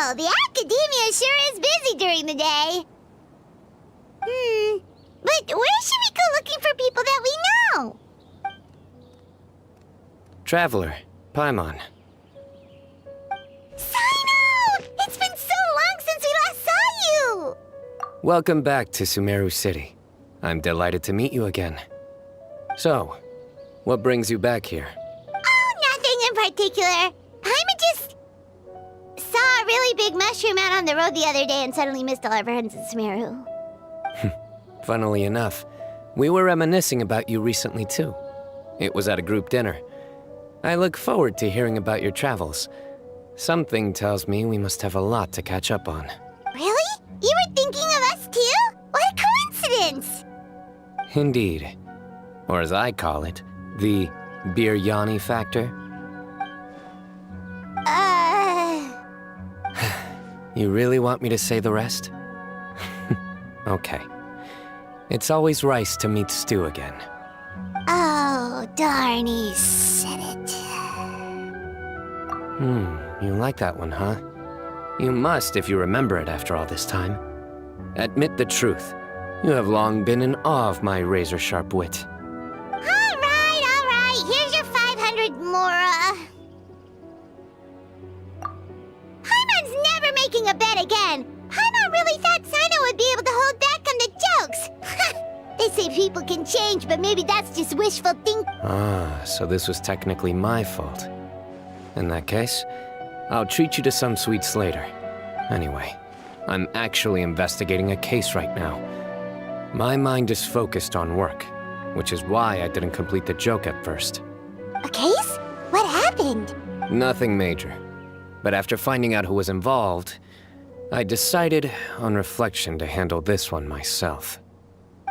Wow, the academia sure is busy during the day. But where should we go looking for people that we know? Traveler, Paimon. Cyno! It's been so long since we last saw you! Welcome back to Sumeru City. I'm delighted to meet you again. So, what brings you back here? Oh, nothing in particular. Paimon just saw a really big mushroom out on the road the other day and suddenly missed all our friends in Sumeru. Funnily enough, we were reminiscing about you recently too. It was at a group dinner. I look forward to hearing about your travels. Something tells me we must have a lot to catch up on. Really? You were thinking of us too? What a coincidence! Indeed. Or as I call it, the Biryani factor. You really want me to say the rest? Okay. It's always rice to meet stew again. Oh, darn, he said it. You like that one, huh? You must if you remember it after all this time. Admit the truth. You have long been in awe of my razor-sharp wit. All right. Here's your 500 Mora. Paimon's never making a bet again. Paimon really thought Cyno would be able to hold back on the jokes. They say people can change, but maybe that's just wishful thinking. Ah, so this was technically my fault. In that case, I'll treat you to some sweets later. Anyway, I'm actually investigating a case right now. My mind is focused on work, which is why I didn't complete the joke at first. A case? What happened? Nothing major. But after finding out who was involved, I decided, on reflection, to handle this one myself.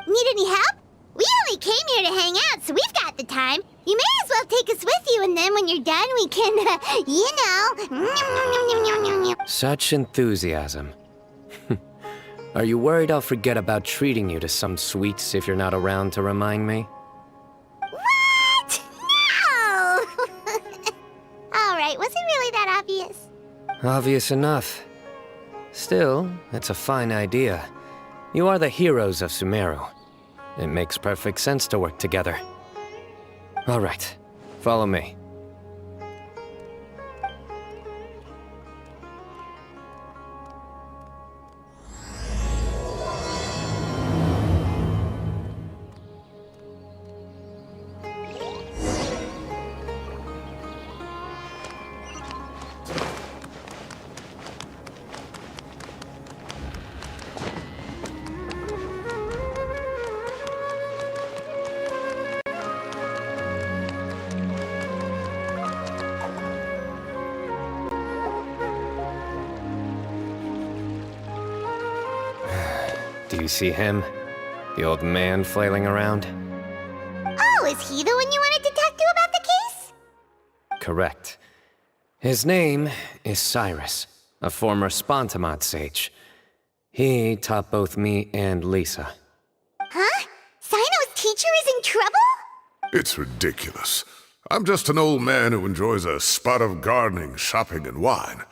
Need any help? We only came here to hang out, so we've got the time. You may as well take us with you, and then when you're done, we can, you know... Such enthusiasm. Are you worried I'll forget about treating you to some sweets if you're not around to remind me? What? No! All right, was it really that obvious? Obvious enough. Still, it's a fine idea. You are the heroes of Sumeru. It makes perfect sense to work together. All right, follow me. Do you see him? The old man flailing around? Oh, is he the one you wanted to talk to about the case? Correct. His name is Cyrus, a former Spontamod sage. He taught both me and Lisa. Huh? Cyno's teacher is in trouble? It's ridiculous. I'm just an old man who enjoys a spot of gardening, shopping, and wine.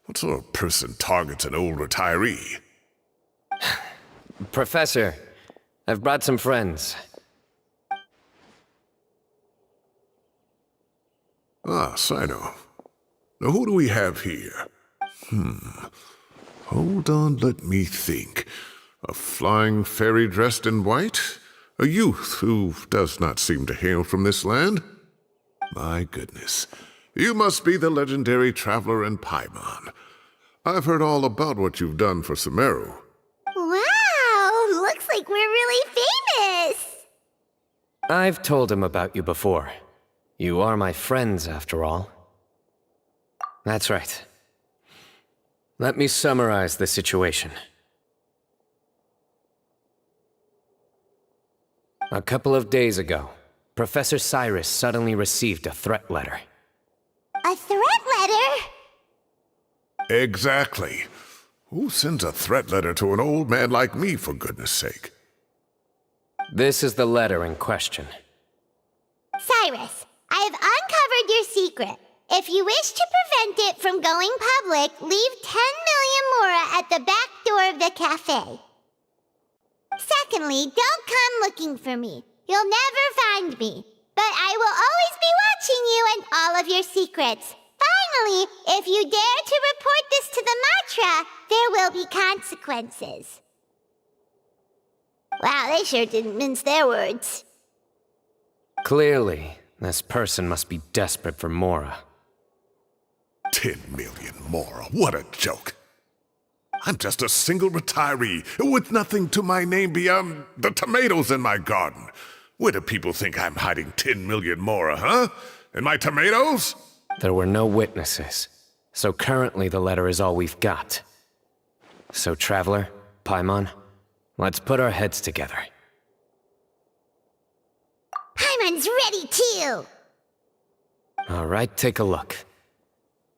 What sort of person targets an old retiree? Professor, I've brought some friends. Ah, Cyno. Now who do we have here? Hold on, let me think. A flying fairy dressed in white? A youth who does not seem to hail from this land? My goodness. You must be the legendary traveler in Paimon. I've heard all about what you've done for Sumeru. Wow, looks like we're really famous. I've told him about you before. You are my friends, after all. That's right. Let me summarize the situation. A couple of days ago, Professor Cyrus suddenly received a threat letter. A threat letter? Exactly. Who sends a threat letter to an old man like me, for goodness sake? This is the letter in question. Cyrus, I have uncovered your secret. If you wish to prevent it from from going public, leave 10 million mora at the back door of the cafe. Secondly, don't come looking for me. You'll never find me. But I will always be watching you and all of your secrets. Finally, if you dare to report this to the Matra, there will be consequences. Wow, they sure didn't mince their words. Clearly, this person must be desperate for Mora. 10 million more. What a joke. I'm just a single retiree with nothing to my name beyond the tomatoes in my garden. Where do people think I'm hiding 10 million more, huh? In my tomatoes? There were no witnesses, so currently the letter is all we've got. So, Traveler, Paimon, let's put our heads together. Paimon's ready too! All right, take a look.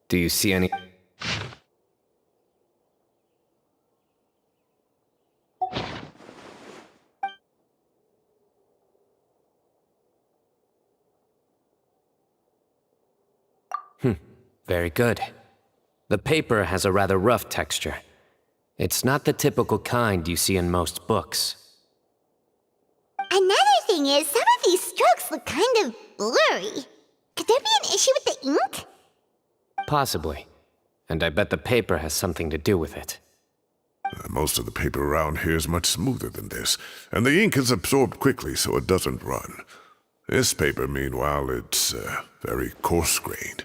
Do you see any... Very good. The paper has a rather rough texture. It's not the typical kind you see in most books. Another thing is, some of these strokes look kind of blurry. Could there be an issue with the ink? Possibly. And I bet the paper has something to do with it. Most of the paper around here is much smoother than this, and the ink is absorbed quickly so it doesn't run. This paper, meanwhile, it's very coarse-grained.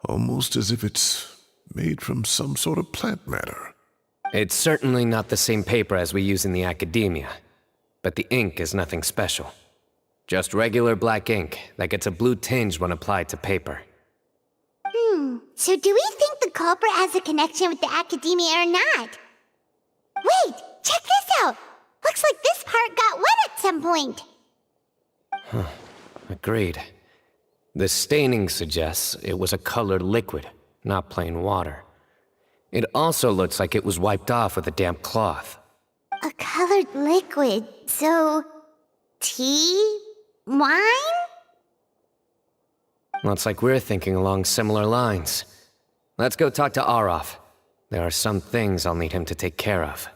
Almost as if it's made from some sort of plant matter. It's certainly not the same paper as we use in the academia, but the ink is nothing special. Just regular black ink that gets a blue tinge when applied to paper. So do we think the culprit has a connection with the academia or not? Wait, check this out! Looks like this part got wet at some point. Agreed. The staining suggests it was a colored liquid, not plain water. It also looks like it was wiped off with a damp cloth. A colored liquid, so... tea? Wine? Looks like we're thinking along similar lines. Let's go talk to Arof. There are some things I'll need him to take care of.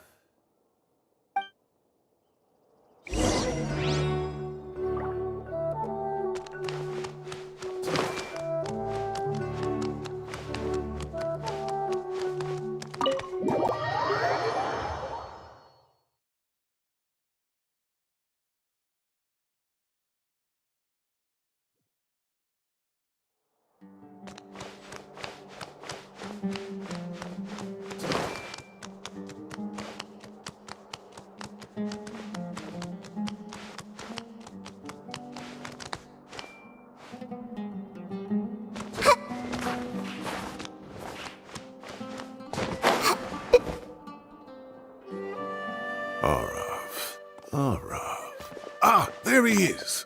Arof. Ah, there he is.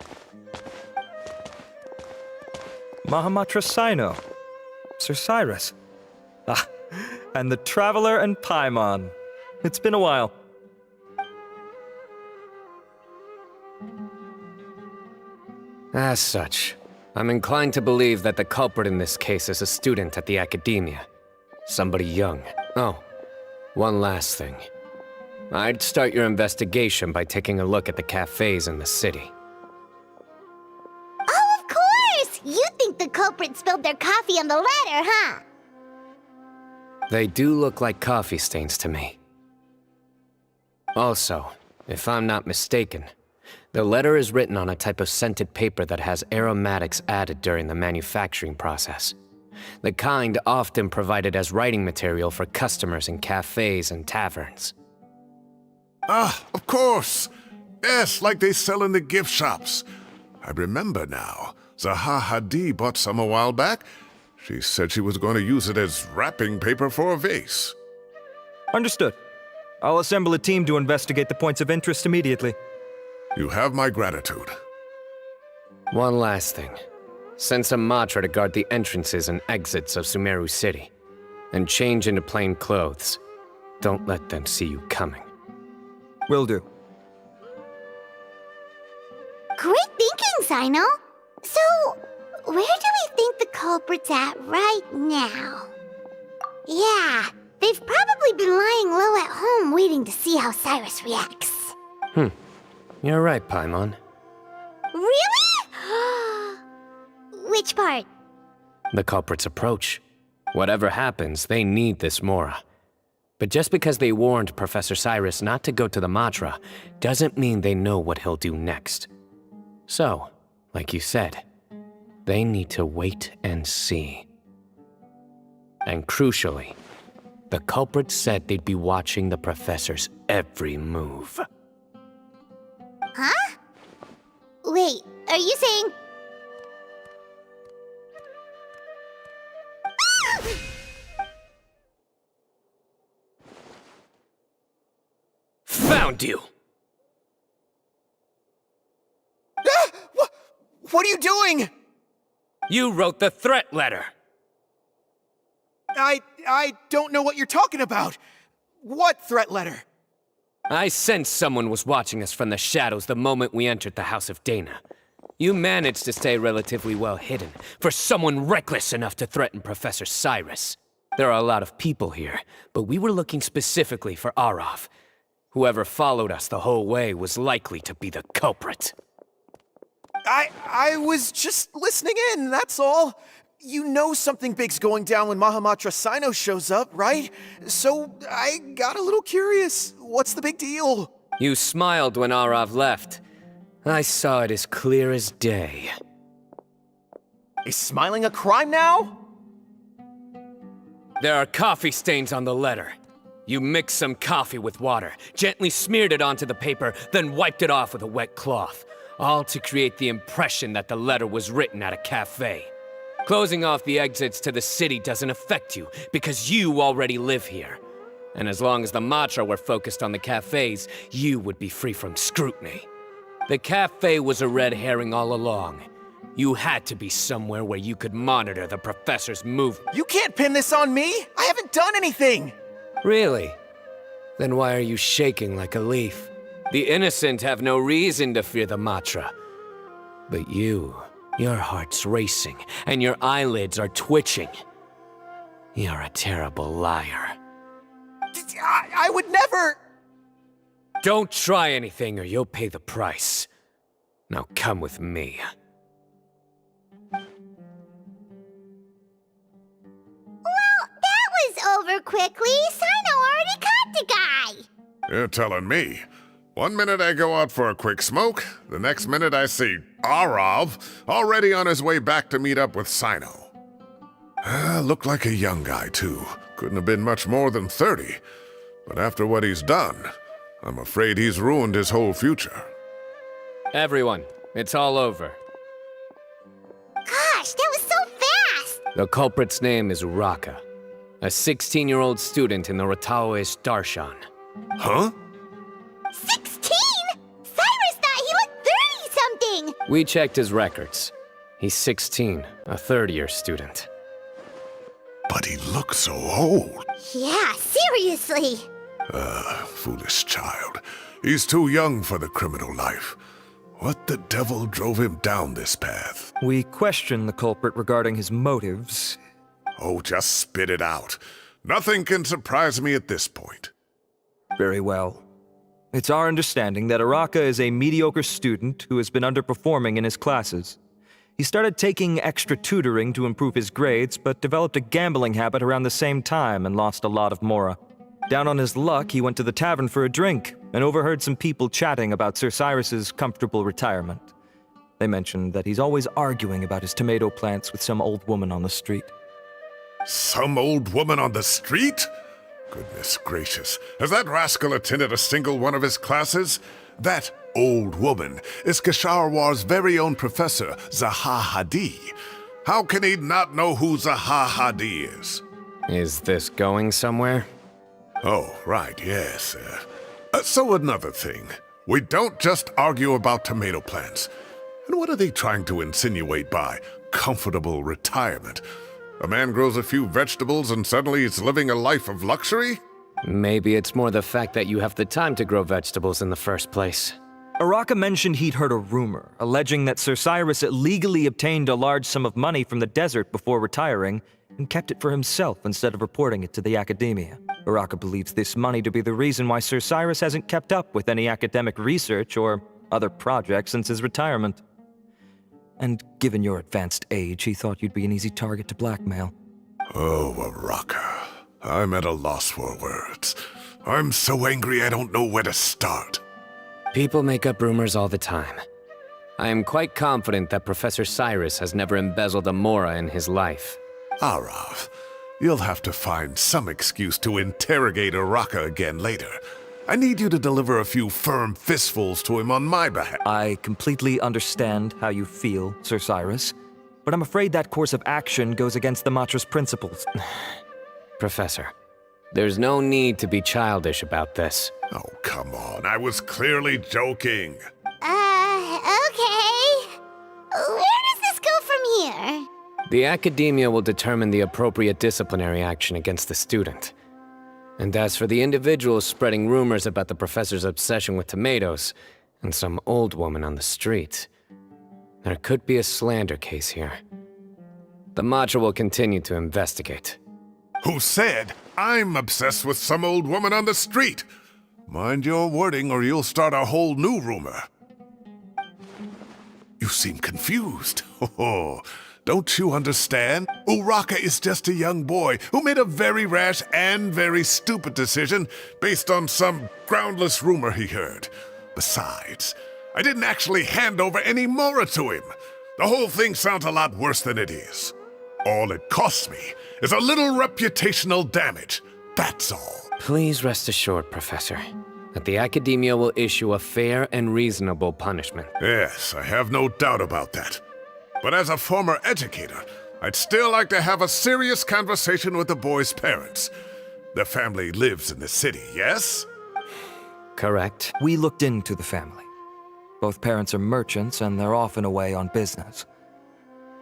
Mahamatra Cyno. Sir Cyrus. Ah, and the Traveler and Paimon. It's been a while. As such, I'm inclined to believe that the culprit in this case is a student at the academia. Somebody young. Oh, one last thing. I'd start your investigation by taking a look at the cafes in the city. Oh, of course! You think the culprit spilled their coffee on the letter, huh? They do look like coffee stains to me. Also, if I'm not mistaken, the letter is written on a type of scented paper that has aromatics added during the manufacturing process. The kind often provided as writing material for customers in cafes and taverns. Ah, of course. Yes, like they sell in the gift shops. I remember now. Zaha Hadid bought some a while back. She said she was going to use it as wrapping paper for a vase. Understood. I'll assemble a team to investigate the points of interest immediately. You have my gratitude. One last thing. Send some Matra to guard the entrances and exits of Sumeru City. And change into plain clothes. Don't let them see you coming. Will do. Great thinking, Cyno! So, where do we think the culprit's at right now? how Cyrus reacts. You're right, Paimon. Really? Which part? The culprit's approach. Whatever happens, they need this Mora. But just because they warned Professor Cyrus not to go to the Matra, doesn't mean they know what he'll do next. So, like you said, they need to wait and see. And crucially, the culprit said they'd be watching the Professor's every move. Huh? Wait, are you saying... Found you! What are you doing? You wrote the threat letter! I don't know what you're talking about. What threat letter? I sensed someone was watching us from the shadows the moment we entered the House of Dana. You managed to stay relatively well hidden for someone reckless enough to threaten Professor Cyrus. There are a lot of people here, but we were looking specifically for Arav. Whoever followed us the whole way was likely to be the culprit. I was just listening in, that's all. You know something big's going down when Mahamatra Cyno shows up, right? So I got a little curious. What's the big deal? You smiled when Arav left. I saw it as clear as day. Is smiling a crime now? There are coffee stains on the letter. You mixed some coffee with water, gently smeared it onto the paper, then wiped it off with a wet cloth, all to create the impression that the letter was written at a cafe. Closing off the exits to the city doesn't affect you, because you already live here. And as long as the Matra were focused on the cafes, you would be free from scrutiny. The cafe was a red herring all along. You had to be somewhere where you could monitor the Professor's movement. You can't pin this on me! I haven't done anything! Really? Then why are you shaking like a leaf? The innocent have no reason to fear the Matra. But you, your heart's racing, and your eyelids are twitching. You're a terrible liar. I would never... Don't try anything or you'll pay the price. Now come with me. Well, that was over quickly. Cyno already caught the guy. You're telling me. One minute I go out for a quick smoke, the next minute I see Arav already on his way back to meet up with Cyno. Looked like a young guy, too. Couldn't have been much more than 30. But after what he's done, I'm afraid he's ruined his whole future. Everyone, it's all over. Gosh, that was so fast. The culprit's name is Raka, a 16-year-old student in the Rataoist Darshan. Huh? 16? Cyrus thought he looked 30-something. We checked his records. He's 16, a third-year student. But he looks so old. Yeah, seriously. Foolish child. He's too young for the criminal life. What the devil drove him down this path? We questioned the culprit regarding his motives. Oh, just spit it out. Nothing can surprise me at this point. Very well. It's our understanding that Araka is a mediocre student who has been underperforming in his classes. He started taking extra tutoring to improve his grades, but developed a gambling habit around the same time and lost a lot of Mora. Down on his luck, he went to the tavern for a drink and overheard some people chatting about Sir Cyrus's comfortable retirement. They mentioned that he's always arguing about his tomato plants with some old woman on the street. Some old woman on the street? Goodness gracious, has that rascal attended a single one of his classes? That old woman is Kasharwar's very own professor, Zaha Hadi. How can he not know who Zaha Hadi is? Is this going somewhere? Oh, right, yes. So another thing. We don't just argue about tomato plants. And what are they trying to insinuate by comfortable retirement? A man grows a few vegetables and suddenly he's living a life of luxury? Maybe it's more the fact that you have the time to grow vegetables in the first place. Araka mentioned he'd heard a rumor, alleging that Sir Cyrus illegally obtained a large sum of money from the desert before retiring, and kept it for himself instead of reporting it to the academia. Araka believes this money to be the reason why Sir Cyrus hasn't kept up with any academic research or other projects since his retirement. And given your advanced age, he thought you'd be an easy target to blackmail. Oh, Araka. I'm at a loss for words. I'm so angry I don't know where to start. People make up rumors all the time. I am quite confident that Professor Cyrus has never embezzled a mora in his life. Arav, you'll have to find some excuse to interrogate Araka again later. I need you to deliver a few firm fistfuls to him on my behalf. I completely understand how you feel, Sir Cyrus, but I'm afraid that course of action goes against the Matra's principles. Professor, there's no need to be childish about this. Oh, come on. I was clearly joking. Okay. Where does this go from here? The academia will determine the appropriate disciplinary action against the student. And as for the individuals spreading rumors about the professor's obsession with tomatoes and some old woman on the street, there could be a slander case here. The Matra will continue to investigate. Who said I'm obsessed with some old woman on the street? Mind your wording or you'll start a whole new rumor. You seem confused. Oh, don't you understand? Uraka is just a young boy who made a very rash and very stupid decision based on some groundless rumor he heard. Besides, I didn't actually hand over any mora to him. The whole thing sounds a lot worse than it is. All it costs me is a little reputational damage. That's all. Please rest assured, Professor, that the academia will issue a fair and reasonable punishment. Yes, I have no doubt about that. But as a former educator, I'd still like to have a serious conversation with the boy's parents. The family lives in the city, yes? Correct. We looked into the family. Both parents are merchants and they're often away on business.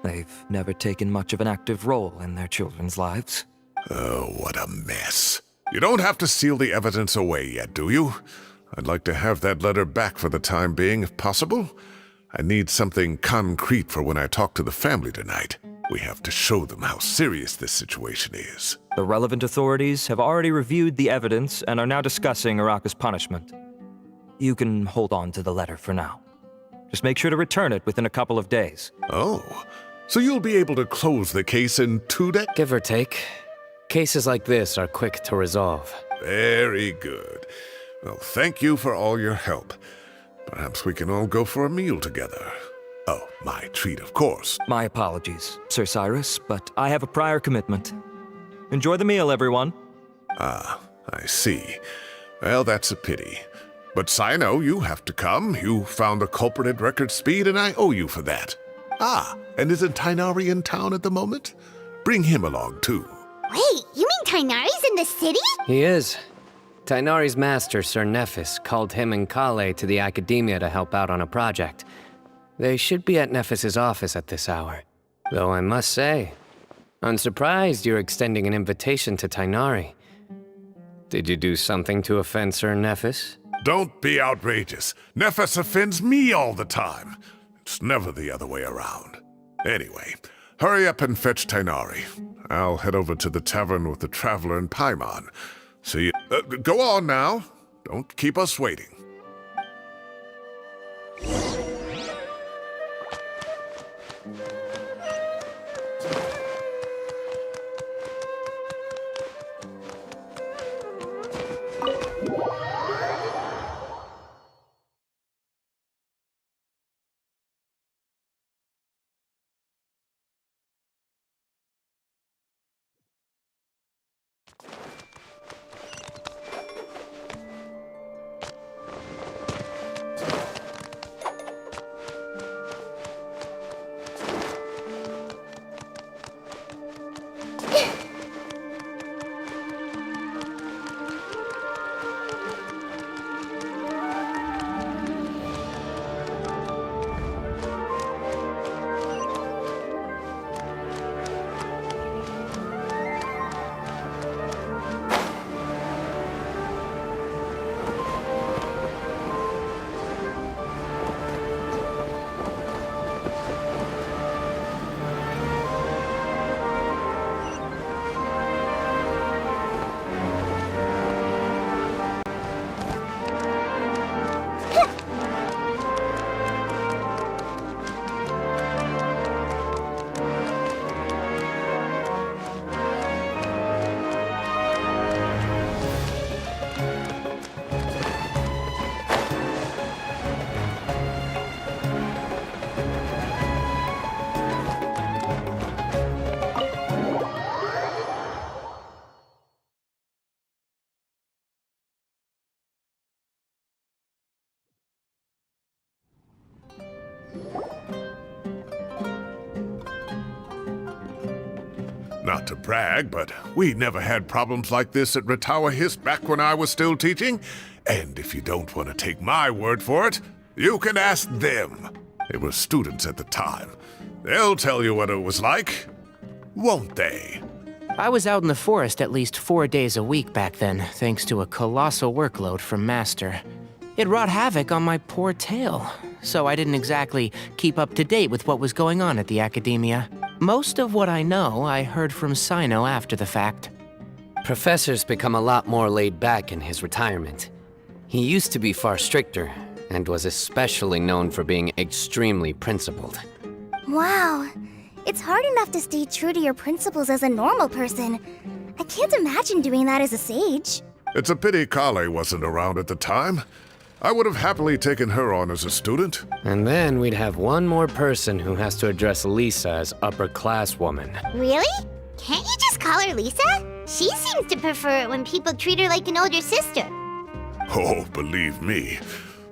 They've never taken much of an active role in their children's lives. Oh, what a mess. You don't have to seal the evidence away yet, do you? I'd like to have that letter back for the time being, if possible. I need something concrete for when I talk to the family tonight. We have to show them how serious this situation is. The relevant authorities have already reviewed the evidence and are now discussing Araka's punishment. You can hold on to the letter for now. Just make sure to return it within a couple of days. Oh, so you'll be able to close the case in 2 days? Give or take. Cases like this are quick to resolve. Very good. Well, thank you for all your help. Perhaps we can all go for a meal together. Oh, my treat, of course. My apologies, Sir Cyrus, but I have a prior commitment. Enjoy the meal, everyone. Ah, I see. Well, that's a pity. But Cyno, you have to come. You found the culprit at record speed, and I owe you for that. Ah, and isn't Tighnari in town at the moment? Bring him along, too. Wait, you mean Tighnari's in the city? He is. Tighnari's master, Sir Nephis, called him and Kale to the academia to help out on a project. They should be at Nephis's office at this hour. Though I must say, I'm surprised you're extending an invitation to Tighnari. Did you do something to offend Sir Nephis? Don't be outrageous. Nephis offends me all the time. It's never the other way around. Anyway, hurry up and fetch Tighnari. I'll head over to the tavern with the Traveler and Paimon. See you. Go on now. Don't keep us waiting. Not to brag, but we never had problems like this at Ratawa His back when I was still teaching. And if you don't want to take my word for it, you can ask them. They were students at the time. They'll tell you what it was like, won't they? I was out in the forest at least 4 days a week back then, thanks to a colossal workload from Master. It wrought havoc on my poor tail, so I didn't exactly keep up to date with what was going on at the Academia. Most of what I know, I heard from Cyno after the fact. Professor's become a lot more laid back in his retirement. He used to be far stricter, and was especially known for being extremely principled. Wow. It's hard enough to stay true to your principles as a normal person. I can't imagine doing that as a sage. It's a pity Kale wasn't around at the time. I would have happily taken her on as a student. And then we'd have one more person who has to address Lisa as upper-class woman. Really? Can't you just call her Lisa? She seems to prefer it when people treat her like an older sister. Oh, believe me,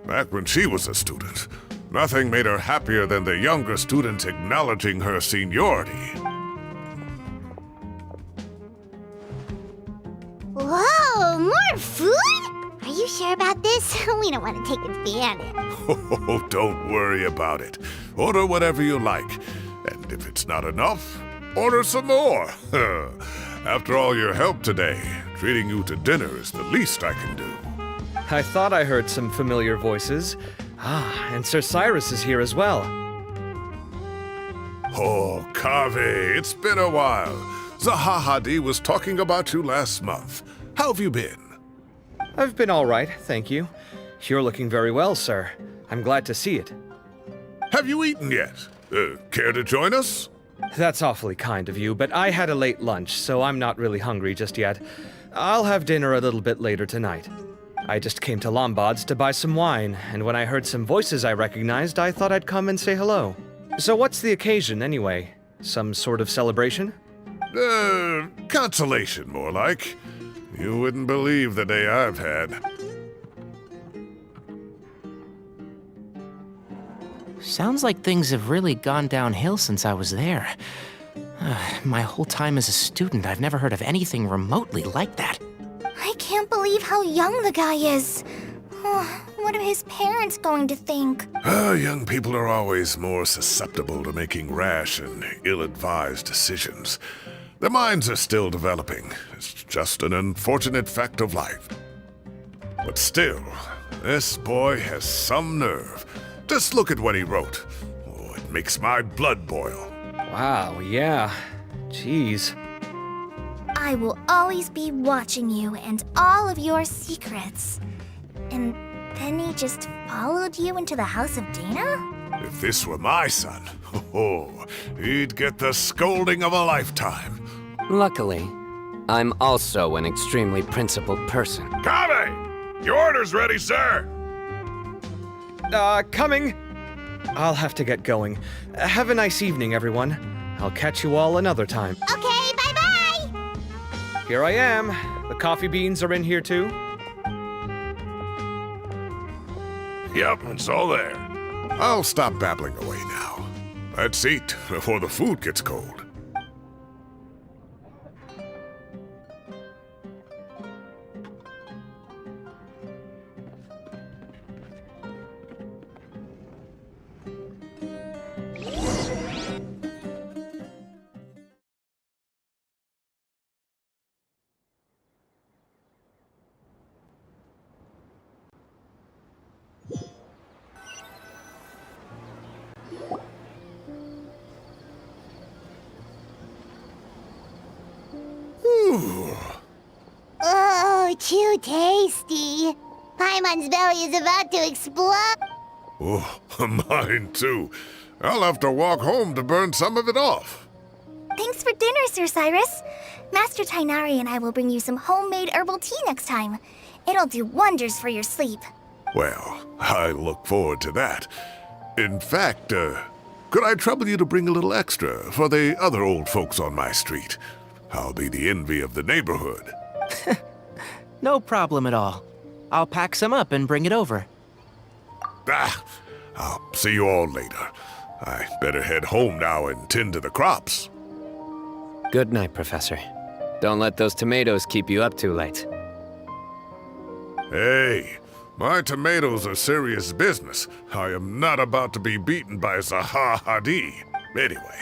back when she was a student, nothing made her happier than the younger students acknowledging her seniority. Whoa, more food? Are you sure about this? We don't want to take it for granted. Oh, don't worry about it. Order whatever you like. And if it's not enough, order some more. After all your help today, treating you to dinner is the least I can do. I thought I heard some familiar voices. Ah, and Sir Cyrus is here as well. Oh, Kaveh, it's been a while. Zahahadi was talking about you last month. How have you been? I've been all right, thank you. You're looking very well, sir. I'm glad to see it. Have you eaten yet? Care to join us? That's awfully kind of you, but I had a late lunch, so I'm not really hungry just yet. I'll have dinner a little bit later tonight. I just came to Lombard's to buy some wine, and when I heard some voices I recognized, I thought I'd come and say hello. So what's the occasion, anyway? Some sort of celebration? Consolation, more like. You wouldn't believe the day I've had. Sounds like things have really gone downhill since I was there. My whole time as a student, I've never heard of anything remotely like that. I can't believe how young the guy is. What are his parents going to think? Young people are always more susceptible to making rash and ill-advised decisions. Their minds are still developing. It's just an unfortunate fact of life. But still, this boy has some nerve. Just look at what he wrote. Oh, it makes my blood boil. Wow, yeah. Jeez. I will always be watching you and all of your secrets. And then he just followed you into the house of Dana? If this were my son, he'd get the scolding of a lifetime. Luckily, I'm also an extremely principled person. Kaveh! Your order's ready, sir! Coming. I'll have to get going. Have a nice evening, everyone. I'll catch you all another time. Okay, bye-bye! Here I am. The coffee beans are in here too. Yep, it's all there. I'll stop babbling away now. Let's eat before the food gets cold. Oh, too tasty. Paimon's belly is about to explode. Oh, mine too. I'll have to walk home to burn some of it off. Thanks for dinner, Sir Cyrus. Master Tainari and I will bring you some homemade herbal tea next time. It'll do wonders for your sleep. Well, I look forward to that. In fact, could I trouble you to bring a little extra for the other old folks on my street? I'll be the envy of the neighborhood. No problem at all. I'll pack some up and bring it over. I'll see you all later. I better head home now and tend to the crops. Good night, Professor. Don't let those tomatoes keep you up too late. Hey, my tomatoes are serious business. I am not about to be beaten by Zaha Hadid. Anyway,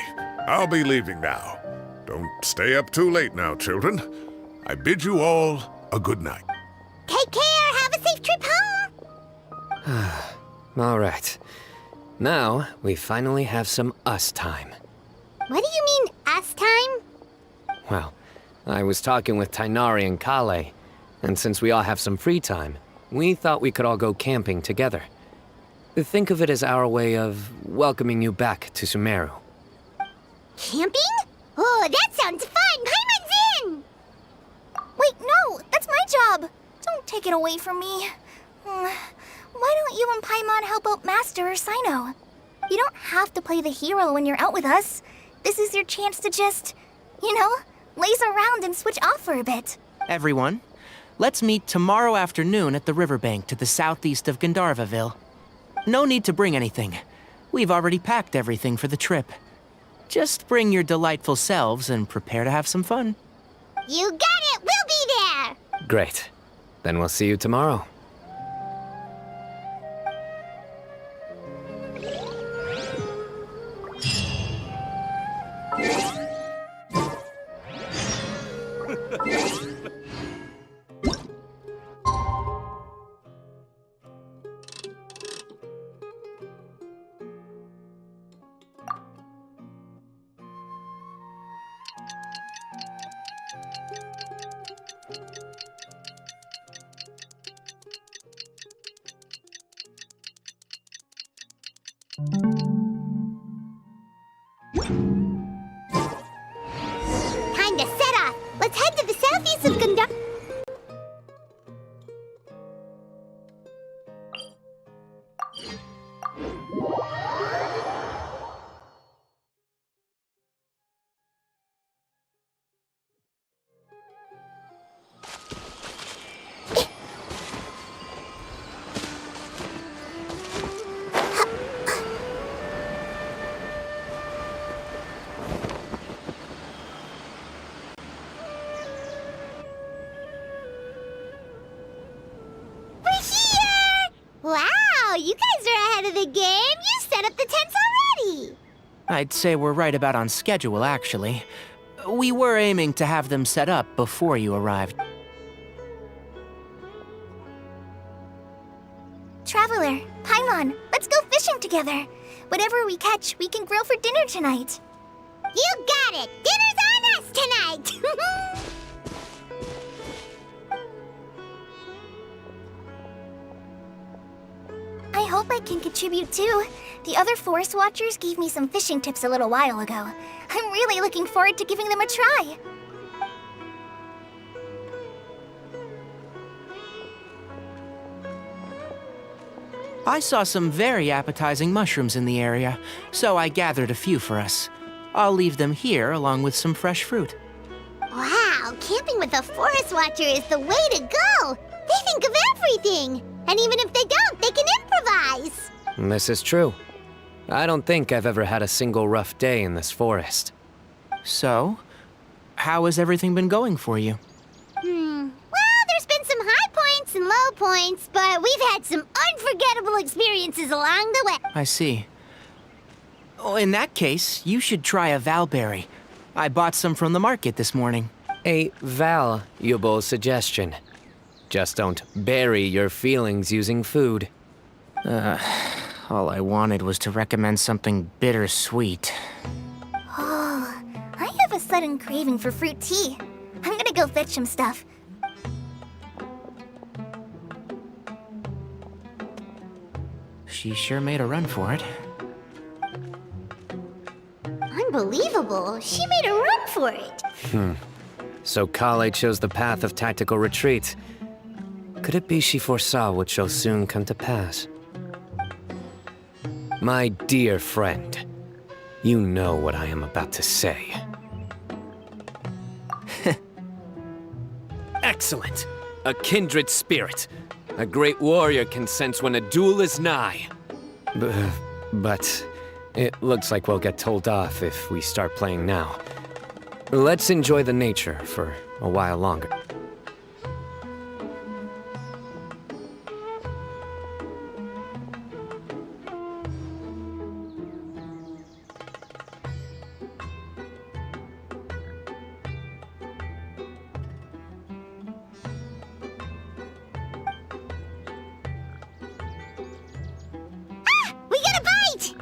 I'll be leaving now. Don't stay up too late now, children. I bid you all a good night. Take care. Have a safe trip home. All right. Now, we finally have some us time. What do you mean, us time? Well, I was talking with Tainari and Kale, and since we all have some free time, we thought we could all go camping together. Think of it as our way of welcoming you back to Sumeru. Camping? Oh, that sounds fun. Paimon's in! Wait, no, that's my job. Don't take it away from me. Why don't you and Paimon help out Master or Cyno? You don't have to play the hero when you're out with us. This is your chance to just, laze around and switch off for a bit. Everyone, let's meet tomorrow afternoon at the riverbank to the southeast of Gandharvaville. No need to bring anything. We've already packed everything for the trip. Just bring your delightful selves and prepare to have some fun. You got it. We'll be there. Great. Then we'll see you tomorrow. Time to set off. Let's head to the southeast of Gandhar. Wow, you guys are ahead of the game. You set up the tents already. I'd say we're right about on schedule, actually. We were aiming to have them set up before you arrived. Traveler, Paimon, let's go fishing together. Whatever we catch, we can grill for dinner tonight. You got it. Dinner's on us tonight. I hope I can contribute too. The other Forest Watchers gave me some fishing tips a little while ago. I'm really looking forward to giving them a try. I saw some very appetizing mushrooms in the area, so I gathered a few for us. I'll leave them here along with some fresh fruit. Wow, camping with a Forest Watcher is the way to go. They think of everything. And even if they don't, they can improvise. This is true. I don't think I've ever had a single rough day in this forest. So, how has everything been going for you? Well, there's been some high points and low points, but we've had some unforgettable experiences along the way. I see. Oh, in that case, you should try a valberry. I bought some from the market this morning. A valuable suggestion. Just don't bury your feelings using food. All I wanted was to recommend something bittersweet. Oh, I have a sudden craving for fruit tea. I'm gonna go fetch some stuff. She sure made a run for it. Unbelievable. She made a run for it. So Kale chose the path of tactical retreat. Could it be she foresaw what shall soon come to pass? My dear friend, you know what I am about to say. Excellent! A kindred spirit. A great warrior can sense when a duel is nigh. But it looks like we'll get told off if we start playing now. Let's enjoy the nature for a while longer. We got a bite!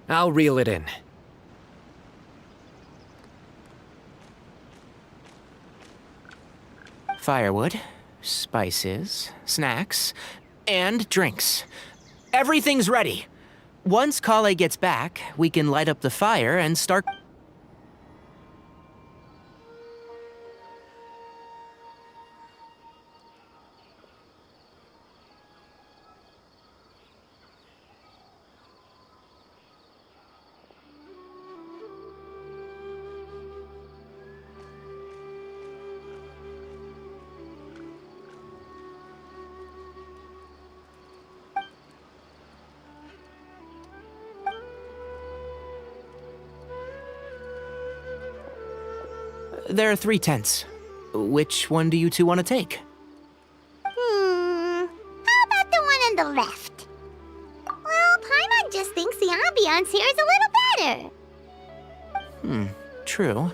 I'll reel it in. Firewood, spices, snacks, and drinks. Everything's ready. Once Kale gets back, we can light up the fire and start. There are 3 tents. Which one do you two want to take? How about the one on the left? Well, Paimon just thinks the ambiance here is a little better. True.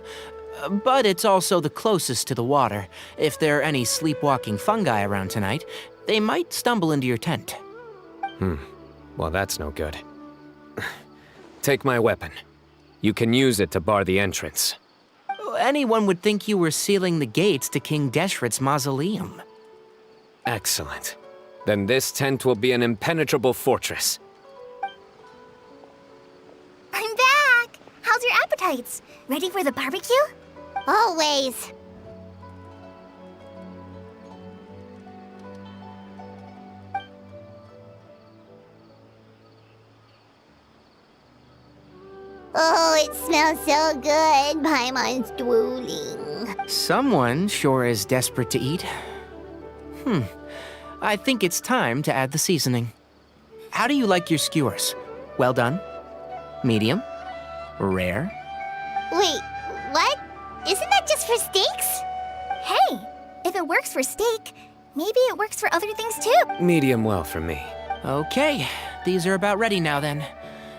But it's also the closest to the water. If there are any sleepwalking fungi around tonight, they might stumble into your tent. Well, that's no good. Take my weapon. You can use it to bar the entrance. Anyone would think you were sealing the gates to King Deshret's mausoleum. Excellent. Then this tent will be an impenetrable fortress. I'm back! How's your appetites? Ready for the barbecue? Always. Oh, it smells so good. Paimon's drooling. Someone sure is desperate to eat. I think it's time to add the seasoning. How do you like your skewers? Well done? Medium? Rare? Wait, what? Isn't that just for steaks? Hey, if it works for steak, maybe it works for other things too. Medium well for me. Okay, these are about ready now then.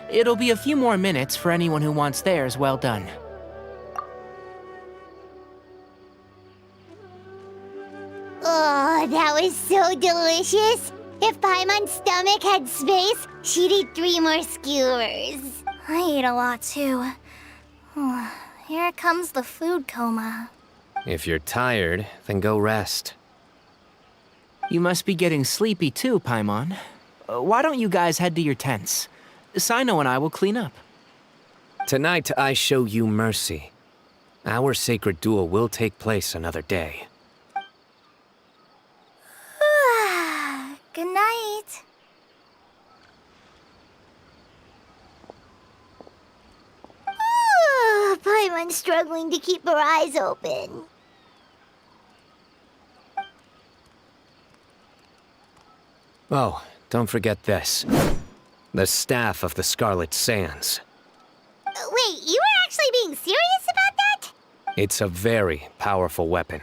It'll be a few more minutes for anyone who wants theirs well done. Oh, that was so delicious. If Paimon's stomach had space, she'd eat 3 more skewers. I ate a lot too. Here comes the food coma. If you're tired, then go rest. You must be getting sleepy too, Paimon. Why don't you guys head to your tents? Cyno and I will clean up. Tonight, I show you mercy. Our sacred duel will take place another day. Good night. Paimon's struggling to keep her eyes open. Oh, don't forget this. The Staff of the Scarlet Sands. Wait, you were actually being serious about that? It's a very powerful weapon.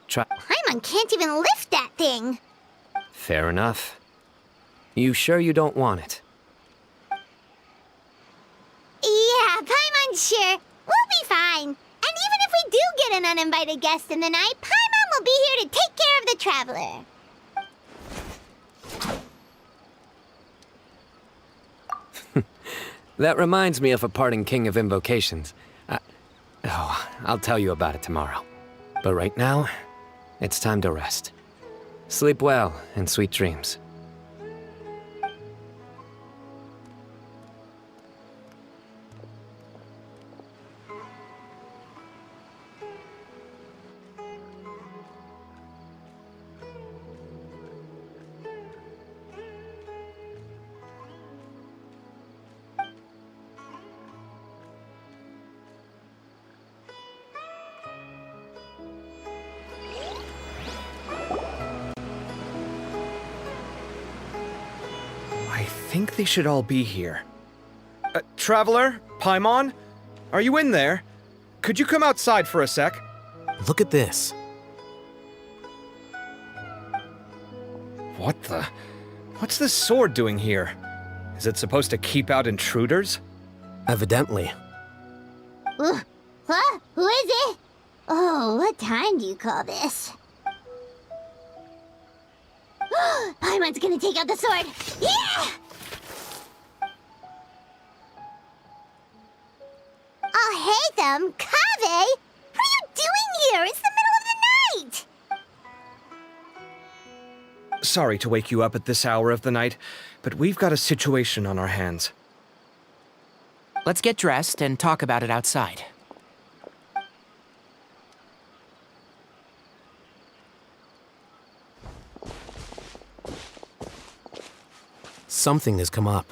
Paimon can't even lift that thing. Fair enough. You sure you don't want it? Yeah, Paimon's sure. We'll be fine. And even if we do get an uninvited guest in the night, Paimon will be here to take care of the traveler. That reminds me of a parting king of invocations. I'll tell you about it tomorrow. But right now, it's time to rest. Sleep well and sweet dreams. I think they should all be here. Traveler? Paimon? Are you in there? Could you come outside for a sec? Look at this. What the? What's this sword doing here? Is it supposed to keep out intruders? Evidently. What? Who is it? Oh, what time do you call this? Paimon's gonna take out the sword. Yeah! Oh, hey them, Kave! What are you doing here? It's the middle of the night! Sorry to wake you up at this hour of the night, but we've got a situation on our hands. Let's get dressed and talk about it outside. Something has come up.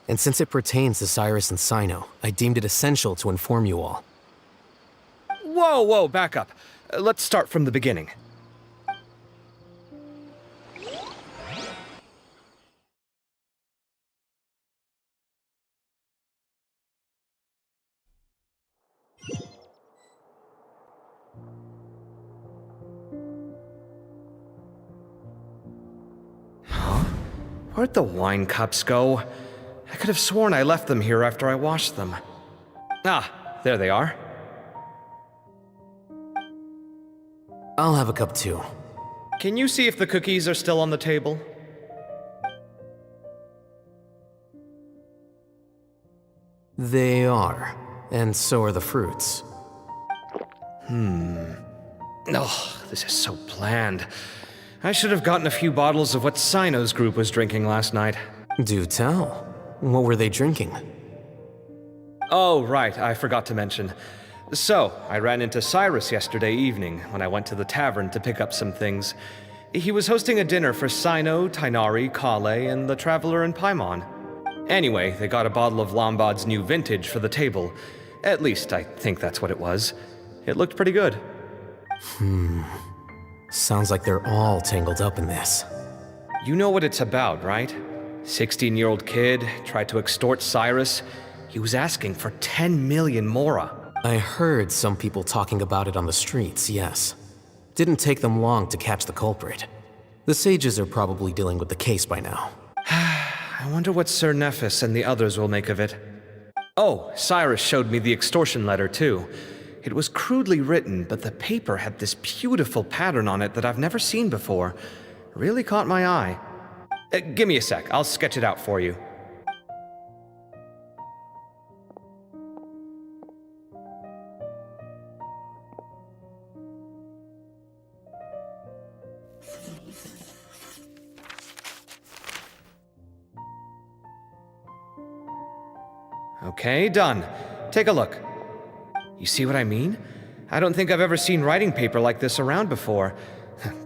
And since it pertains to Cyrus and Cyno, I deemed it essential to inform you all. Whoa, back up. Let's start from the beginning. Where'd the wine cups go? I could have sworn I left them here after I washed them. Ah, there they are. I'll have a cup too. Can you see if the cookies are still on the table? They are. And so are the fruits. Oh, this is so bland. I should have gotten a few bottles of what Cyno's group was drinking last night. Do tell. What were they drinking? Oh, right, I forgot to mention. So, I ran into Cyrus yesterday evening when I went to the tavern to pick up some things. He was hosting a dinner for Cyno, Tighnari, Kale, and the Traveler and Paimon. Anyway, they got a bottle of Lombard's new vintage for the table. At least, I think that's what it was. It looked pretty good. Sounds like they're all tangled up in this. You know what it's about, right? 16-year-old kid tried to extort Cyrus. He was asking for 10 million mora. I heard some people talking about it on the streets, yes. Didn't take them long to catch the culprit. The sages are probably dealing with the case by now. I wonder what Sir Nephis and the others will make of it. Oh, Cyrus showed me the extortion letter, too. It was crudely written, but the paper had this beautiful pattern on it that I've never seen before. Really caught my eye. Give me a sec, I'll sketch it out for you. Okay, done. Take a look. You see what I mean? I don't think I've ever seen writing paper like this around before.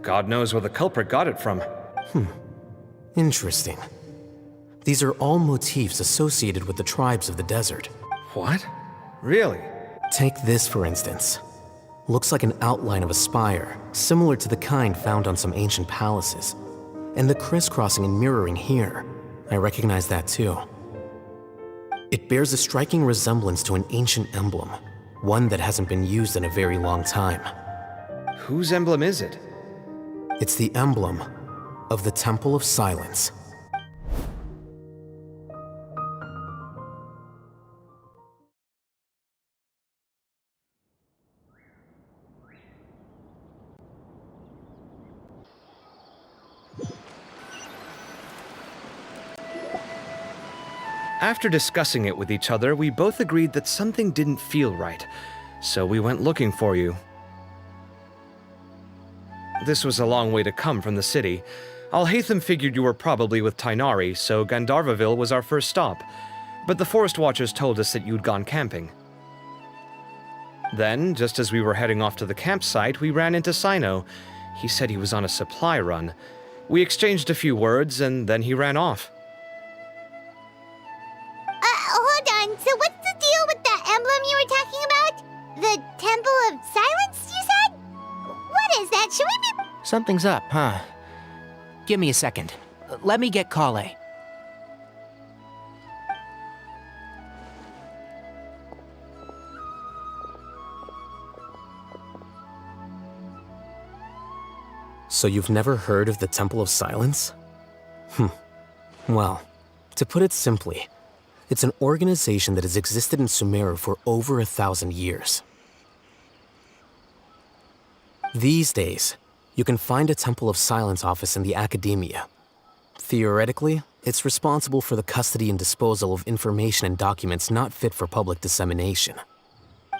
God knows where the culprit got it from. Interesting. These are all motifs associated with the tribes of the desert. What? Really? Take this, for instance. Looks like an outline of a spire, similar to the kind found on some ancient palaces. And the crisscrossing and mirroring here, I recognize that too. It bears a striking resemblance to an ancient emblem, one that hasn't been used in a very long time. Whose emblem is it? It's the emblem of the Temple of Silence. After discussing it with each other, we both agreed that something didn't feel right, so we went looking for you. This was a long way to come from the city. Alhaitham figured you were probably with Tighnari, so Gandharvaville was our first stop, but the Forest Watchers told us that you'd gone camping. Then, just as we were heading off to the campsite, we ran into Cyno. He said he was on a supply run. We exchanged a few words, and then he ran off. Hold on. So what's the deal with that emblem you were talking about? The Temple of Silence, you said? What is that? Should we be... Something's up, huh? Give me a second. Let me get Kale. So you've never heard of the Temple of Silence? Well, to put it simply, it's an organization that has existed in Sumeru for over 1,000 years. These days, you can find a Temple of Silence office in the academia. Theoretically, it's responsible for the custody and disposal of information and documents not fit for public dissemination.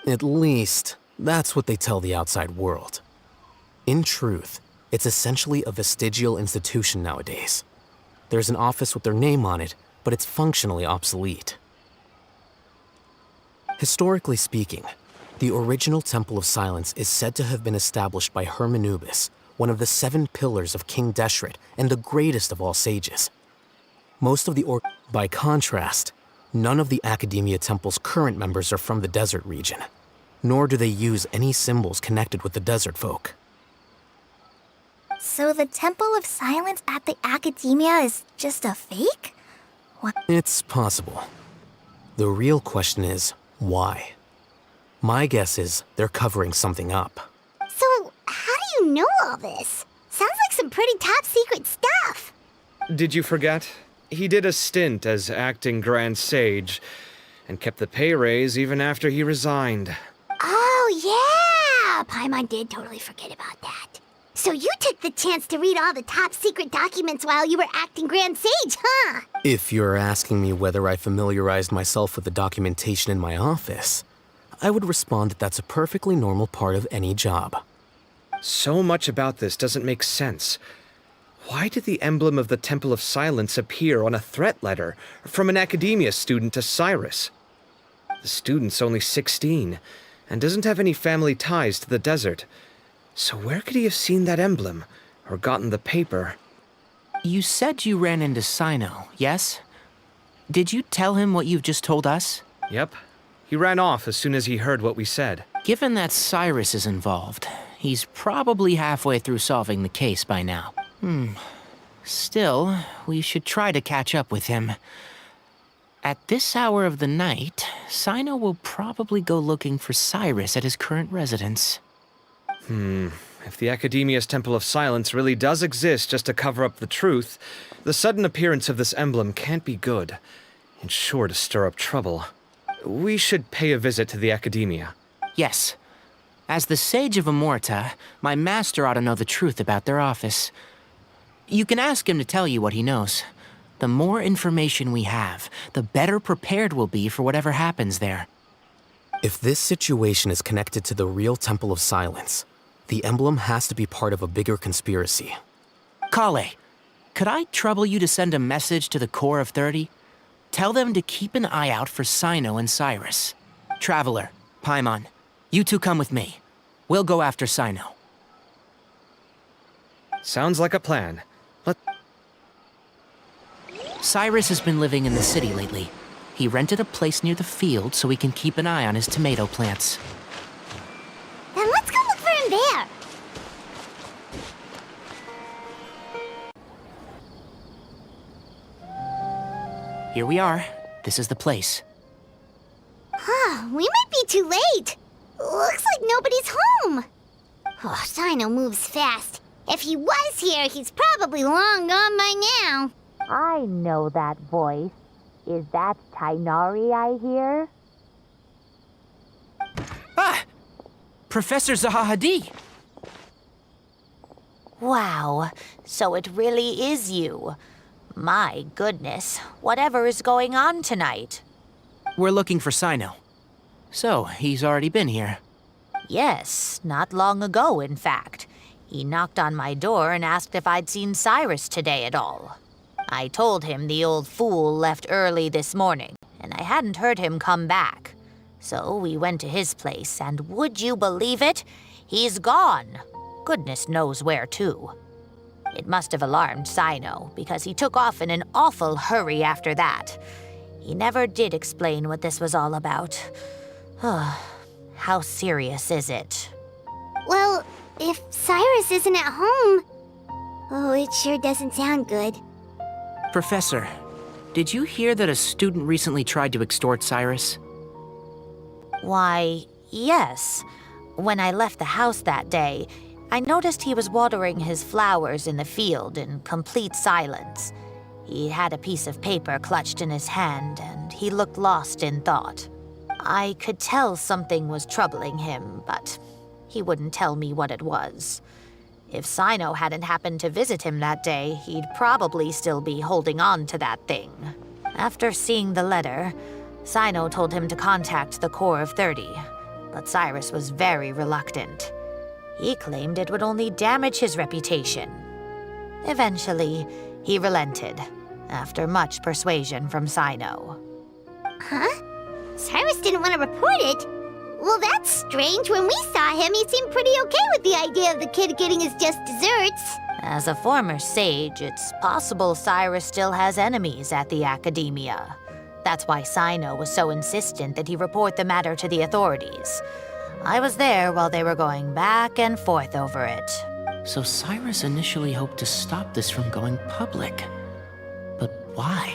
At least, that's what they tell the outside world. In truth, it's essentially a vestigial institution nowadays. There's an office with their name on it, but it's functionally obsolete. Historically speaking, the original Temple of Silence is said to have been established by Hermanubis, one of the 7 pillars of King Deshret and the greatest of all sages. By contrast, none of the Academia Temple's current members are from the desert region, nor do they use any symbols connected with the desert folk. So the Temple of Silence at the Academia is just a fake? What? It's possible. The real question is, why? My guess is they're covering something up. So, how do you know all this? Sounds like some pretty top secret stuff. Did you forget? He did a stint as acting Grand Sage, and kept the pay raise even after he resigned. Oh, yeah! Paimon did totally forget about that. So you took the chance to read all the top secret documents while you were acting Grand Sage, huh? If you're asking me whether I familiarized myself with the documentation in my office, I would respond that that's a perfectly normal part of any job. So much about this doesn't make sense. Why did the emblem of the Temple of Silence appear on a threat letter from an academia student to Cyrus? The student's only 16, and doesn't have any family ties to the desert. So where could he have seen that emblem, or gotten the paper? You said you ran into Cyno, yes? Did you tell him what you've just told us? Yep. He ran off as soon as he heard what we said. Given that Cyrus is involved, he's probably halfway through solving the case by now. Still, we should try to catch up with him. At this hour of the night, Cyno will probably go looking for Cyrus at his current residence. If the Academia's Temple of Silence really does exist just to cover up the truth, the sudden appearance of this emblem can't be good. It's sure to stir up trouble. We should pay a visit to the Academia. Yes. As the Sage of Amorta, my master ought to know the truth about their office. You can ask him to tell you what he knows. The more information we have, the better prepared we'll be for whatever happens there. If this situation is connected to the real Temple of Silence, the emblem has to be part of a bigger conspiracy. Kale, could I trouble you to send a message to the Core of 30? Tell them to keep an eye out for Cyno and Cyrus. Traveler, Paimon, you two come with me. We'll go after Cyno. Sounds like a plan. Cyrus has been living in the city lately. He rented a place near the field so he can keep an eye on his tomato plants. Then let's go look for him there. Here we are. This is the place. We might be too late. Looks like nobody's home. Oh, Cyno moves fast. If he was here, he's probably long gone by now. I know that voice. Is that Tainari I hear? Ah! Professor Zahahadi! Wow, so it really is you. My goodness, whatever is going on tonight? We're looking for Cyno. So, he's already been here. Yes, not long ago, in fact. He knocked on my door and asked if I'd seen Cyrus today at all. I told him the old fool left early this morning, and I hadn't heard him come back. So we went to his place, and would you believe it? He's gone. Goodness knows where to. It must have alarmed Cyno, because he took off in an awful hurry after that. He never did explain what this was all about. How serious is it? Well, if Cyrus isn't at home... Oh, it sure doesn't sound good. Professor, did you hear that a student recently tried to extort Cyrus? Why, yes. When I left the house that day, I noticed he was watering his flowers in the field in complete silence. He had a piece of paper clutched in his hand, and he looked lost in thought. I could tell something was troubling him, but he wouldn't tell me what it was. If Cyno hadn't happened to visit him that day, he'd probably still be holding on to that thing. After seeing the letter, Cyno told him to contact the Core of 30, but Cyrus was very reluctant. He claimed it would only damage his reputation. Eventually, he relented, after much persuasion from Cyno. Huh? Cyrus didn't want to report it? Well, that's strange. When we saw him, he seemed pretty okay with the idea of the kid getting his just desserts. As a former sage, it's possible Cyrus still has enemies at the Academia. That's why Cyno was so insistent that he report the matter to the authorities. I was there while they were going back and forth over it. So Cyrus initially hoped to stop this from going public. But why?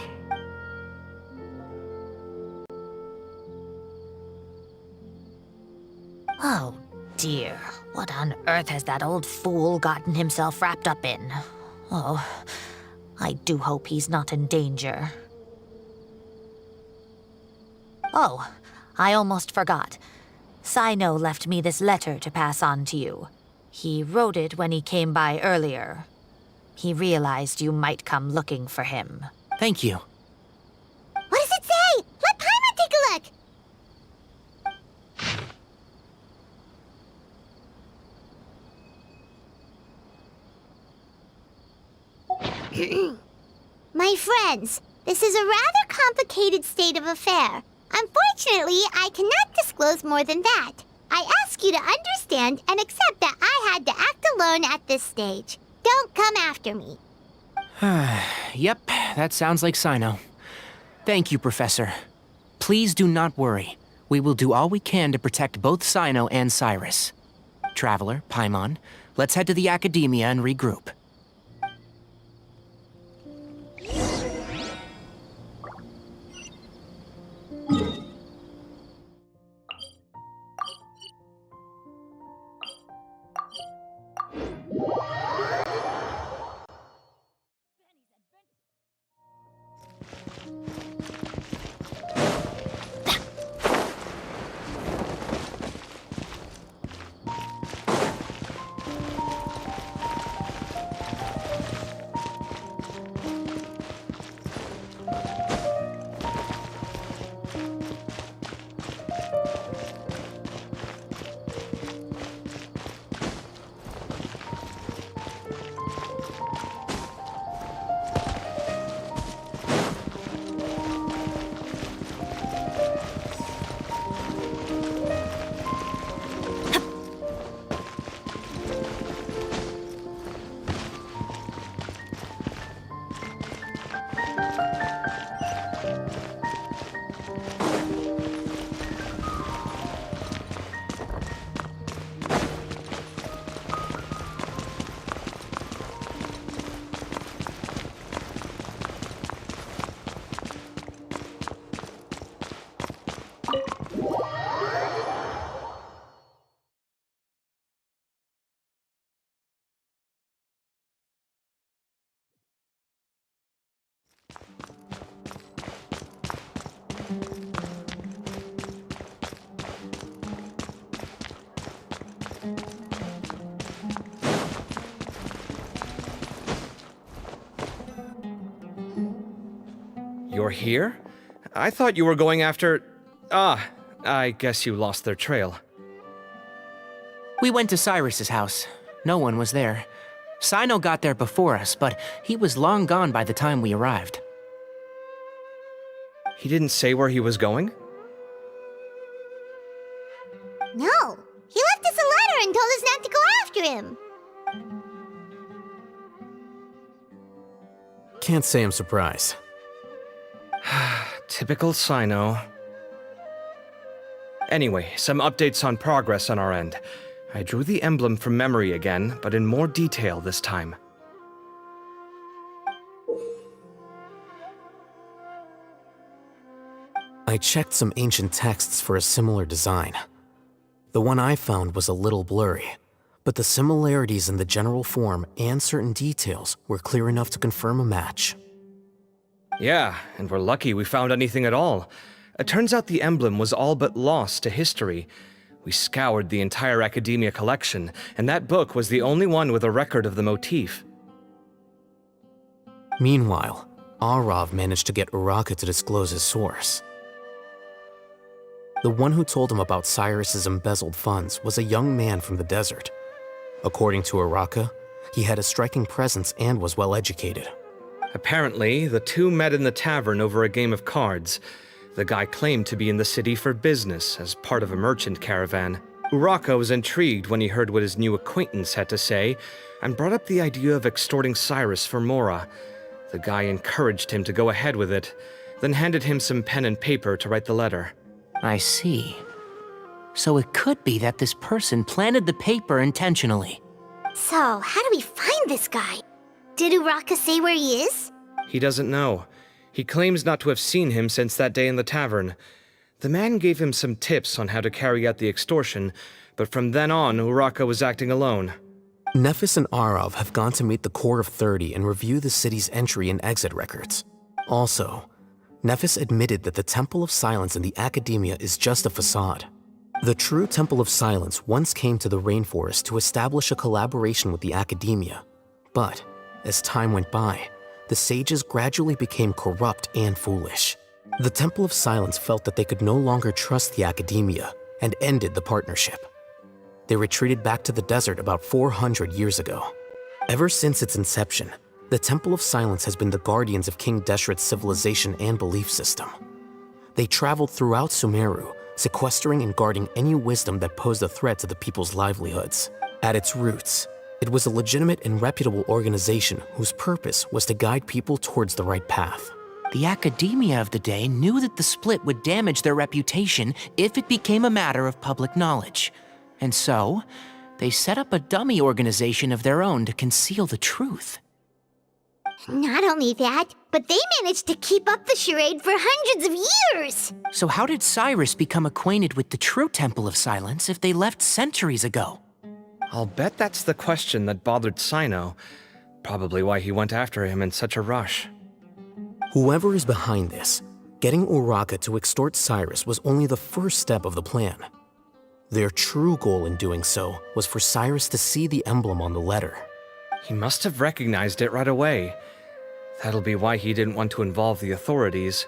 Oh dear, what on earth has that old fool gotten himself wrapped up in? Oh, I do hope he's not in danger. Oh, I almost forgot. Cyno left me this letter to pass on to you. He wrote it when he came by earlier. He realized you might come looking for him. Thank you. What does it say? Let Paimon take a look. My friends, this is a rather complicated state of affair. Unfortunately, I cannot disclose more than that. I ask you to understand and accept that I had to act alone at this stage. Don't come after me. Yep, that sounds like Cyno. Thank you, Professor. Please do not worry. We will do all we can to protect both Cyno and Cyrus. Traveler, Paimon, let's head to the Academia and regroup. You're here? I thought you were going after... Ah, I guess you lost their trail. We went to Cyrus's house. No one was there. Cyno got there before us, but he was long gone by the time we arrived. He didn't say where he was going? No, he left us a letter and told us not to go after him. Can't say I'm surprised. Typical Cyno. Anyway, some updates on progress on our end. I drew the emblem from memory again, but in more detail this time. I checked some ancient texts for a similar design. The one I found was a little blurry, but the similarities in the general form and certain details were clear enough to confirm a match. Yeah, and we're lucky we found anything at all. It turns out the emblem was all but lost to history. We scoured the entire Academia collection, and that book was the only one with a record of the motif. Meanwhile, Arav managed to get Uraka to disclose his source. The one who told him about Cyrus's embezzled funds was a young man from the desert. According to Uraka, he had a striking presence and was well educated. Apparently, the two met in the tavern over a game of cards. The guy claimed to be in the city for business, as part of a merchant caravan. Uraka was intrigued when he heard what his new acquaintance had to say, and brought up the idea of extorting Cyrus for Mora. The guy encouraged him to go ahead with it, then handed him some pen and paper to write the letter. I see. So it could be that this person planted the paper intentionally. So, how do we find this guy? Did Uraka say where he is? He doesn't know. He claims not to have seen him since that day in the tavern. The man gave him some tips on how to carry out the extortion, but from then on, Uraka was acting alone. Nephis and Arav have gone to meet the Core of 30 and review the city's entry and exit records. Also, Nephis admitted that the Temple of Silence in the Academia is just a facade. The true Temple of Silence once came to the rainforest to establish a collaboration with the Academia, but as time went by, the sages gradually became corrupt and foolish. The Temple of Silence felt that they could no longer trust the Academia and ended the partnership. They retreated back to the desert about 400 years ago. Ever since its inception, the Temple of Silence has been the guardians of King Deshret's civilization and belief system. They traveled throughout Sumeru, sequestering and guarding any wisdom that posed a threat to the people's livelihoods. At its roots, it was a legitimate and reputable organization whose purpose was to guide people towards the right path. The Academia of the day knew that the split would damage their reputation if it became a matter of public knowledge. And so, they set up a dummy organization of their own to conceal the truth. Not only that, but they managed to keep up the charade for hundreds of years! So how did Cyrus become acquainted with the true Temple of Silence if they left centuries ago? I'll bet that's the question that bothered Cyno. Probably why he went after him in such a rush. Whoever is behind this, getting Uraka to extort Cyrus was only the first step of the plan. Their true goal in doing so was for Cyrus to see the emblem on the letter. He must have recognized it right away. That'll be why he didn't want to involve the authorities.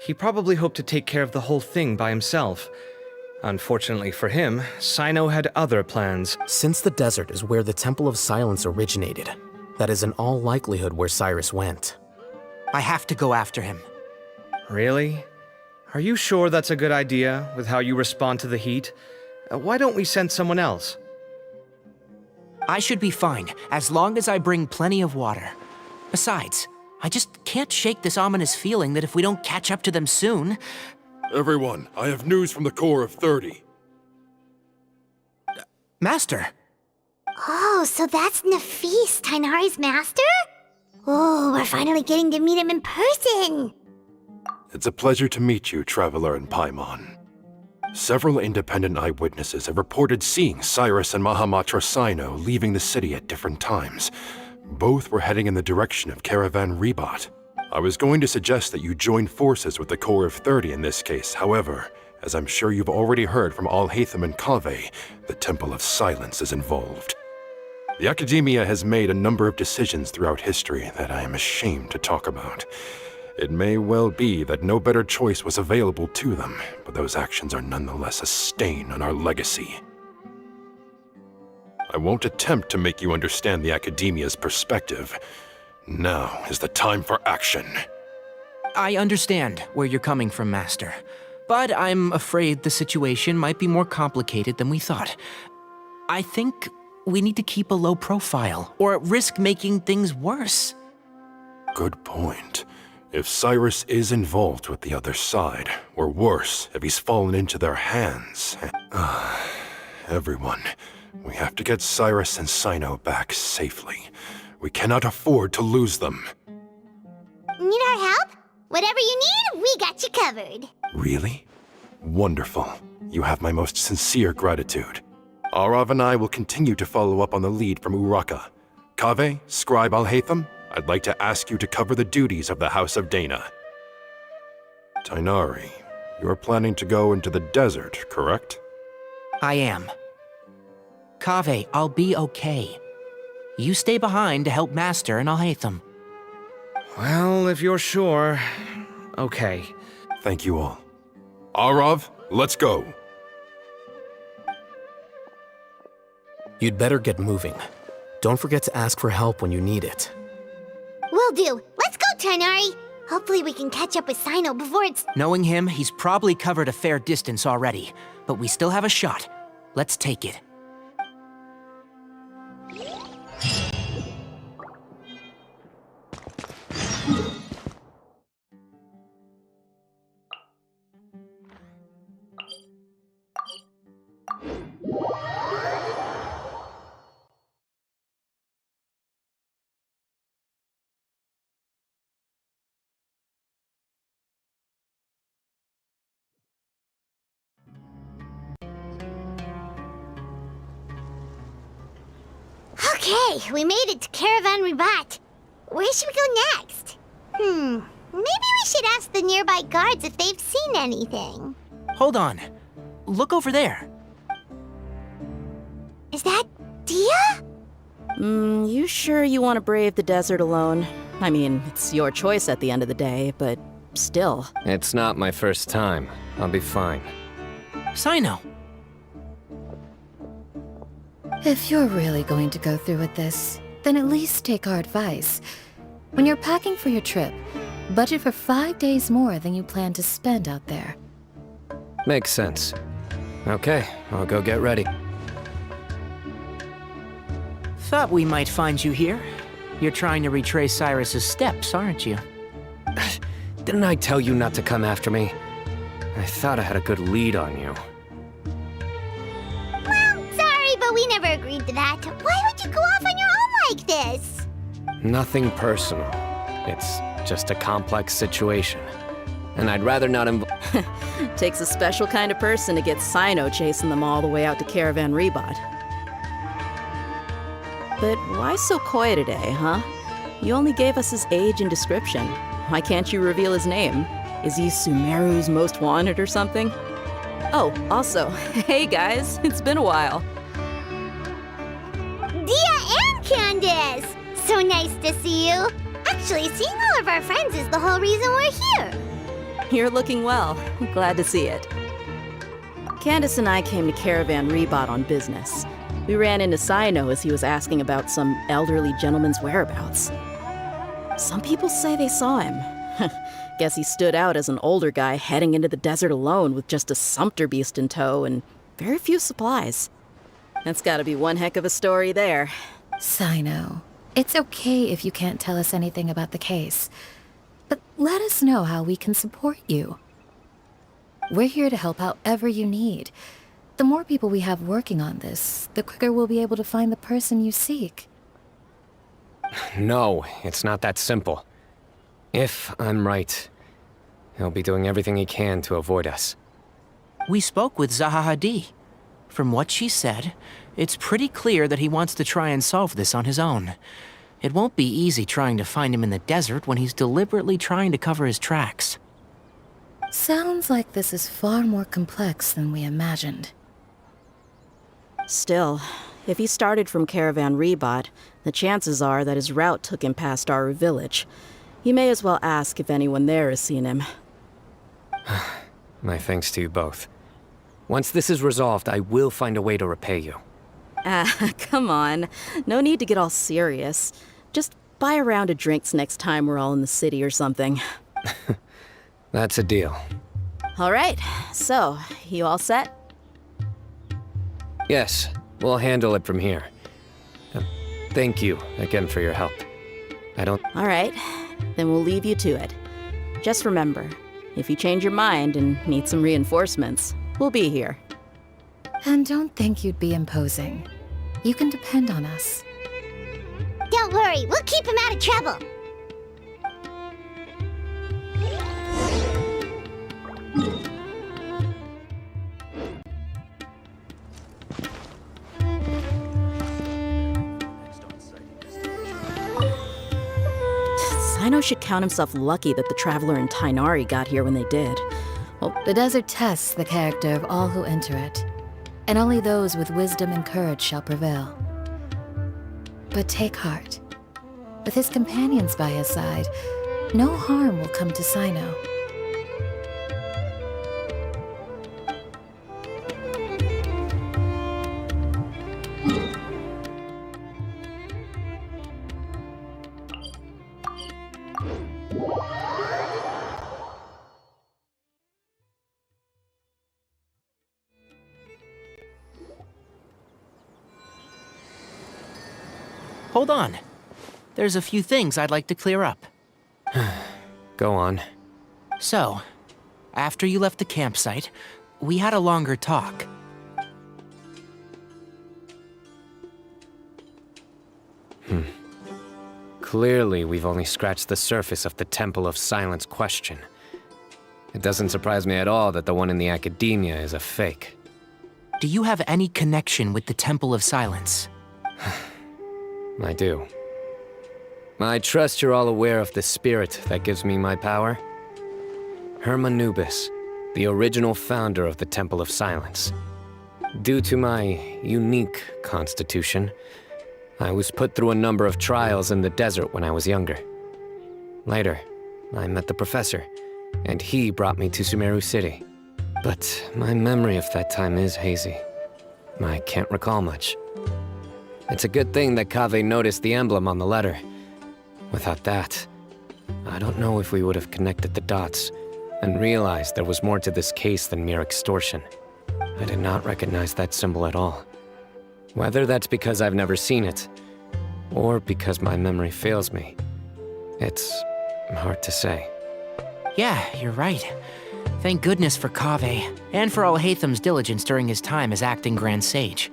He probably hoped to take care of the whole thing by himself. Unfortunately for him, Cyno had other plans. Since the desert is where the Temple of Silence originated, that is in all likelihood where Cyrus went. I have to go after him. Really? Are you sure that's a good idea, with how you respond to the heat? Why don't we send someone else? I should be fine, as long as I bring plenty of water. Besides, I just can't shake this ominous feeling that if we don't catch up to them soon... Everyone, I have news from the Core of 30. Master! Oh, so that's Nafis, Tighnari's master? Oh, we're finally getting to meet him in person! It's a pleasure to meet you, Traveler in Paimon. Several independent eyewitnesses have reported seeing Cyrus and Mahamatra Cyno leaving the city at different times. Both were heading in the direction of Caravan Rebot. I was going to suggest that you join forces with the Core of 30 in this case. However, as I'm sure you've already heard from Al-Haytham and Kaveh, the Temple of Silence is involved. The Academia has made a number of decisions throughout history that I am ashamed to talk about. It may well be that no better choice was available to them, but those actions are nonetheless a stain on our legacy. I won't attempt to make you understand the Academia's perspective. Now is the time for action. I understand where you're coming from, Master. But I'm afraid the situation might be more complicated than we thought. I think we need to keep a low profile, or risk making things worse. Good point. If Cyrus is involved with the other side, or worse, if he's fallen into their hands... Everyone, we have to get Cyrus and Cyno back safely. We cannot afford to lose them. Need our help? Whatever you need, we got you covered. Really? Wonderful. You have my most sincere gratitude. Arav and I will continue to follow up on the lead from Uraka. Kaveh, Scribe Al-Haytham, I'd like to ask you to cover the duties of the House of Dana. Tighnari, you're planning to go into the desert, correct? I am. Kaveh, I'll be okay. You stay behind to help Master and Al-Haytham. Well, if you're sure. Okay. Thank you all. Arav, let's go. You'd better get moving. Don't forget to ask for help when you need it. Will do. Let's go, Tighnari. Hopefully we can catch up with Cyno before it's... Knowing him, he's probably covered a fair distance already, but we still have a shot. Let's take it. Okay, we made it to Caravan Ribat. Where should we go next? Maybe we should ask the nearby guards if they've seen anything. Hold on. Look over there. Is that Dia? You sure you want to brave the desert alone? I mean, it's your choice at the end of the day, but still. It's not my first time. I'll be fine. Cyno. If you're really going to go through with this, then at least take our advice. When you're packing for your trip, budget for 5 days more than you plan to spend out there. Makes sense. Okay, I'll go get ready. Thought we might find you here. You're trying to retrace Cyrus's steps, aren't you? Didn't I tell you not to come after me? I thought I had a good lead on you. Sorry, but we never agreed to that. Why would you go off on your own like this? Nothing personal. It's just a complex situation. And I'd rather not Takes a special kind of person to get Cyno chasing them all the way out to Caravan Ribat. But why so coy today, huh? You only gave us his age and description. Why can't you reveal his name? Is he Sumeru's most wanted or something? Oh, also, hey guys, it's been a while. Dia and Candace! So nice to see you. Actually, seeing all of our friends is the whole reason we're here. You're looking well. Glad to see it. Candace and I came to Caravan Ribat on business. We ran into Cyno as he was asking about some elderly gentleman's whereabouts. Some people say they saw him. Guess he stood out as an older guy heading into the desert alone with just a sumpter beast in tow and very few supplies. That's gotta be one heck of a story there. Cyno, it's okay if you can't tell us anything about the case, but let us know how we can support you. We're here to help however you need. The more people we have working on this, the quicker we'll be able to find the person you seek. No, it's not that simple. If I'm right, he'll be doing everything he can to avoid us. We spoke with Zaha Hadid. From what she said, it's pretty clear that he wants to try and solve this on his own. It won't be easy trying to find him in the desert when he's deliberately trying to cover his tracks. Sounds like this is far more complex than we imagined. Still, if he started from Caravan Ribat, the chances are that his route took him past our village. You may as well ask if anyone there has seen him. My thanks to you both. Once this is resolved, I will find a way to repay you. Come on. No need to get all serious. Just buy a round of drinks next time we're all in the city or something. That's a deal. All right, so, you all set? Yes, we'll handle it from here. Thank you again for your help. All right, then we'll leave you to it. Just remember, if you change your mind and need some reinforcements, we'll be here. And don't think you'd be imposing. You can depend on us. Don't worry, we'll keep him out of trouble. Cyno should count himself lucky that the Traveler and Tainari got here when they did. Well, The desert tests the character of all who enter it, and only those with wisdom and courage shall prevail. But take heart. With his companions by his side, no harm will come to Cyno. Hold on. There's a few things I'd like to clear up. Go on. So, after you left the campsite, we had a longer talk. Clearly, we've only scratched the surface of the Temple of Silence question. It doesn't surprise me at all that the one in the academia is a fake. Do you have any connection with the Temple of Silence? I do. I trust you're all aware of the spirit that gives me my power. Hermanubis, the original founder of the Temple of Silence. Due to my unique constitution, I was put through a number of trials in the desert when I was younger. Later, I met the professor, and he brought me to Sumeru City. But my memory of that time is hazy. I can't recall much. It's a good thing that Kaveh noticed the emblem on the letter. Without that, I don't know if we would have connected the dots and realized there was more to this case than mere extortion. I did not recognize that symbol at all. Whether that's because I've never seen it, or because my memory fails me, it's hard to say. Yeah, you're right. Thank goodness for Kaveh, and for Alhaitham's diligence during his time as acting Grand Sage.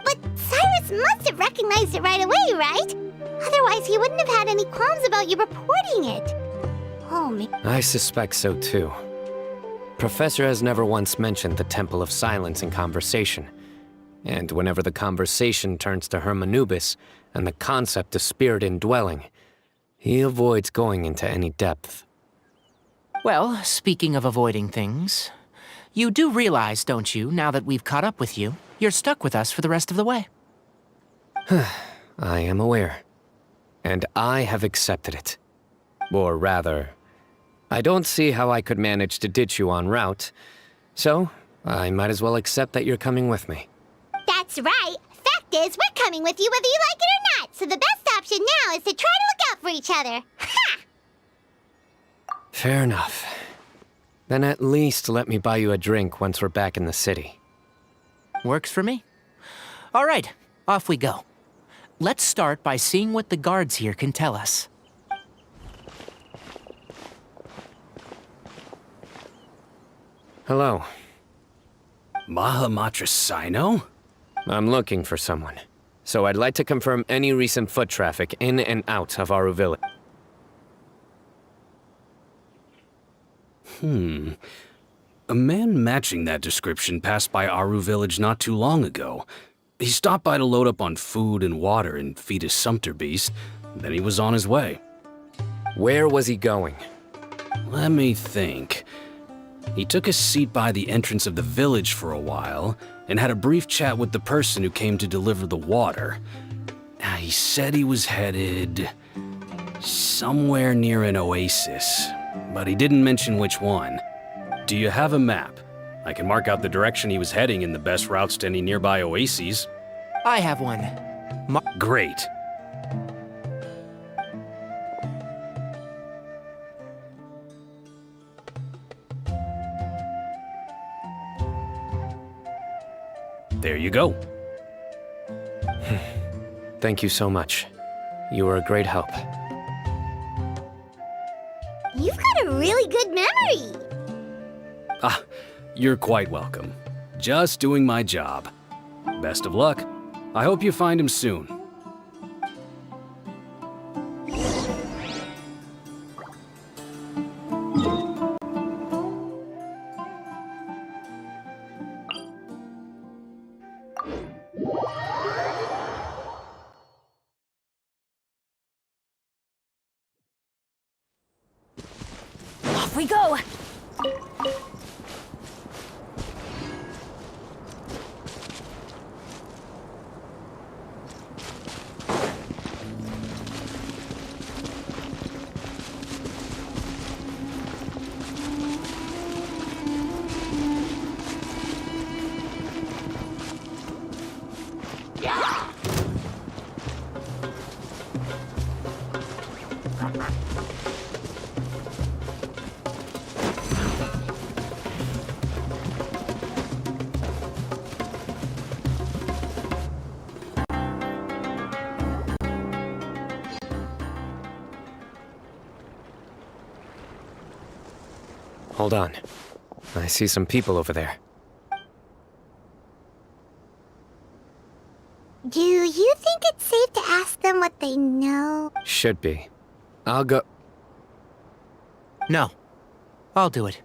But Cyrus must have recognized it right away, right? Otherwise, he wouldn't have had any qualms about you reporting it. Oh, man. I suspect so too. Professor has never once mentioned the Temple of Silence in conversation. And whenever the conversation turns to Hermanubis and the concept of spirit indwelling, he avoids going into any depth. Well, speaking of avoiding things, you do realize, don't you, now that we've caught up with you, you're stuck with us for the rest of the way? I am aware. And I have accepted it. Or rather, I don't see how I could manage to ditch you en route, so I might as well accept that you're coming with me. That's right. Fact is, we're coming with you whether you like it or not, so the best option now is to try to look out for each other. Ha! Fair enough. Then at least let me buy you a drink once we're back in the city. Works for me. All right, off we go. Let's start by seeing what the guards here can tell us. Hello. Mahamatra Cyno? I'm looking for someone. So I'd like to confirm any recent foot traffic in and out of Aru Village. A man matching that description passed by Aru Village not too long ago. He stopped by to load up on food and water and feed his sumpter beast, then he was on his way. Where was he going? Let me think. He took a seat by the entrance of the village for a while, and had a brief chat with the person who came to deliver the water. He said he was headed somewhere near an oasis, but he didn't mention which one. Do you have a map? I can mark out the direction he was heading and the best routes to any nearby oases. I have one. Great. There you go. Thank you so much. You were a great help. You've got a really good memory. You're quite welcome. Just doing my job. Best of luck. I hope you find him soon. Off we go! Hold on. I see some people over there. Do you think it's safe to ask them what they know? Should be. I'll go. No. I'll do it.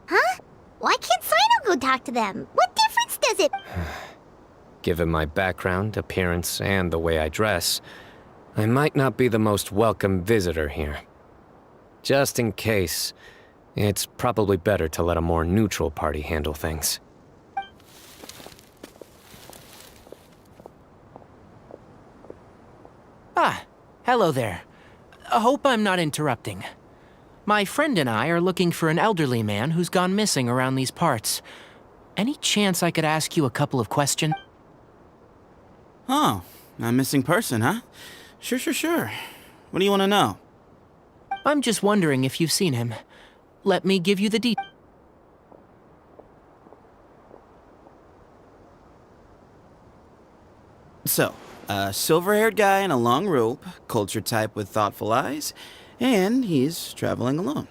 Huh? Why can't Cyno go talk to them? What difference does it? Given my background, appearance, and the way I dress, I might not be the most welcome visitor here. Just in case, it's probably better to let a more neutral party handle things. Ah, hello there. Hope I'm not interrupting. My friend and I are looking for an elderly man who's gone missing around these parts. Any chance I could ask you a couple of questions? Oh, a missing person, huh? Sure. What do you want to know? I'm just wondering if you've seen him. Let me give you the details. So, a silver-haired guy in a long robe, culture type with thoughtful eyes, and he's traveling alone.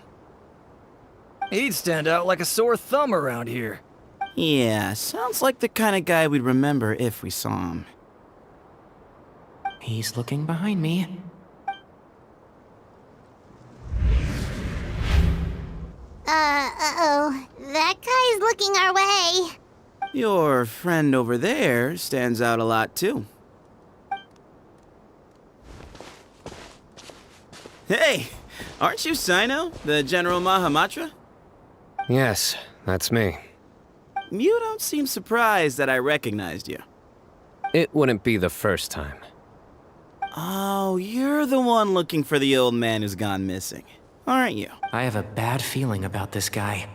He'd stand out like a sore thumb around here. Yeah, sounds like the kind of guy we'd remember if we saw him. He's looking behind me. Uh-oh. That guy's looking our way. Your friend over there stands out a lot, too. Hey! Aren't you Cyno, the General Mahamatra? Yes, that's me. You don't seem surprised that I recognized you. It wouldn't be the first time. Oh, you're the one looking for the old man who's gone missing, aren't you? I have a bad feeling about this guy.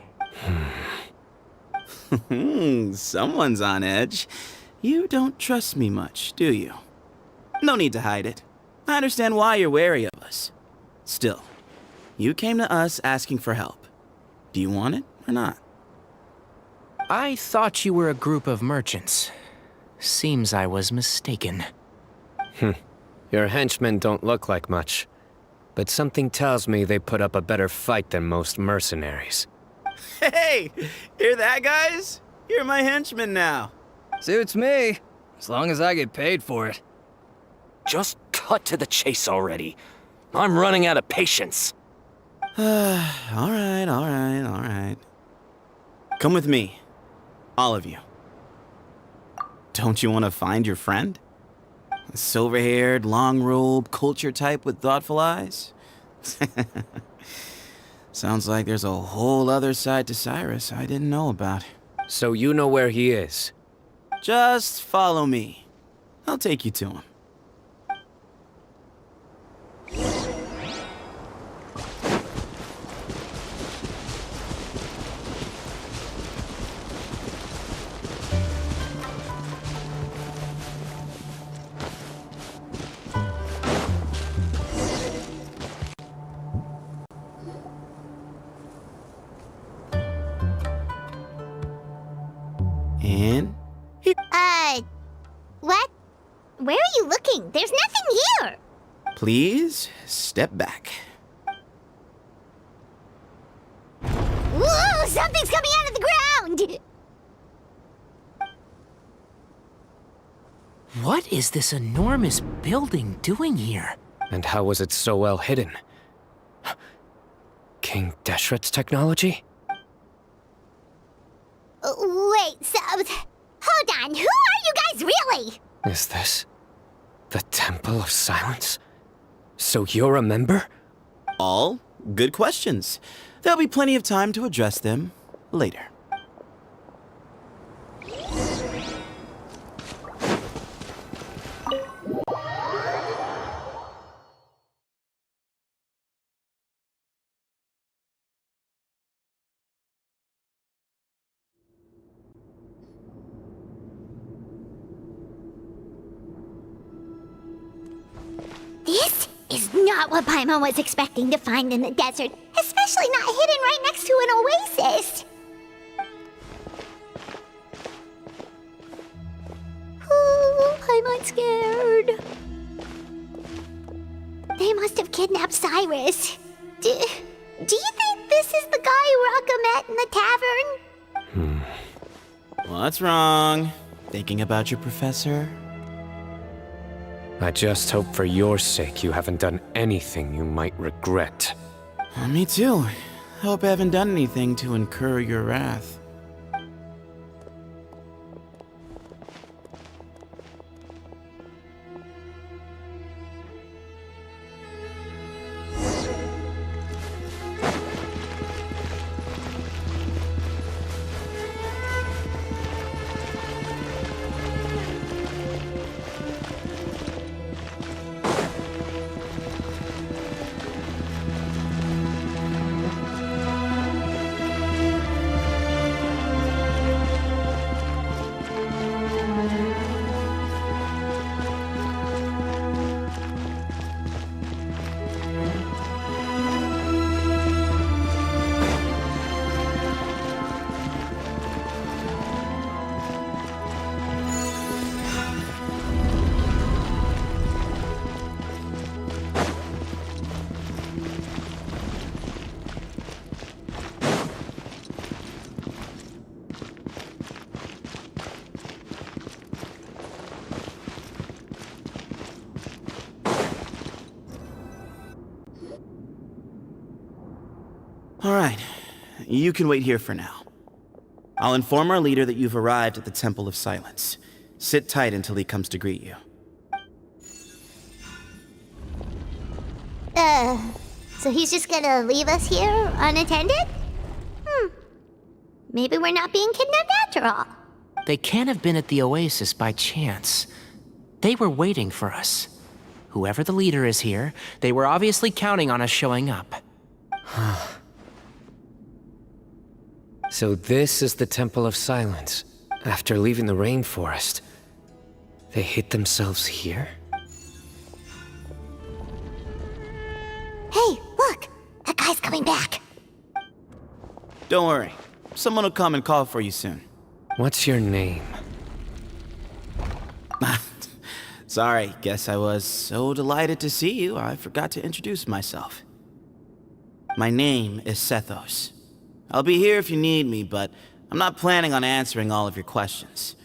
Someone's on edge. You don't trust me much, do you? No need to hide it. I understand why you're wary of us. Still, you came to us asking for help. Do you want it or not? I thought you were a group of merchants. Seems I was mistaken. Your henchmen don't look like much, but something tells me they put up a better fight than most mercenaries. Hey! Hear that, guys? You're my henchmen now. Suits me, as long as I get paid for it. Just cut to the chase already. I'm running out of patience. All right. Come with me. All of you. Don't you want to find your friend? A silver-haired, long-robed, culture type with thoughtful eyes? Sounds like there's a whole other side to Cyrus I didn't know about. So you know where he is? Just follow me. I'll take you to him. And? What? Where are you looking? There's nothing here! Please, step back. Whoa! Something's coming out of the ground! What is this enormous building doing here? And how was it so well hidden? King Deshret's technology? Wait, so... Hold on, who are you guys really? Is this The Temple of Silence? So you're a member? All good questions. There'll be plenty of time to address them later. This is not what Paimon was expecting to find in the desert, especially not hidden right next to an oasis. Oh, Paimon's scared. They must have kidnapped Cyrus. Do you think this is the guy Raka met in the tavern? What's wrong? Thinking about your professor? I just hope for your sake you haven't done anything you might regret. Me too. Hope I haven't done anything to incur your wrath. All right, you can wait here for now. I'll inform our leader that you've arrived at the Temple of Silence. Sit tight until he comes to greet you. So he's just gonna leave us here unattended? Maybe we're not being kidnapped after all. They can't have been at the oasis by chance. They were waiting for us. Whoever the leader is here, they were obviously counting on us showing up. So this is the Temple of Silence. After leaving the rainforest, they hid themselves here? Hey, look! That guy's coming back. Don't worry. Someone will come and call for you soon. What's your name? Sorry, guess I was so delighted to see you, I forgot to introduce myself. My name is Sethos. I'll be here if you need me, but I'm not planning on answering all of your questions.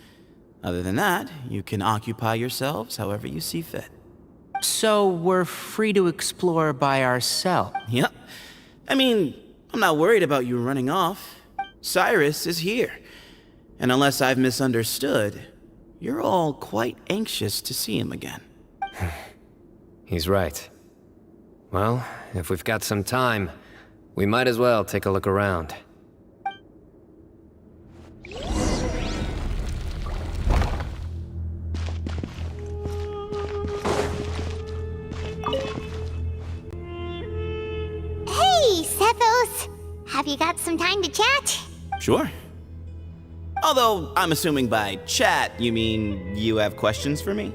Other than that, you can occupy yourselves however you see fit. So we're free to explore by ourselves? Yep. I mean, I'm not worried about you running off. Cyrus is here. And unless I've misunderstood, you're all quite anxious to see him again. He's right. Well, if we've got some time, we might as well take a look around. Hey, Sethos! Have you got some time to chat? Sure. Although, I'm assuming by chat, you mean you have questions for me?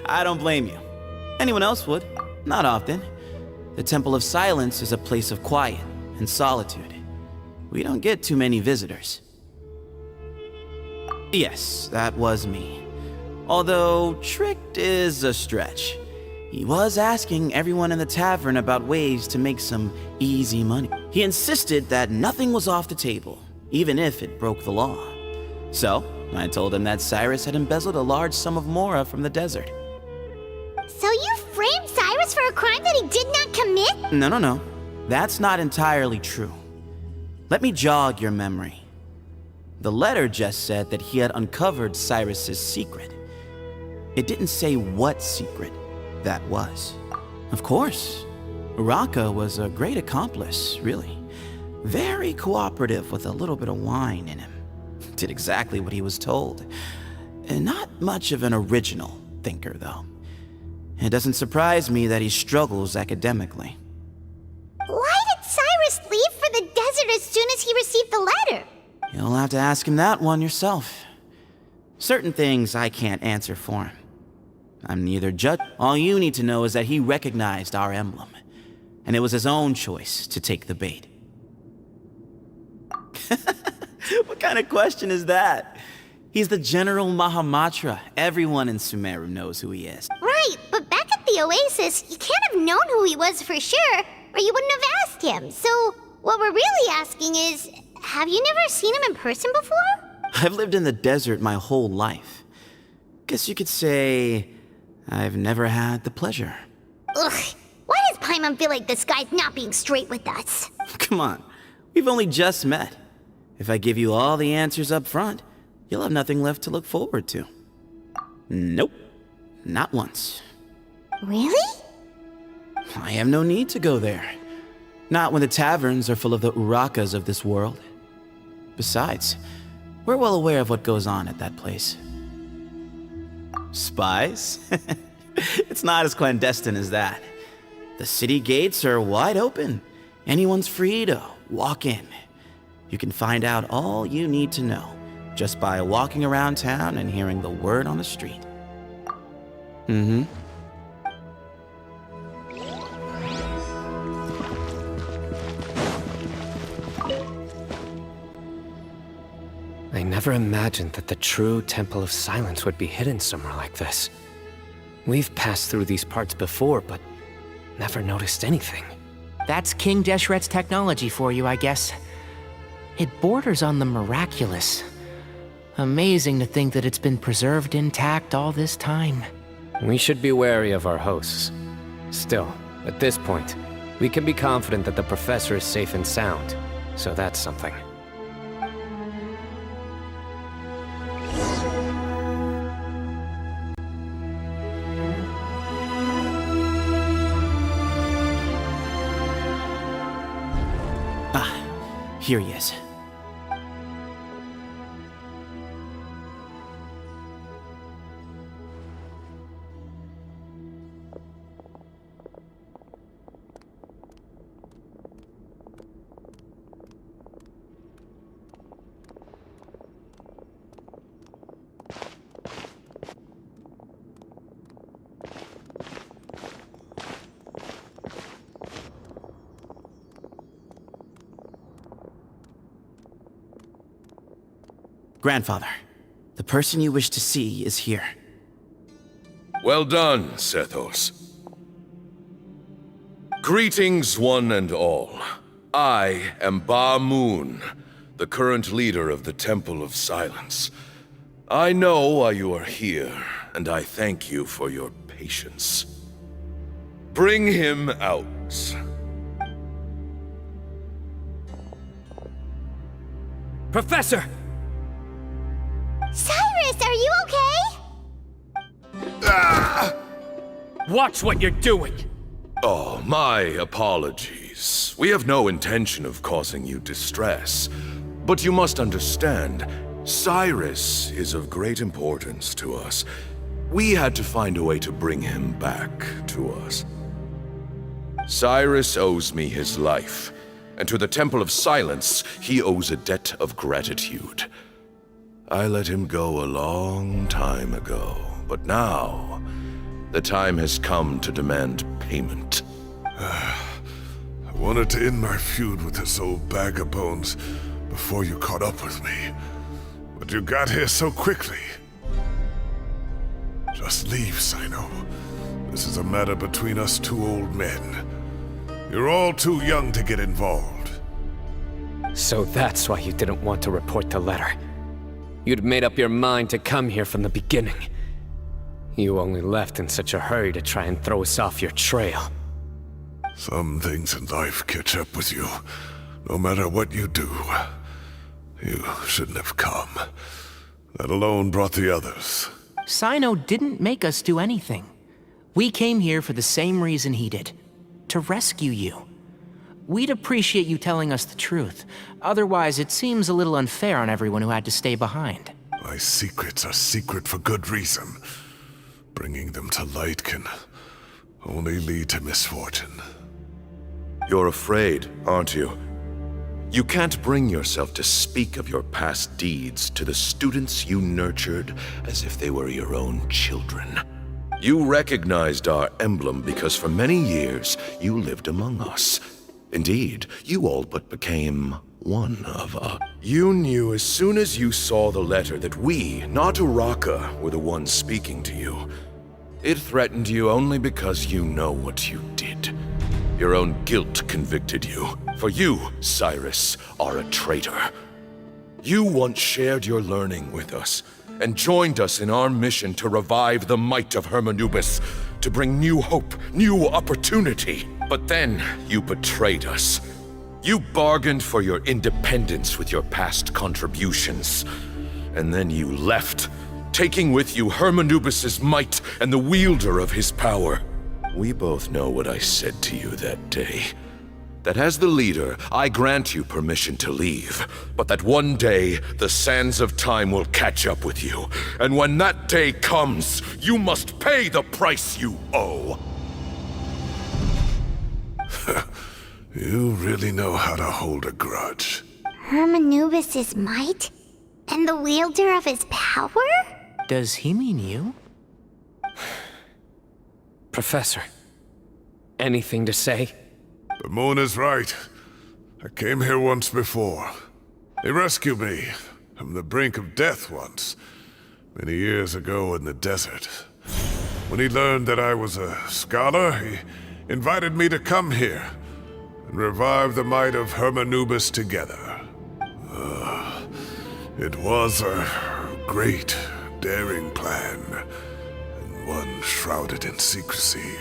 I don't blame you. Anyone else would. Not often. The Temple of Silence is a place of quiet and solitude. We don't get too many visitors. Yes, that was me. Although, tricked is a stretch. He was asking everyone in the tavern about ways to make some easy money. He insisted that nothing was off the table, even if it broke the law. So, I told him that Cyrus had embezzled a large sum of mora from the desert. So you framed Cyrus for a crime that he did not commit? No. That's not entirely true. Let me jog your memory. The letter just said that he had uncovered Cyrus's secret. It didn't say what secret that was. Of course, Uraka was a great accomplice, really. Very cooperative with a little bit of wine in him. Did exactly what he was told. And not much of an original thinker, though. It doesn't surprise me that he struggles academically. Why did Cyrus leave for the desert as soon as he received the letter? You'll have to ask him that one yourself. Certain things I can't answer for him. I'm neither judge. All you need to know is that he recognized our emblem, and it was his own choice to take the bait. What kind of question is that? He's the General Mahamatra. Everyone in Sumeru knows who he is. Right, but back at the Oasis, you can't have known who he was for sure, or you wouldn't have asked him. So, what we're really asking is, have you never seen him in person before? I've lived in the desert my whole life. Guess you could say I've never had the pleasure. Ugh, why does Paimon feel like this guy's not being straight with us? Come on, we've only just met. If I give you all the answers up front, you'll have nothing left to look forward to. Nope, not once. Really? I have no need to go there. Not when the taverns are full of the Urakas of this world. Besides, we're well aware of what goes on at that place. Spies? It's not as clandestine as that. The city gates are wide open. Anyone's free to walk in. You can find out all you need to know just by walking around town and hearing the word on the street. Mm-hmm. I never imagined that the true Temple of Silence would be hidden somewhere like this. We've passed through these parts before, but never noticed anything. That's King Deshret's technology for you, I guess. It borders on the miraculous. Amazing to think that it's been preserved intact all this time. We should be wary of our hosts. Still, at this point, we can be confident that the professor is safe and sound, so that's something. Here he is. Grandfather, the person you wish to see is here. Well done, Sethos. Greetings, one and all. I am Ba Moon, the current leader of the Temple of Silence. I know why you are here, and I thank you for your patience. Bring him out. Professor! Cyrus, are you okay? Watch what you're doing! Oh, my apologies. We have no intention of causing you distress. But you must understand, Cyrus is of great importance to us. We had to find a way to bring him back to us. Cyrus owes me his life, and to the Temple of Silence, he owes a debt of gratitude. I let him go a long time ago, but now, the time has come to demand payment. I wanted to end my feud with this old bag of bones before you caught up with me, but you got here so quickly. Just leave, Cyno. This is a matter between us two old men. You're all too young to get involved. So that's why you didn't want to report the letter. You'd made up your mind to come here from the beginning. You only left in such a hurry to try and throw us off your trail. Some things in life catch up with you, no matter what you do. You shouldn't have come. That alone brought the others. Cyno didn't make us do anything. We came here for the same reason he did. To rescue you. We'd appreciate you telling us the truth. Otherwise, it seems a little unfair on everyone who had to stay behind. My secrets are secret for good reason. Bringing them to light can only lead to misfortune. You're afraid, aren't you? You can't bring yourself to speak of your past deeds to the students you nurtured as if they were your own children. You recognized our emblem because for many years you lived among us. Indeed, you all but became one of us. You knew as soon as you saw the letter that we, not Uraka, were the ones speaking to you. It threatened you only because you know what you did. Your own guilt convicted you. For you, Cyrus, are a traitor. You once shared your learning with us, and joined us in our mission to revive the might of Hermanubis, to bring new hope, new opportunity. But then, you betrayed us. You bargained for your independence with your past contributions. And then you left, taking with you Hermanubis' might and the wielder of his power. We both know what I said to you that day. That as the leader, I grant you permission to leave, but that one day, the sands of time will catch up with you. And when that day comes, you must pay the price you owe. You really know how to hold a grudge. Hermanubis' might? And the wielder of his power? Does he mean you? Professor, anything to say? The moon is right. I came here once before. He rescued me from the brink of death once, many years ago in the desert. When he learned that I was a scholar, he invited me to come here and revive the might of Hermanubis together. It was a great, daring plan, and one shrouded in secrecy.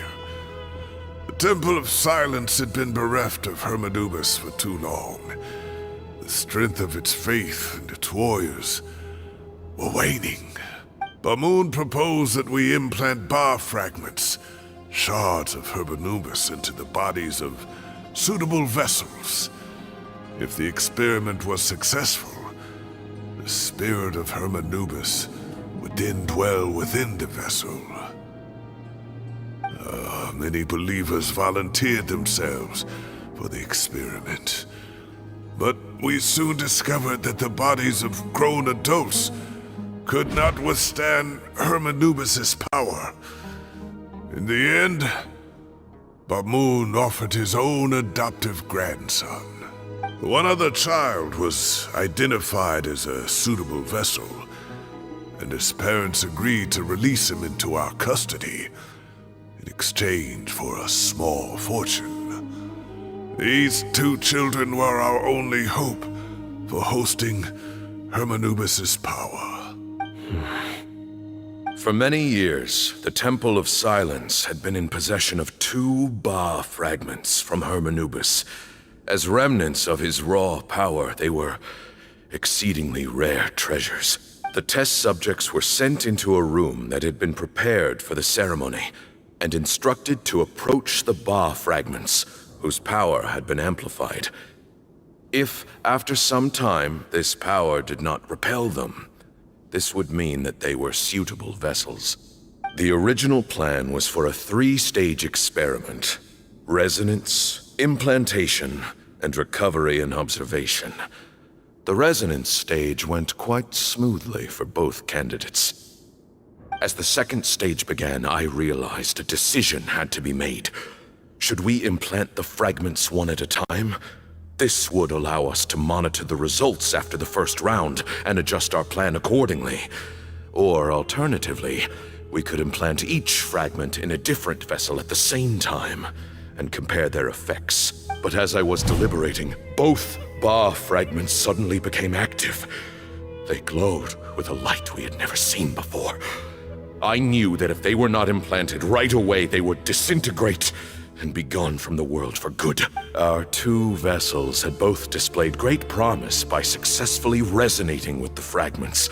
The Temple of Silence had been bereft of Hermanubis for too long. The strength of its faith and its warriors were waning. Bamoon proposed that we implant bar fragments, shards of Hermanubis, into the bodies of suitable vessels. If the experiment was successful, the spirit of Hermanubis would then dwell within the vessel. Many believers volunteered themselves for the experiment. But we soon discovered that the bodies of grown adults could not withstand Hermanubis' power. In the end, Bamoon offered his own adoptive grandson. One other child was identified as a suitable vessel, and his parents agreed to release him into our custody in exchange for a small fortune. These two children were our only hope for hosting Hermanubis' power. For many years, the Temple of Silence had been in possession of 2 Ba fragments from Hermanubis. As remnants of his raw power, they were exceedingly rare treasures. The test subjects were sent into a room that had been prepared for the ceremony, and instructed to approach the Ba fragments, whose power had been amplified. If, after some time, this power did not repel them, this would mean that they were suitable vessels. The original plan was for a 3-stage experiment: resonance, implantation, and recovery and observation. The resonance stage went quite smoothly for both candidates. As the 2nd stage began, I realized a decision had to be made. Should we implant the fragments one at a time? This would allow us to monitor the results after the first round and adjust our plan accordingly. Or alternatively, we could implant each fragment in a different vessel at the same time and compare their effects. But as I was deliberating, both Ba fragments suddenly became active. They glowed with a light we had never seen before. I knew that if they were not implanted right away, they would disintegrate and be gone from the world for good. Our 2 vessels had both displayed great promise by successfully resonating with the fragments.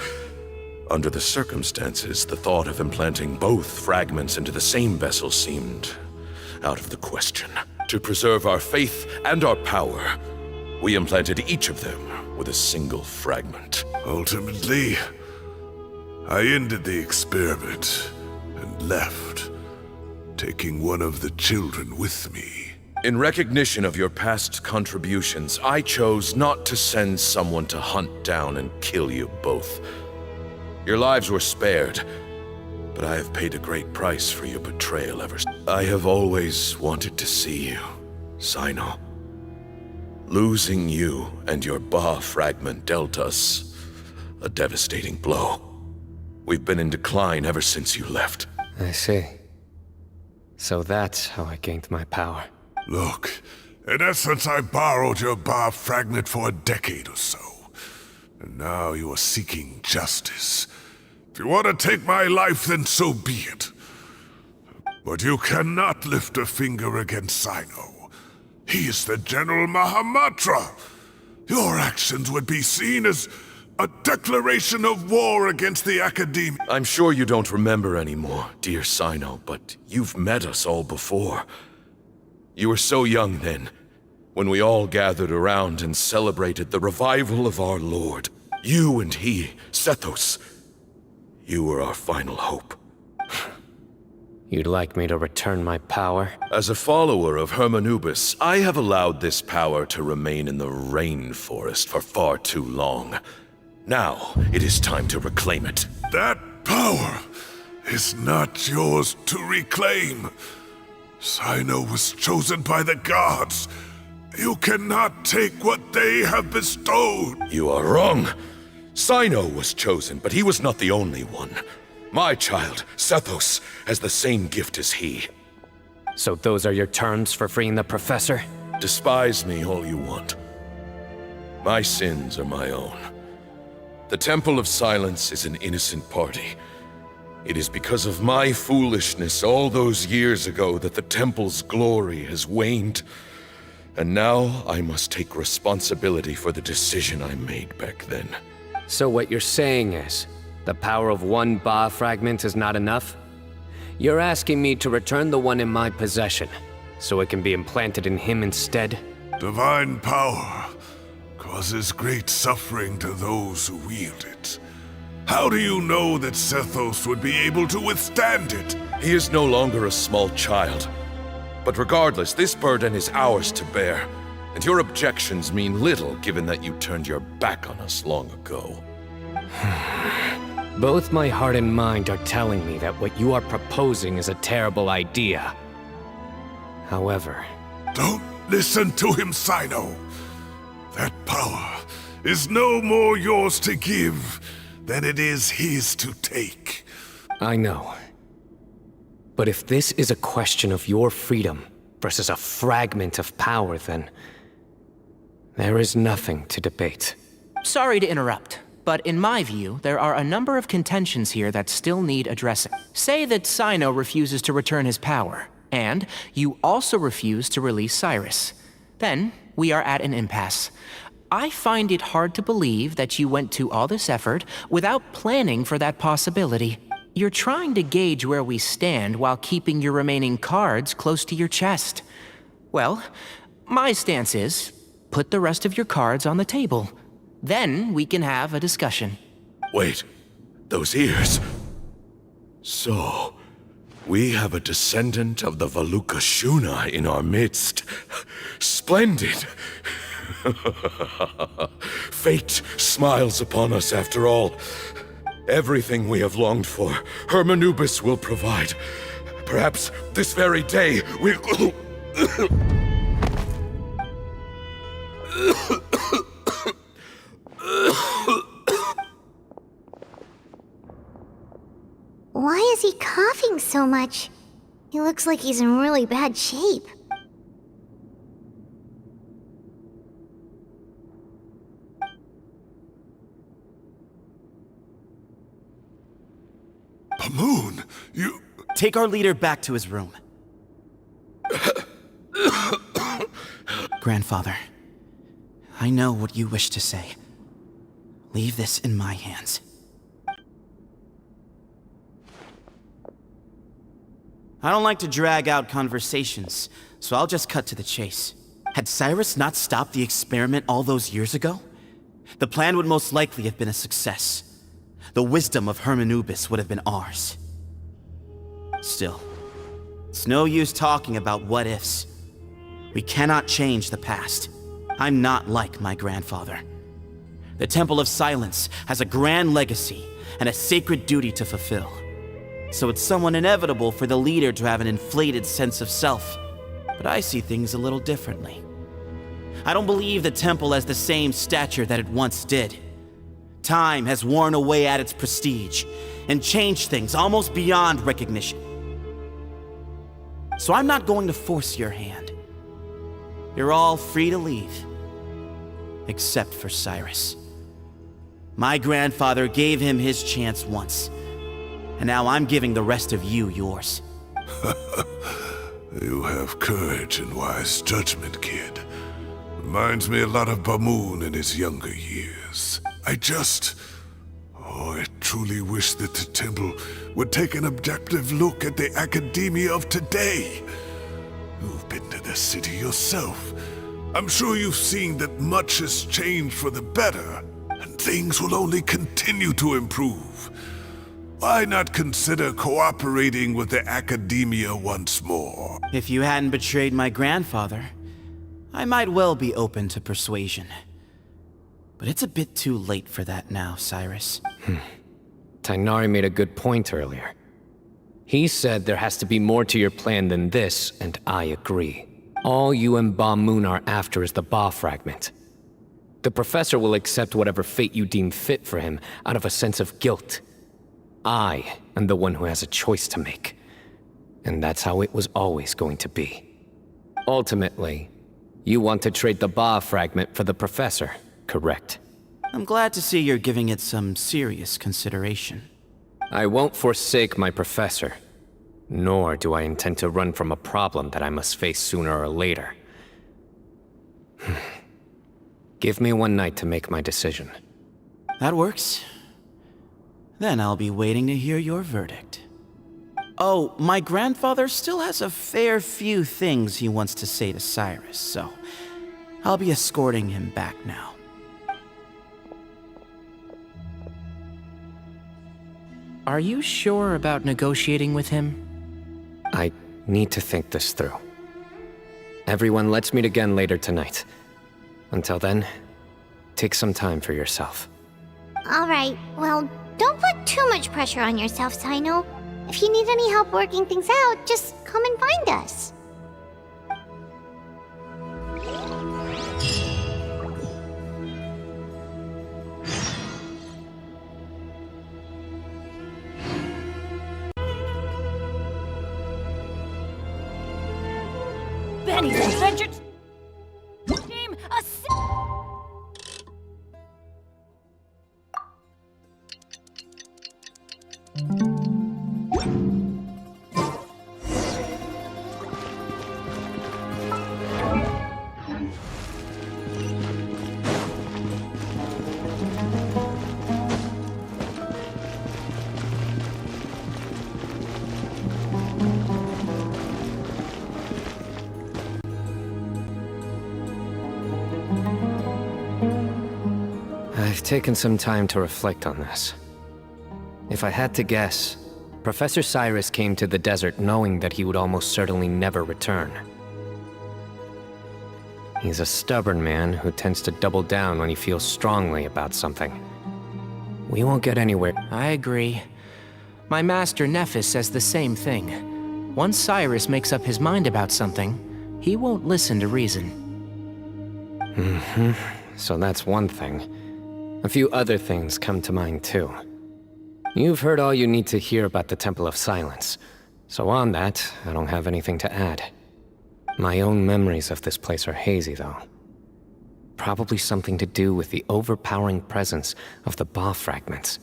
Under the circumstances, the thought of implanting both fragments into the same vessel seemed out of the question. To preserve our faith and our power, we implanted each of them with a single fragment. Ultimately, I ended the experiment and left, taking one of the children with me. In recognition of your past contributions, I chose not to send someone to hunt down and kill you both. Your lives were spared, but I have paid a great price for your betrayal ever since. I have always wanted to see you, Cyno. Losing you and your Ba fragment dealt us a devastating blow. We've been in decline ever since you left. I see. So that's how I gained my power. Look, in essence, I borrowed your Ba fragment for a decade or so. And now you are seeking justice. If you want to take my life, then so be it. But you cannot lift a finger against Cyno. He is the General Mahamatra. Your actions would be seen as a declaration of war against the Academia. I'm sure you don't remember anymore, dear Cyno, but you've met us all before. You were so young then, when we all gathered around and celebrated the revival of our Lord. You and he, Sethos, you were our final hope. You'd like me to return my power? As a follower of Hermanubis, I have allowed this power to remain in the rainforest for far too long. Now, it is time to reclaim it. That power is not yours to reclaim. Cyno was chosen by the gods. You cannot take what they have bestowed. You are wrong. Cyno was chosen, but he was not the only one. My child, Sethos, has the same gift as he. So those are your terms for freeing the professor? Despise me all you want. My sins are my own. The Temple of Silence is an innocent party. It is because of my foolishness all those years ago that the Temple's glory has waned. And now I must take responsibility for the decision I made back then. So what you're saying is, the power of one Ba fragment is not enough? You're asking me to return the one in my possession, so it can be implanted in him instead? Divine power causes great suffering to those who wield it. How do you know that Sethos would be able to withstand it? He is no longer a small child. But regardless, this burden is ours to bear, and your objections mean little given that you turned your back on us long ago. Both my heart and mind are telling me that what you are proposing is a terrible idea. However... Don't listen to him, Cyno. That power is no more yours to give than it is his to take. I know. But if this is a question of your freedom versus a fragment of power, then there is nothing to debate. Sorry to interrupt, but in my view, there are a number of contentions here that still need addressing. Say that Cyno refuses to return his power, and you also refuse to release Cyrus. Then, we are at an impasse. I find it hard to believe that you went to all this effort without planning for that possibility. You're trying to gauge where we stand while keeping your remaining cards close to your chest. Well, my stance is, put the rest of your cards on the table. Then we can have a discussion. Wait, those ears. So, we have a descendant of the Valukashuna in our midst. Splendid! Fate smiles upon us after all. Everything we have longed for, Hermanubis will provide. Perhaps this very day we'll... Why is he coughing so much? He looks like he's in really bad shape. Moon, you... Take our leader back to his room. Grandfather, I know what you wish to say. Leave this in my hands. I don't like to drag out conversations, so I'll just cut to the chase. Had Cyrus not stopped the experiment all those years ago, the plan would most likely have been a success. The wisdom of Hermanubis would have been ours. Still, it's no use talking about what-ifs. We cannot change the past. I'm not like my grandfather. The Temple of Silence has a grand legacy and a sacred duty to fulfill. So it's somewhat inevitable for the leader to have an inflated sense of self. But I see things a little differently. I don't believe the temple has the same stature that it once did. Time has worn away at its prestige and changed things almost beyond recognition. So I'm not going to force your hand. You're all free to leave. Except for Cyrus. My grandfather gave him his chance once, and now I'm giving the rest of you yours. You have courage and wise judgment, kid. Reminds me a lot of Bamoon in his younger years. I truly wish that the temple would take an objective look at the academia of today. You've been to the city yourself. I'm sure you've seen that much has changed for the better, and things will only continue to improve. Why not consider cooperating with the academia once more? If you hadn't betrayed my grandfather, I might well be open to persuasion. But it's a bit too late for that now, Cyrus. Tainari made a good point earlier. He said there has to be more to your plan than this, and I agree. All you and Ba Moon are after is the Ba fragment. The professor will accept whatever fate you deem fit for him out of a sense of guilt. I am the one who has a choice to make. And that's how it was always going to be. Ultimately, you want to trade the Ba fragment for the professor, correct? I'm glad to see you're giving it some serious consideration. I won't forsake my professor, nor do I intend to run from a problem that I must face sooner or later. Give me one night to make my decision. That works. Then I'll be waiting to hear your verdict. Oh, my grandfather still has a fair few things he wants to say to Cyrus, so I'll be escorting him back now. Are you sure about negotiating with him? I need to think this through. Everyone, let's meet again later tonight. Until then, take some time for yourself. Alright, well, don't put too much pressure on yourself, Cyno. If you need any help working things out, just come and find us. Benny's Adventures Team I've taken some time to reflect on this. If I had to guess, Professor Cyrus came to the desert knowing that he would almost certainly never return. He's a stubborn man who tends to double down when he feels strongly about something. We won't get anywhere. I agree. My master Nephis says the same thing. Once Cyrus makes up his mind about something, he won't listen to reason. So that's one thing. A few other things come to mind too. You've heard all you need to hear about the Temple of Silence, so on that, I don't have anything to add. My own memories of this place are hazy, though. Probably something to do with the overpowering presence of the Ba fragments.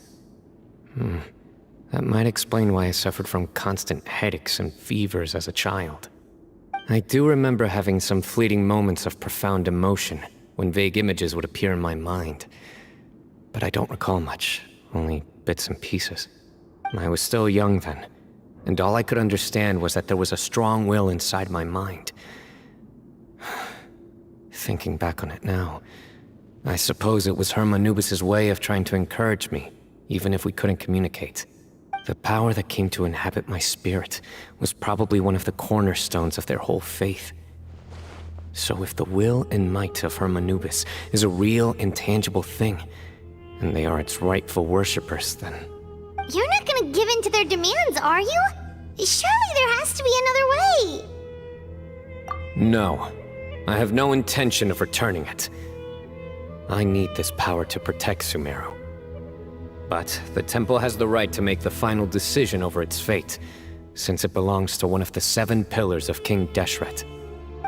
That might explain why I suffered from constant headaches and fevers as a child. I do remember having some fleeting moments of profound emotion when vague images would appear in my mind. But I don't recall much, only bits and pieces. I was still young then, and all I could understand was that there was a strong will inside my mind. Thinking back on it now, I suppose it was Herm Anubis' way of trying to encourage me, even if we couldn't communicate. The power that came to inhabit my spirit was probably one of the cornerstones of their whole faith. So if the will and might of Herm Anubis is a real, intangible thing, and they are its rightful worshippers, then... You're not gonna give in to their demands, are you? Surely there has to be another way. No. I have no intention of returning it. I need this power to protect Sumeru. But the temple has the right to make the final decision over its fate, since it belongs to one of the 7 pillars of King Deshret.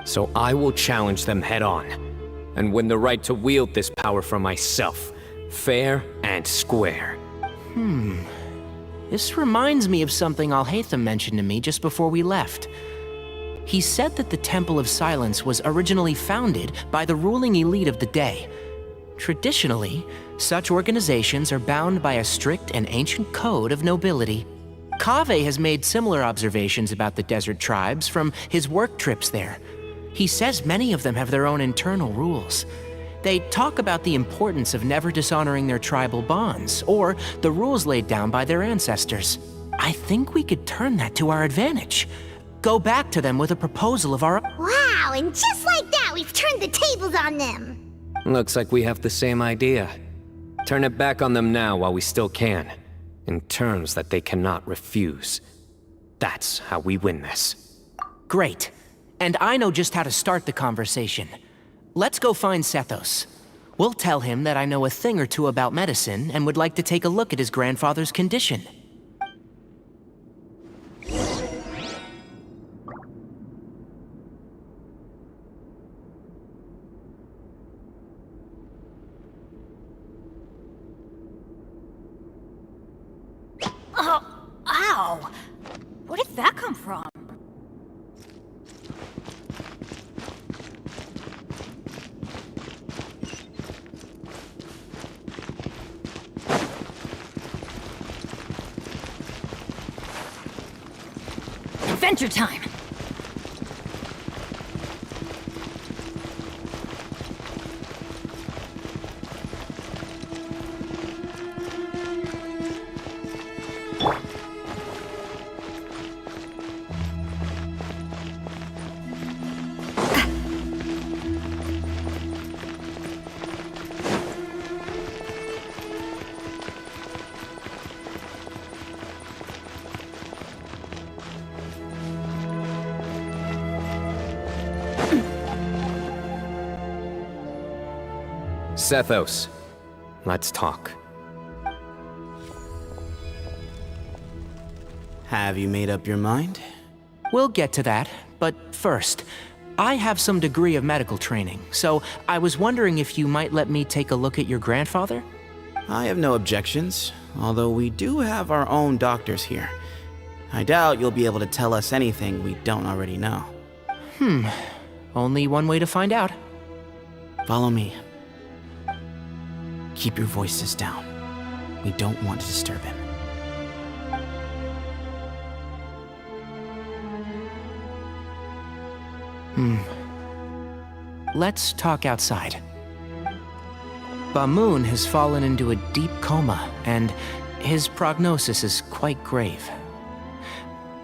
So I will challenge them head-on, and win the right to wield this power for myself, fair and square. This reminds me of something Alhaitham mentioned to me just before we left. He said that the Temple of Silence was originally founded by the ruling elite of the day. Traditionally, such organizations are bound by a strict and ancient code of nobility. Kaveh has made similar observations about the desert tribes from his work trips there. He says many of them have their own internal rules. They talk about the importance of never dishonoring their tribal bonds, or the rules laid down by their ancestors. I think we could turn that to our advantage. Go back to them with a proposal of our... Wow, and just like that, we've turned the tables on them. Looks like we have the same idea. Turn it back on them now while we still can, in terms that they cannot refuse. That's how we win this. Great. And I know just how to start the conversation. Let's go find Sethos. We'll tell him that I know a thing or two about medicine and would like to take a look at his grandfather's condition. Oh, ow! Where did that come from? Adventure time! Sethos, let's talk. Have you made up your mind? We'll get to that, but first, I have some degree of medical training, so I was wondering if you might let me take a look at your grandfather? I have no objections, although we do have our own doctors here. I doubt you'll be able to tell us anything we don't already know. Only one way to find out. Follow me. Keep your voices down. We don't want to disturb him. Let's talk outside. Bamoon has fallen into a deep coma, and his prognosis is quite grave.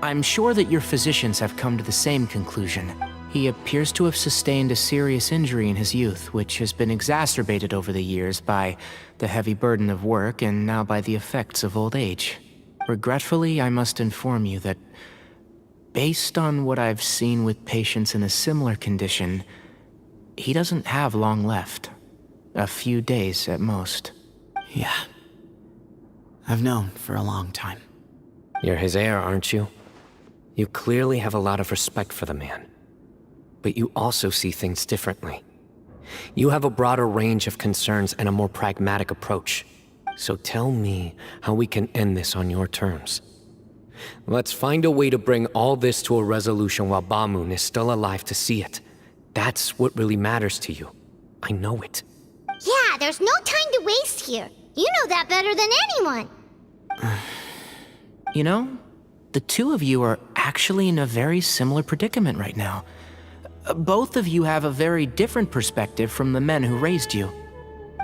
I'm sure that your physicians have come to the same conclusion. He appears to have sustained a serious injury in his youth, which has been exacerbated over the years by the heavy burden of work and now by the effects of old age. Regretfully, I must inform you that, based on what I've seen with patients in a similar condition, he doesn't have long left. A few days at most. Yeah. I've known for a long time. You're his heir, aren't you? You clearly have a lot of respect for the man. But you also see things differently. You have a broader range of concerns and a more pragmatic approach. So tell me how we can end this on your terms. Let's find a way to bring all this to a resolution while Bamoon is still alive to see it. That's what really matters to you. I know it. Yeah, there's no time to waste here. You know that better than anyone. You know, the two of you are actually in a very similar predicament right now. Both of you have a very different perspective from the men who raised you.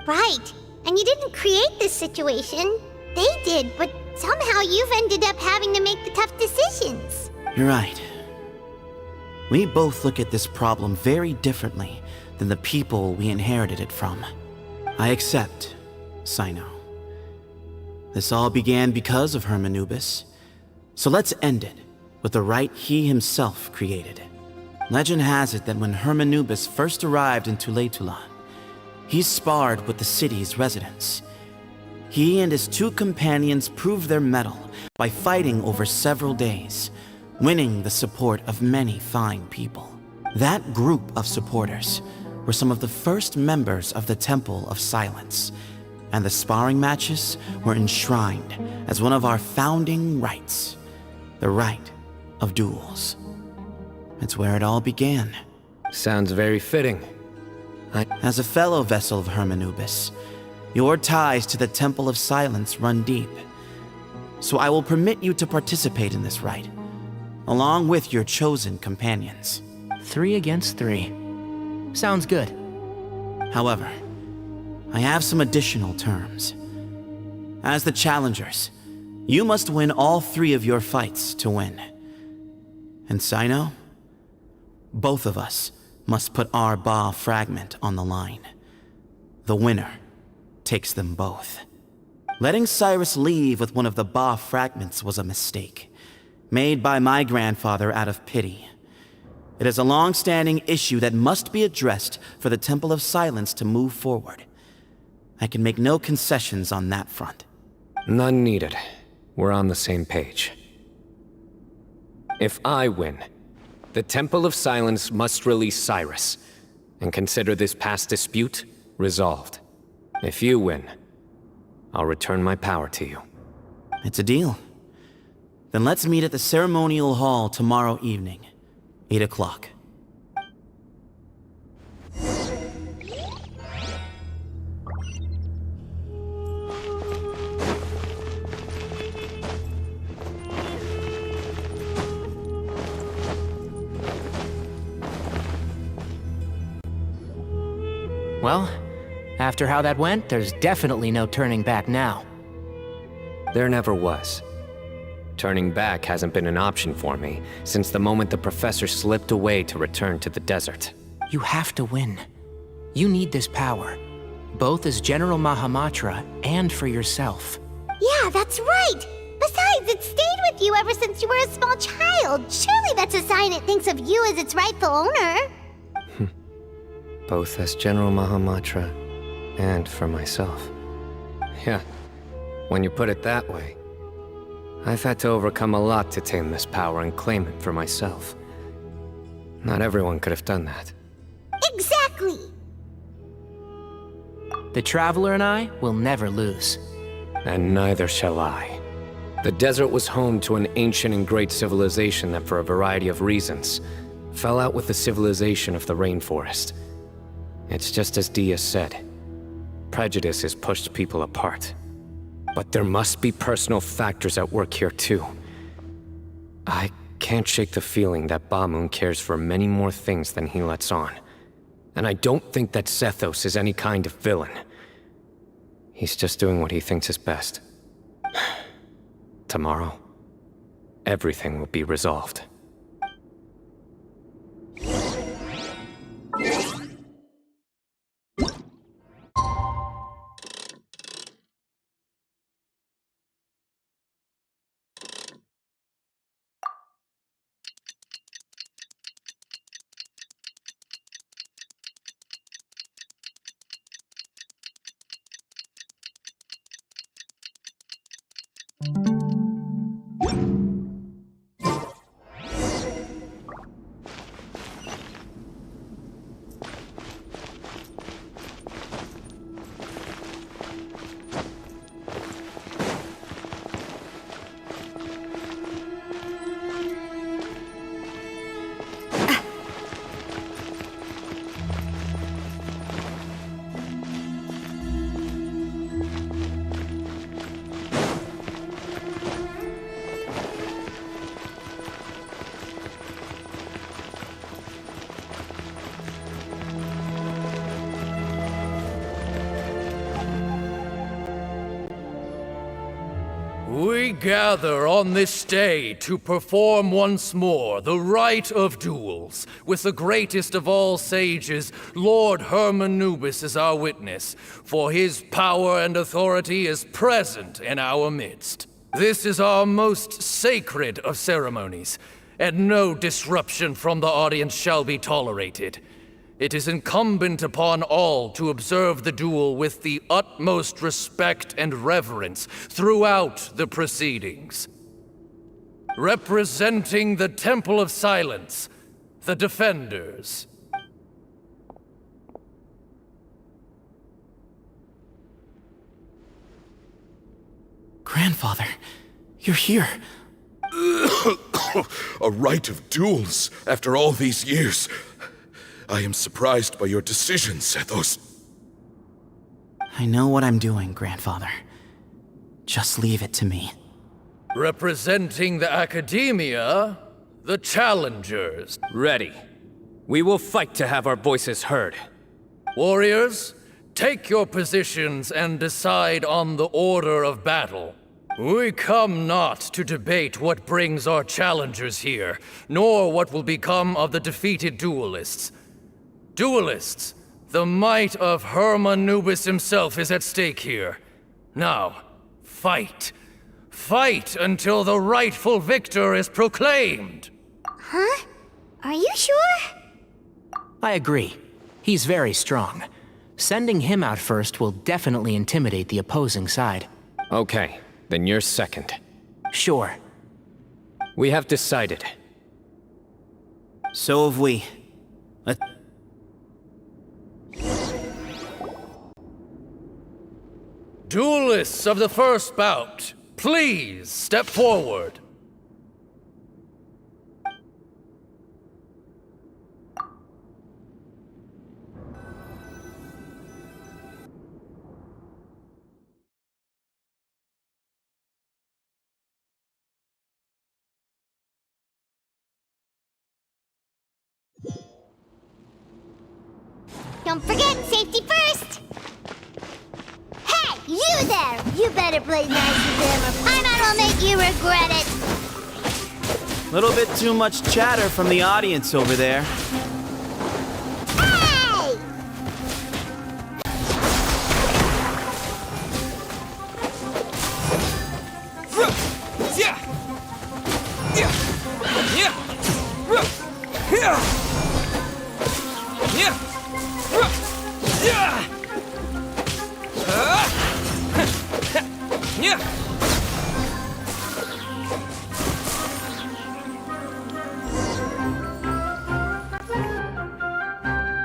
Right. And you didn't create this situation. They did, but somehow you've ended up having to make the tough decisions. You're right. We both look at this problem very differently than the people we inherited it from. I accept, Cyno. This all began because of Hermanubis. So let's end it with the rite he himself created. Legend has it that when Hermanubis first arrived in Tuletula, he sparred with the city's residents. He and his two companions proved their mettle by fighting over several days, winning the support of many fine people. That group of supporters were some of the first members of the Temple of Silence, and the sparring matches were enshrined as one of our founding rites, the rite of duels. It's where it all began. Sounds very fitting. As a fellow vessel of Hermanubis, your ties to the Temple of Silence run deep. So I will permit you to participate in this rite, along with your chosen companions. 3 against 3. Sounds good. However, I have some additional terms. As the challengers, you must win all 3 of your fights to win. And Cyno, both of us must put our Ba fragment on the line. The winner takes them both. Letting Cyrus leave with one of the Ba fragments was a mistake, made by my grandfather out of pity. It is a long-standing issue that must be addressed for the Temple of Silence to move forward. I can make no concessions on that front. None needed. We're on the same page. If I win, the Temple of Silence must release Cyrus, and consider this past dispute resolved. If you win, I'll return my power to you. It's a deal. Then let's meet at the ceremonial hall tomorrow evening, 8 o'clock. Well, after how that went, there's definitely no turning back now. There never was. Turning back hasn't been an option for me since the moment the professor slipped away to return to the desert. You have to win. You need this power, both as General Mahamatra and for yourself. Yeah, that's right! Besides, it stayed with you ever since you were a small child. Surely that's a sign it thinks of you as its rightful owner. Both as General Mahamatra and for myself. Yeah, when you put it that way, I've had to overcome a lot to tame this power and claim it for myself. Not everyone could have done that. Exactly! The Traveler and I will never lose. And neither shall I. The desert was home to an ancient and great civilization that, for a variety of reasons, fell out with the civilization of the rainforest. It's just as Dia said. Prejudice has pushed people apart. But there must be personal factors at work here too. I can't shake the feeling that Ba cares for many more things than he lets on. And I don't think that Sethos is any kind of villain. He's just doing what he thinks is best. Tomorrow, everything will be resolved. We gather on this day to perform once more the rite of duels, with the greatest of all sages, Lord Hermanubis, as our witness, for his power and authority is present in our midst. This is our most sacred of ceremonies, and no disruption from the audience shall be tolerated. It is incumbent upon all to observe the duel with the utmost respect and reverence throughout the proceedings. Representing the Temple of Silence, the Defenders. Grandfather, you're here. A rite of duels after all these years. I am surprised by your decision, Sethos. I know what I'm doing, Grandfather. Just leave it to me. Representing the Academia, the Challengers. Ready. We will fight to have our voices heard. Warriors, take your positions and decide on the order of battle. We come not to debate what brings our challengers here, nor what will become of the defeated duelists. Duelists, the might of Hermanubis himself is at stake here. Now, fight. Fight until the rightful victor is proclaimed. Huh? Are you sure? I agree. He's very strong. Sending him out first will definitely intimidate the opposing side. Okay, then you're second. Sure. We have decided. So have we. Duelists of the first bout, please step forward. Don't forget, safety first! Hey, you there! You better play nice with him or Paimon will make you regret it! Little bit too much chatter from the audience over there. Hey!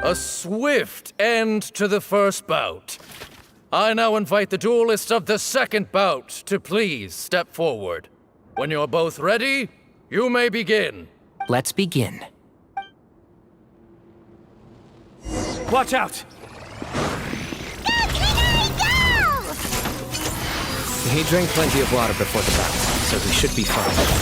A swift end to the first bout. I now invite the duelists of the second bout to please step forward. When you're both ready, you may begin. Let's begin. Watch out! He drank plenty of water before the bout, so he should be fine.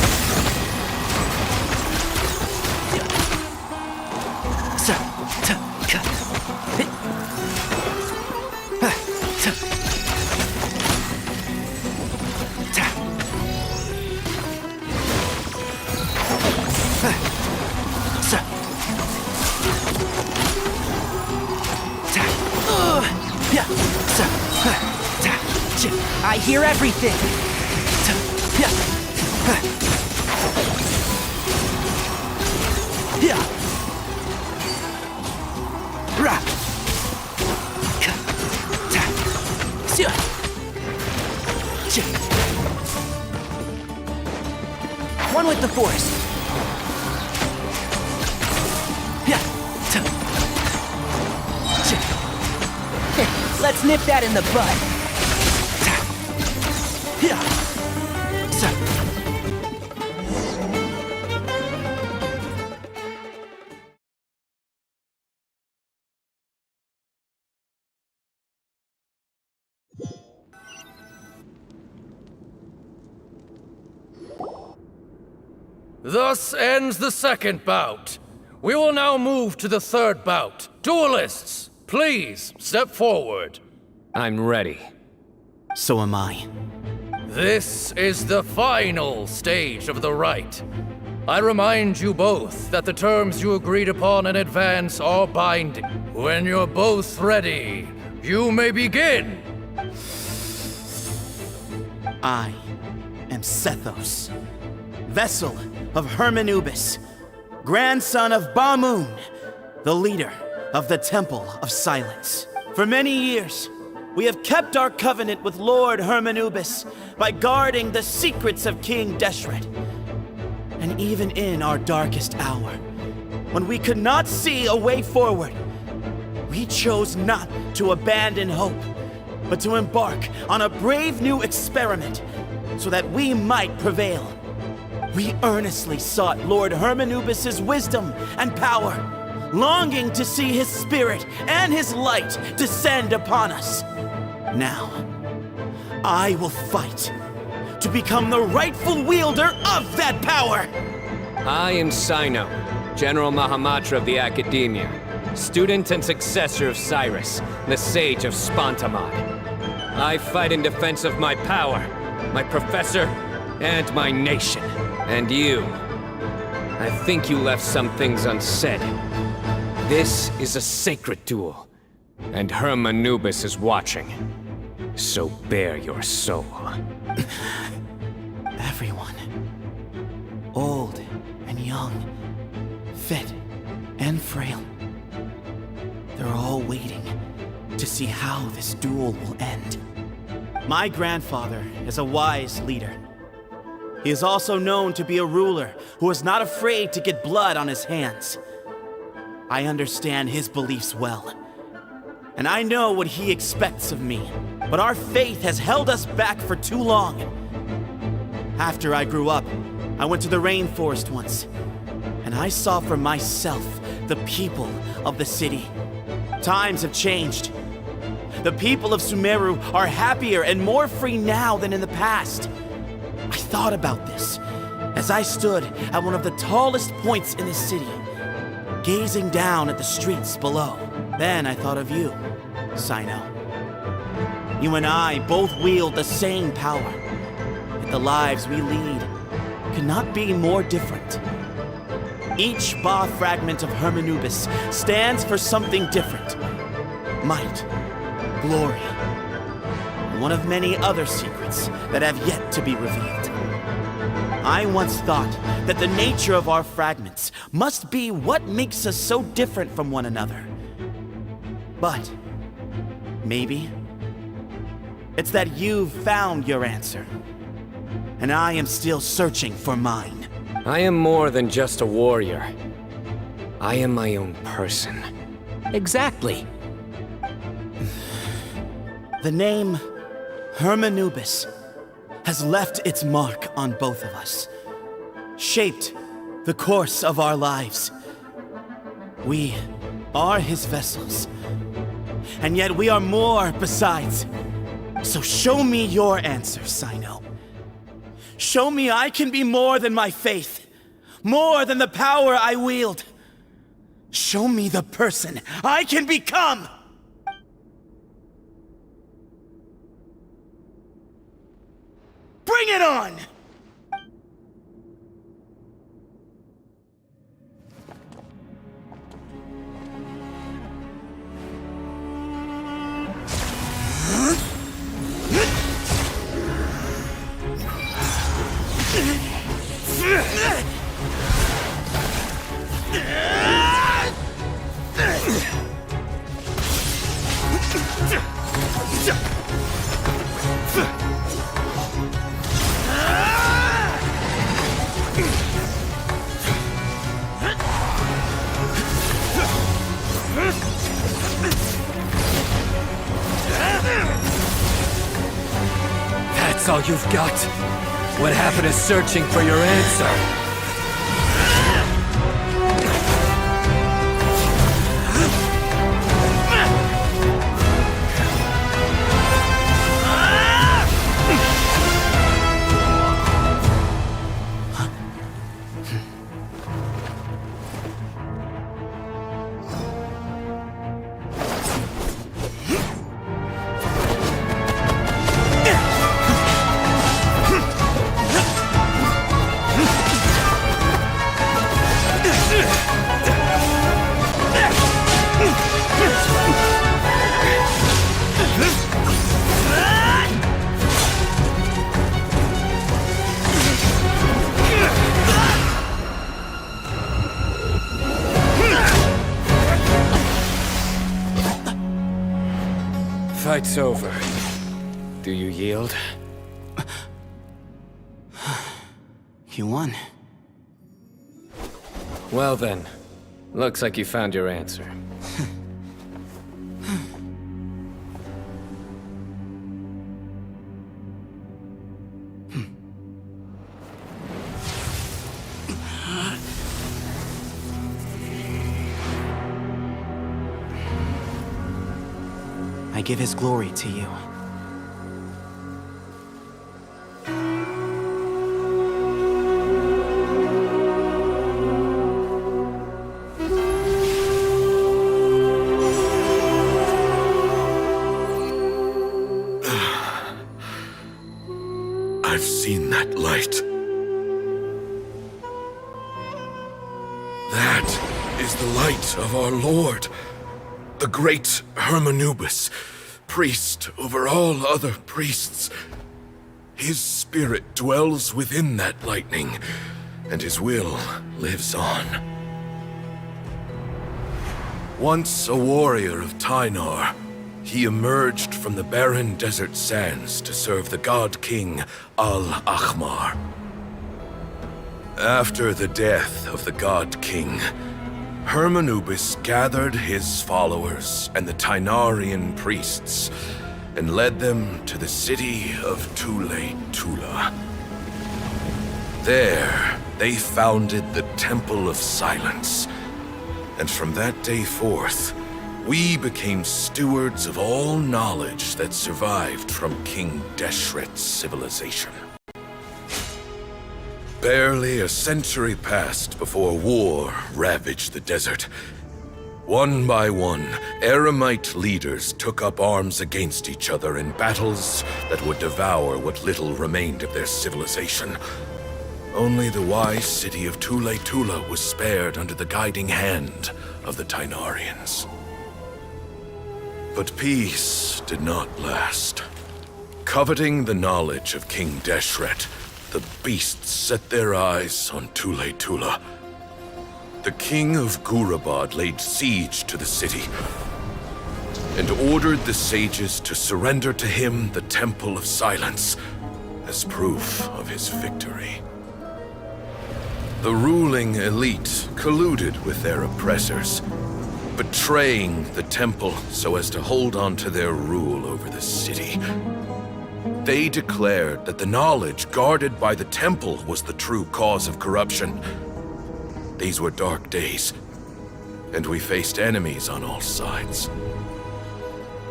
I hear everything! One with the force! Let's nip that in the bud! Thus ends the second bout. We will now move to the third bout. Duelists, please step forward. I'm ready. So am I. This is the final stage of the rite. I remind you both that the terms you agreed upon in advance are binding. When you're both ready, you may begin. I am Sethos, vessel of Hermanubis, grandson of Bamoon, the leader of the Temple of Silence. For many years, we have kept our covenant with Lord Hermanubis by guarding the secrets of King Deshret. And even in our darkest hour, when we could not see a way forward, we chose not to abandon hope, but to embark on a brave new experiment so that we might prevail. We earnestly sought Lord Hermanubis' wisdom and power, longing to see his spirit and his light descend upon us. Now, I will fight to become the rightful wielder of that power! I am Cyno, General Mahamatra of the Academia, student and successor of Cyrus, the Sage of Spantamad. I fight in defense of my power, my professor, and my nation. And you, I think you left some things unsaid. This is a sacred duel, and Hermanubis is watching. So bare your soul. Everyone, old and young, fit and frail, they're all waiting to see how this duel will end. My grandfather is a wise leader. He is also known to be a ruler who is not afraid to get blood on his hands. I understand his beliefs well, and I know what he expects of me, but our faith has held us back for too long. After I grew up, I went to the rainforest once, and I saw for myself the people of the city. Times have changed. The people of Sumeru are happier and more free now than in the past. I thought about this as I stood at one of the tallest points in the city, gazing down at the streets below. Then I thought of you, Cyno. You and I both wield the same power, yet the lives we lead could not be more different. Each Ba fragment of Hermanubis stands for something different. Might, glory, and one of many other secrets that have yet to be revealed. I once thought that the nature of our fragments must be what makes us so different from one another. But maybe it's that you've found your answer, and I am still searching for mine. I am more than just a warrior. I am my own person. Exactly. The name Hermanubis has left its mark on both of us, shaped the course of our lives. We are his vessels, and yet we are more besides. So show me your answer, Cyno. Show me I can be more than my faith, more than the power I wield. Show me the person I can become! Bring it on! That's all you've got? What happened to searching for your answer? fight's over. Do you yield? You won. Well then, looks like you found your answer. I give his glory to you. I've seen that light. That is the light of our Lord, the great Hermanubis, priest over all other priests. His spirit dwells within that lightning, and his will lives on. Once a warrior of Tynar, he emerged from the barren desert sands to serve the god king Al-Ahmar. After the death of the god king, Hermanubis gathered his followers and the Tynarian priests and led them to the city of Tule-Tula. There, they founded the Temple of Silence, and from that day forth, we became stewards of all knowledge that survived from King Deshret's civilization. Barely a century passed before war ravaged the desert. One by one, Eremite leaders took up arms against each other in battles that would devour what little remained of their civilization. Only the wise city of Tule-Tula was spared under the guiding hand of the Tynarians. But peace did not last. Coveting the knowledge of King Deshret, the beasts set their eyes on Tule-Tula. The king of Gurabad laid siege to the city and ordered the sages to surrender to him the Temple of Silence as proof of his victory. The ruling elite colluded with their oppressors, betraying the temple so as to hold on to their rule over the city. They declared that the knowledge guarded by the temple was the true cause of corruption. These were dark days, and we faced enemies on all sides.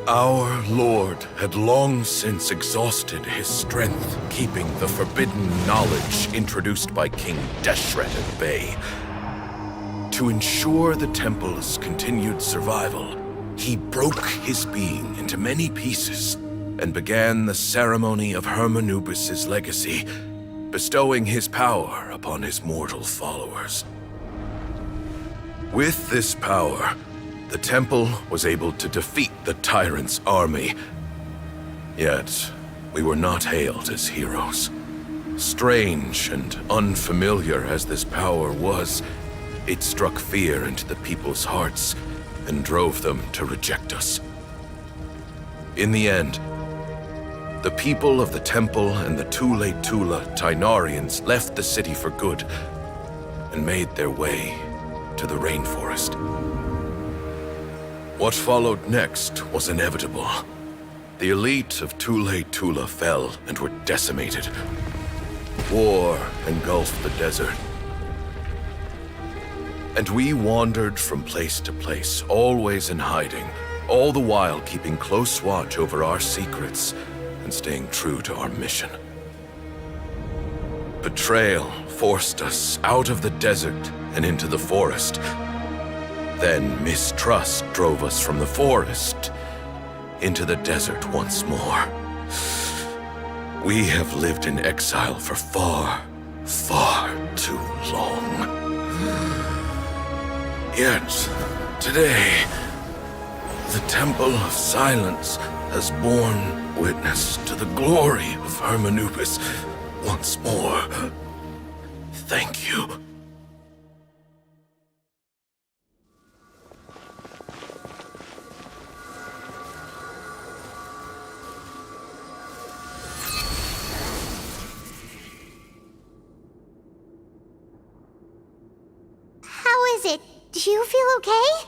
Our Lord had long since exhausted his strength, keeping the forbidden knowledge introduced by King Deshret at bay. To ensure the temple's continued survival, he broke his being into many pieces and began the ceremony of Hermanubis' legacy, bestowing his power upon his mortal followers. With this power, the temple was able to defeat the tyrant's army. Yet, we were not hailed as heroes. Strange and unfamiliar as this power was, it struck fear into the people's hearts and drove them to reject us. In the end, the people of the temple and the Tule-Tula Tynarians left the city for good and made their way to the rainforest. What followed next was inevitable. The elite of Tule-Tula fell and were decimated. War engulfed the desert. And we wandered from place to place, always in hiding, all the while keeping close watch over our secrets and staying true to our mission. Betrayal forced us out of the desert and into the forest. Then mistrust drove us from the forest into the desert once more. We have lived in exile for far, far too long. Yet, today, the Temple of Silence has borne witness to the glory of Hermanubis once more. Thank you. is it? Do you feel okay?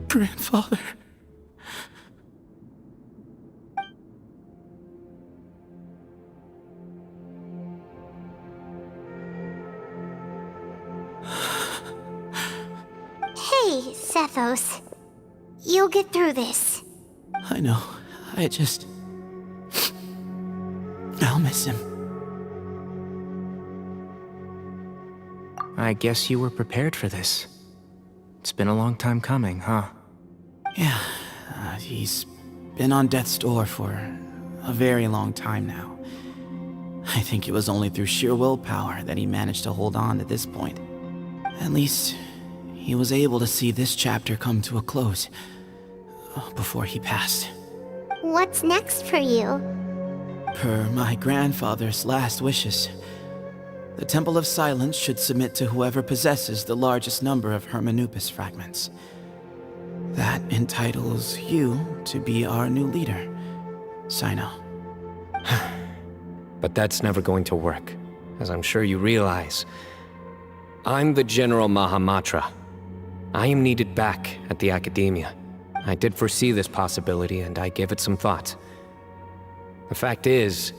Grandfather. Hey, Sethos. You'll get through this. I know. I'll miss him. I guess you were prepared for this. It's been a long time coming, huh? Yeah, he's been on death's door for a very long time now. I think it was only through sheer willpower that he managed to hold on to this point. At least, he was able to see this chapter come to a close before he passed. What's next for you? Per my grandfather's last wishes, the Temple of Silence should submit to whoever possesses the largest number of Hermanubis fragments. That entitles you to be our new leader, Cyno. But that's never going to work, as I'm sure you realize. I'm the General Mahamatra. I am needed back at the Academia. I did foresee this possibility, and I gave it some thought. The fact is,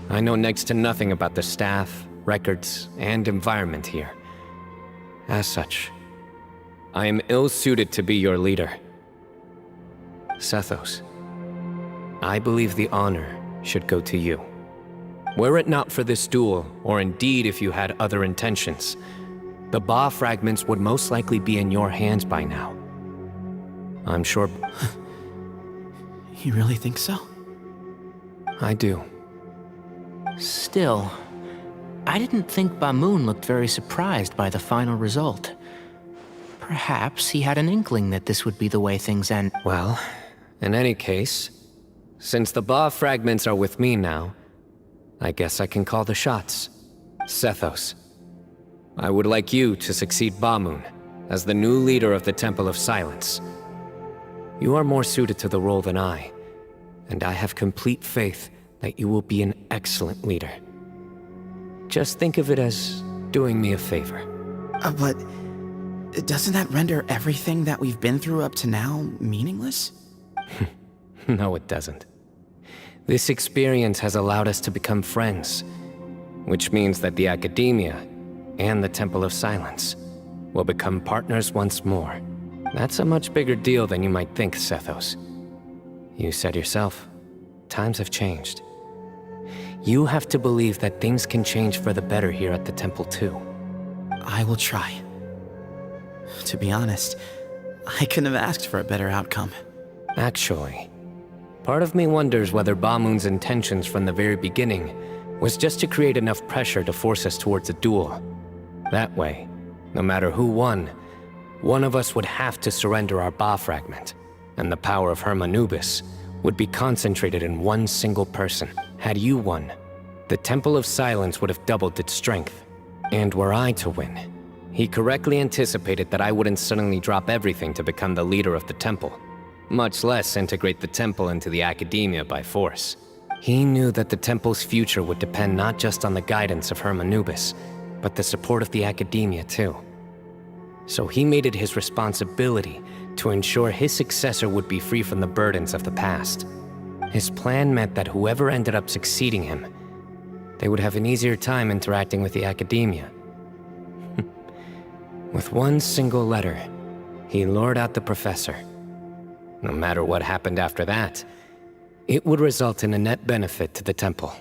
I know next to nothing about the staff, records, and environment here. As such, I am ill-suited to be your leader. Sethos, I believe the honor should go to you. Were it not for this duel, or indeed if you had other intentions, the Ba fragments would most likely be in your hands by now. I'm sure... You really think so? I do. Still, I didn't think Bamoon looked very surprised by the final result. Perhaps he had an inkling that this would be the way things end. Well, in any case, since the Ba fragments are with me now, I guess I can call the shots. Sethos, I would like you to succeed Bamoon as the new leader of the Temple of Silence. You are more suited to the role than I, and I have complete faith that you will be an excellent leader. Just think of it as doing me a favor. But doesn't that render everything that we've been through up to now meaningless? No, it doesn't. This experience has allowed us to become friends, which means that the Academia and the Temple of Silence will become partners once more. That's a much bigger deal than you might think, Sethos. You said yourself, times have changed. You have to believe that things can change for the better here at the temple too. I will try. To be honest, I couldn't have asked for a better outcome. Actually, part of me wonders whether Bamoon's intentions from the very beginning was just to create enough pressure to force us towards a duel. That way, no matter who won, one of us would have to surrender our Ba fragment, and the power of Hermanubis would be concentrated in one single person. Had you won, the Temple of Silence would have doubled its strength. And were I to win, he correctly anticipated that I wouldn't suddenly drop everything to become the leader of the temple, much less integrate the temple into the Academia by force. He knew that the temple's future would depend not just on the guidance of Hermanubis, but the support of the Academia too. So he made it his responsibility to ensure his successor would be free from the burdens of the past. His plan meant that whoever ended up succeeding him, they would have an easier time interacting with the Academia. With one single letter, he lured out the professor. No matter what happened after that, it would result in a net benefit to the temple.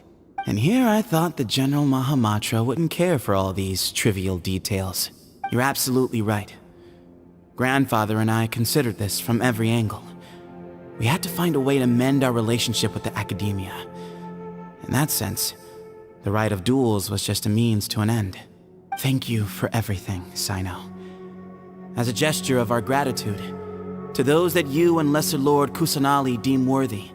And here I thought the General Mahamatra wouldn't care for all these trivial details. You're absolutely right. Grandfather and I considered this from every angle. We had to find a way to mend our relationship with the academia. In that sense, the right of duels was just a means to an end. Thank you for everything, Cyno. As a gesture of our gratitude, to those that you and Lesser Lord Kusanali deem worthy,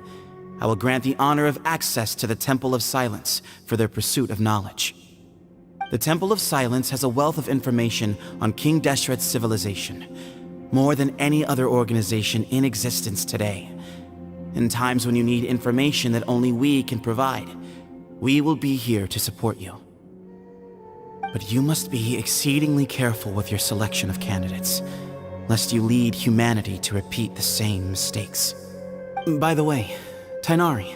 I will grant the honor of access to the Temple of Silence for their pursuit of knowledge. The Temple of Silence has a wealth of information on King Deshret's civilization, more than any other organization in existence today. In times when you need information that only we can provide, we will be here to support you. But you must be exceedingly careful with your selection of candidates, lest you lead humanity to repeat the same mistakes. By the way, Tainari,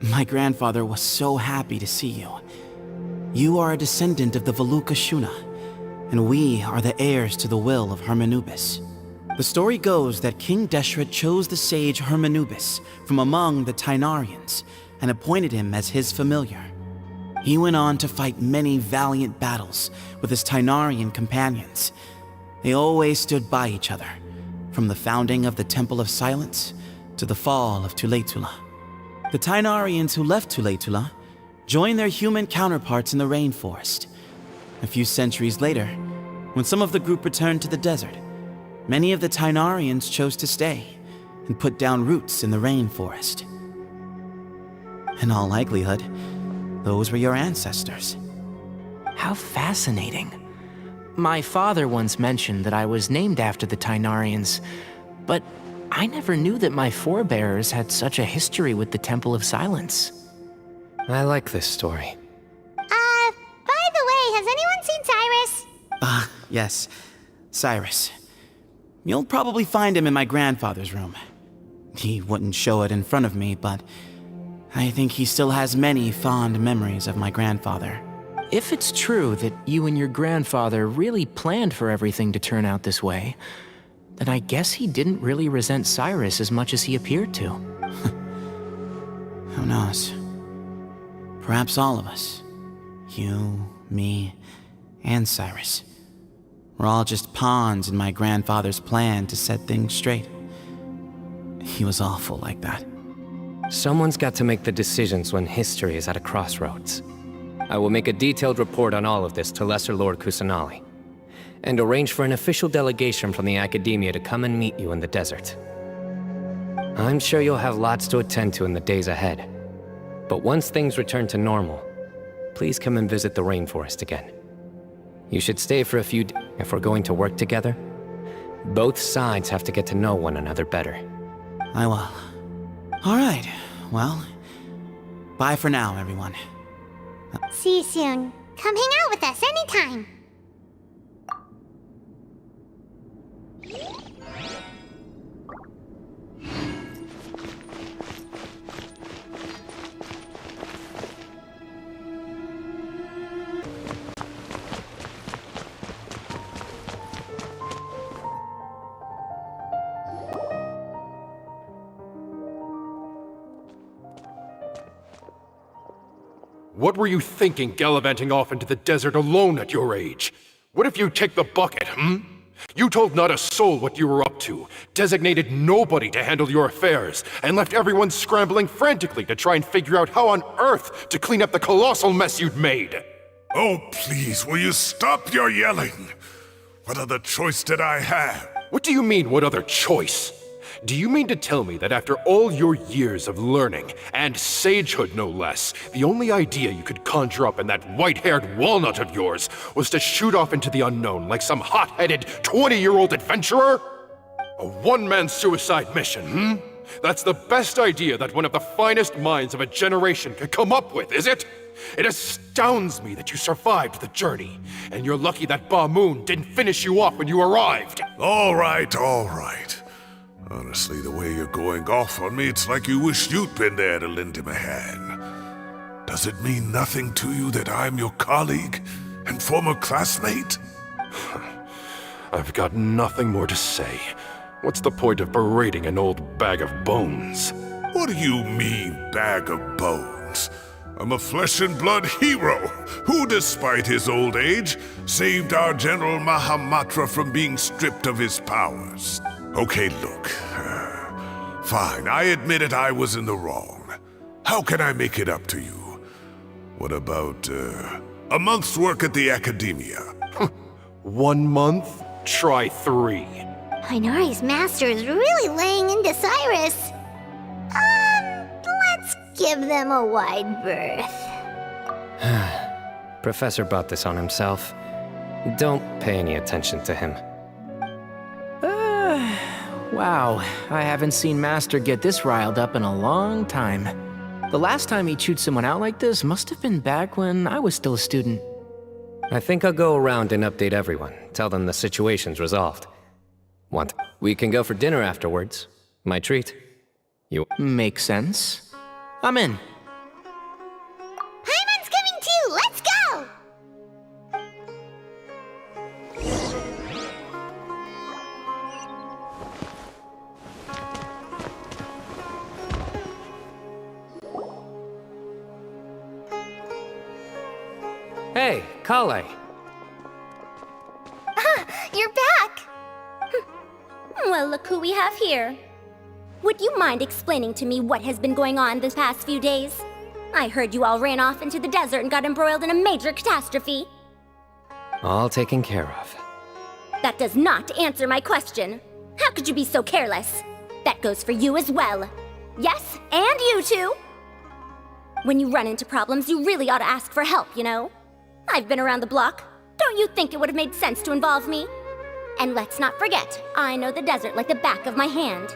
my grandfather was so happy to see you. You are a descendant of the Veluca Shuna, and we are the heirs to the will of Hermanubis. The story goes that King Deshret chose the sage Hermanubis from among the Tainarians and appointed him as his familiar. He went on to fight many valiant battles with his Tainarian companions. They always stood by each other, from the founding of the Temple of Silence to the fall of Tuletula. The Tainarians who left Tuletula joined their human counterparts in the rainforest. A few centuries later, when some of the group returned to the desert, many of the Tainarians chose to stay and put down roots in the rainforest. In all likelihood, those were your ancestors. How fascinating. My father once mentioned that I was named after the Tainarians, but I never knew that my forebears had such a history with the Temple of Silence. I like this story. By the way, has anyone seen Cyrus? Yes, Cyrus. You'll probably find him in my grandfather's room. He wouldn't show it in front of me, but I think he still has many fond memories of my grandfather. If it's true that you and your grandfather really planned for everything to turn out this way, then I guess he didn't really resent Cyrus as much as he appeared to. Who knows? Perhaps all of us. You, me, and Cyrus. We're all just pawns in my grandfather's plan to set things straight. He was awful like that. Someone's got to make the decisions when history is at a crossroads. I will make a detailed report on all of this to Lesser Lord Kusanali, and arrange for an official delegation from the Academia to come and meet you in the desert. I'm sure you'll have lots to attend to in the days ahead. But once things return to normal, please come and visit the rainforest again. You should stay for a few days if we're going to work together. Both sides have to get to know one another better. I will. All right, well, bye for now, everyone. See you soon. Come hang out with us anytime. What were you thinking gallivanting off into the desert alone at your age? What if you take the bucket, You told not a soul what you were up to, designated nobody to handle your affairs, and left everyone scrambling frantically to try and figure out how on earth to clean up the colossal mess you'd made. Oh, please, will you stop your yelling? What other choice did I have? What do you mean, what other choice? Do you mean to tell me that after all your years of learning, and sagehood no less, the only idea you could conjure up in that white-haired walnut of yours was to shoot off into the unknown like some hot-headed 20-year-old adventurer? A one-man suicide mission, That's the best idea that one of the finest minds of a generation could come up with, is it? It astounds me that you survived the journey, and you're lucky that Ba Moon didn't finish you off when you arrived. All right, all right. Honestly, the way you're going off on me, it's like you wish you'd been there to lend him a hand. Does it mean nothing to you that I'm your colleague and former classmate? I've got nothing more to say. What's the point of berating an old bag of bones? What do you mean, bag of bones? I'm a flesh and blood hero who, despite his old age, saved our General Mahamatra from being stripped of his powers. Okay, look. Fine, I admit it, I was in the wrong. How can I make it up to you? What about, a month's work at the Academia? 1 month? Try 3. Inari's master is really laying into Cyrus. Let's give them a wide berth. Professor brought this on himself. Don't pay any attention to him. Wow, I haven't seen Master get this riled up in a long time. The last time he chewed someone out like this must have been back when I was still a student. I think I'll go around and update everyone. Tell them the situation's resolved. We can go for dinner afterwards. My treat. You... Makes sense. I'm in. Paimon's coming too! Let's go! Hey, Kale. You're back! Well, look who we have here. Would you mind explaining to me what has been going on this past few days? I heard you all ran off into the desert and got embroiled in a major catastrophe. All taken care of. That does not answer my question. How could you be so careless? That goes for you as well. Yes, and you too. When you run into problems, you really ought to ask for help, you know? I've been around the block. Don't you think it would have made sense to involve me? And let's not forget, I know the desert like the back of my hand.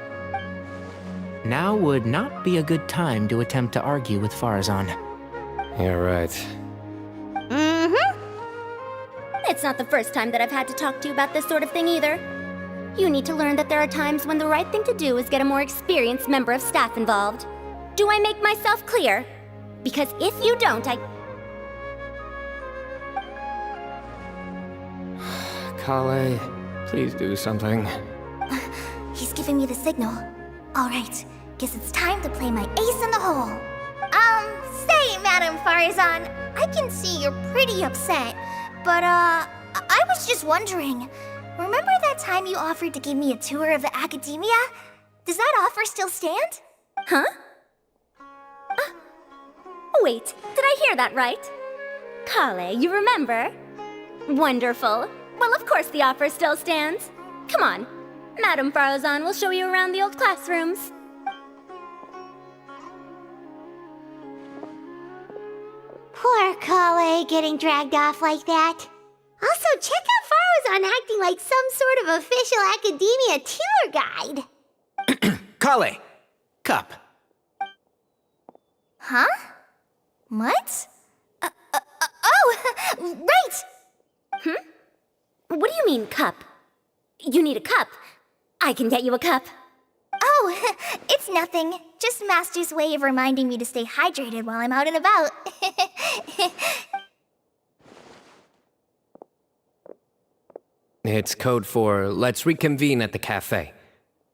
Now would not be a good time to attempt to argue with Farazan. You're right. Mm-hmm. It's not the first time that I've had to talk to you about this sort of thing either. You need to learn that there are times when the right thing to do is get a more experienced member of staff involved. Do I make myself clear? Because if you don't, Kale, please do something. He's giving me the signal. All right, guess it's time to play my ace in the hole. Say, Madam Farazan, I can see you're pretty upset, but, I was just wondering, remember that time you offered to give me a tour of the Academia? Does that offer still stand? Huh? Wait, did I hear that right? Kale, you remember? Wonderful. Well, of course the offer still stands. Come on, Madam Farazan will show you around the old classrooms. Poor Kale getting dragged off like that. Also, check out Farazan acting like some sort of official Academia tour guide. Kale! Cup. Huh? What? Oh, right! What do you mean, cup? You need a cup. I can get you a cup. Oh, it's nothing. Just Master's way of reminding me to stay hydrated while I'm out and about. It's code for let's reconvene at the cafe.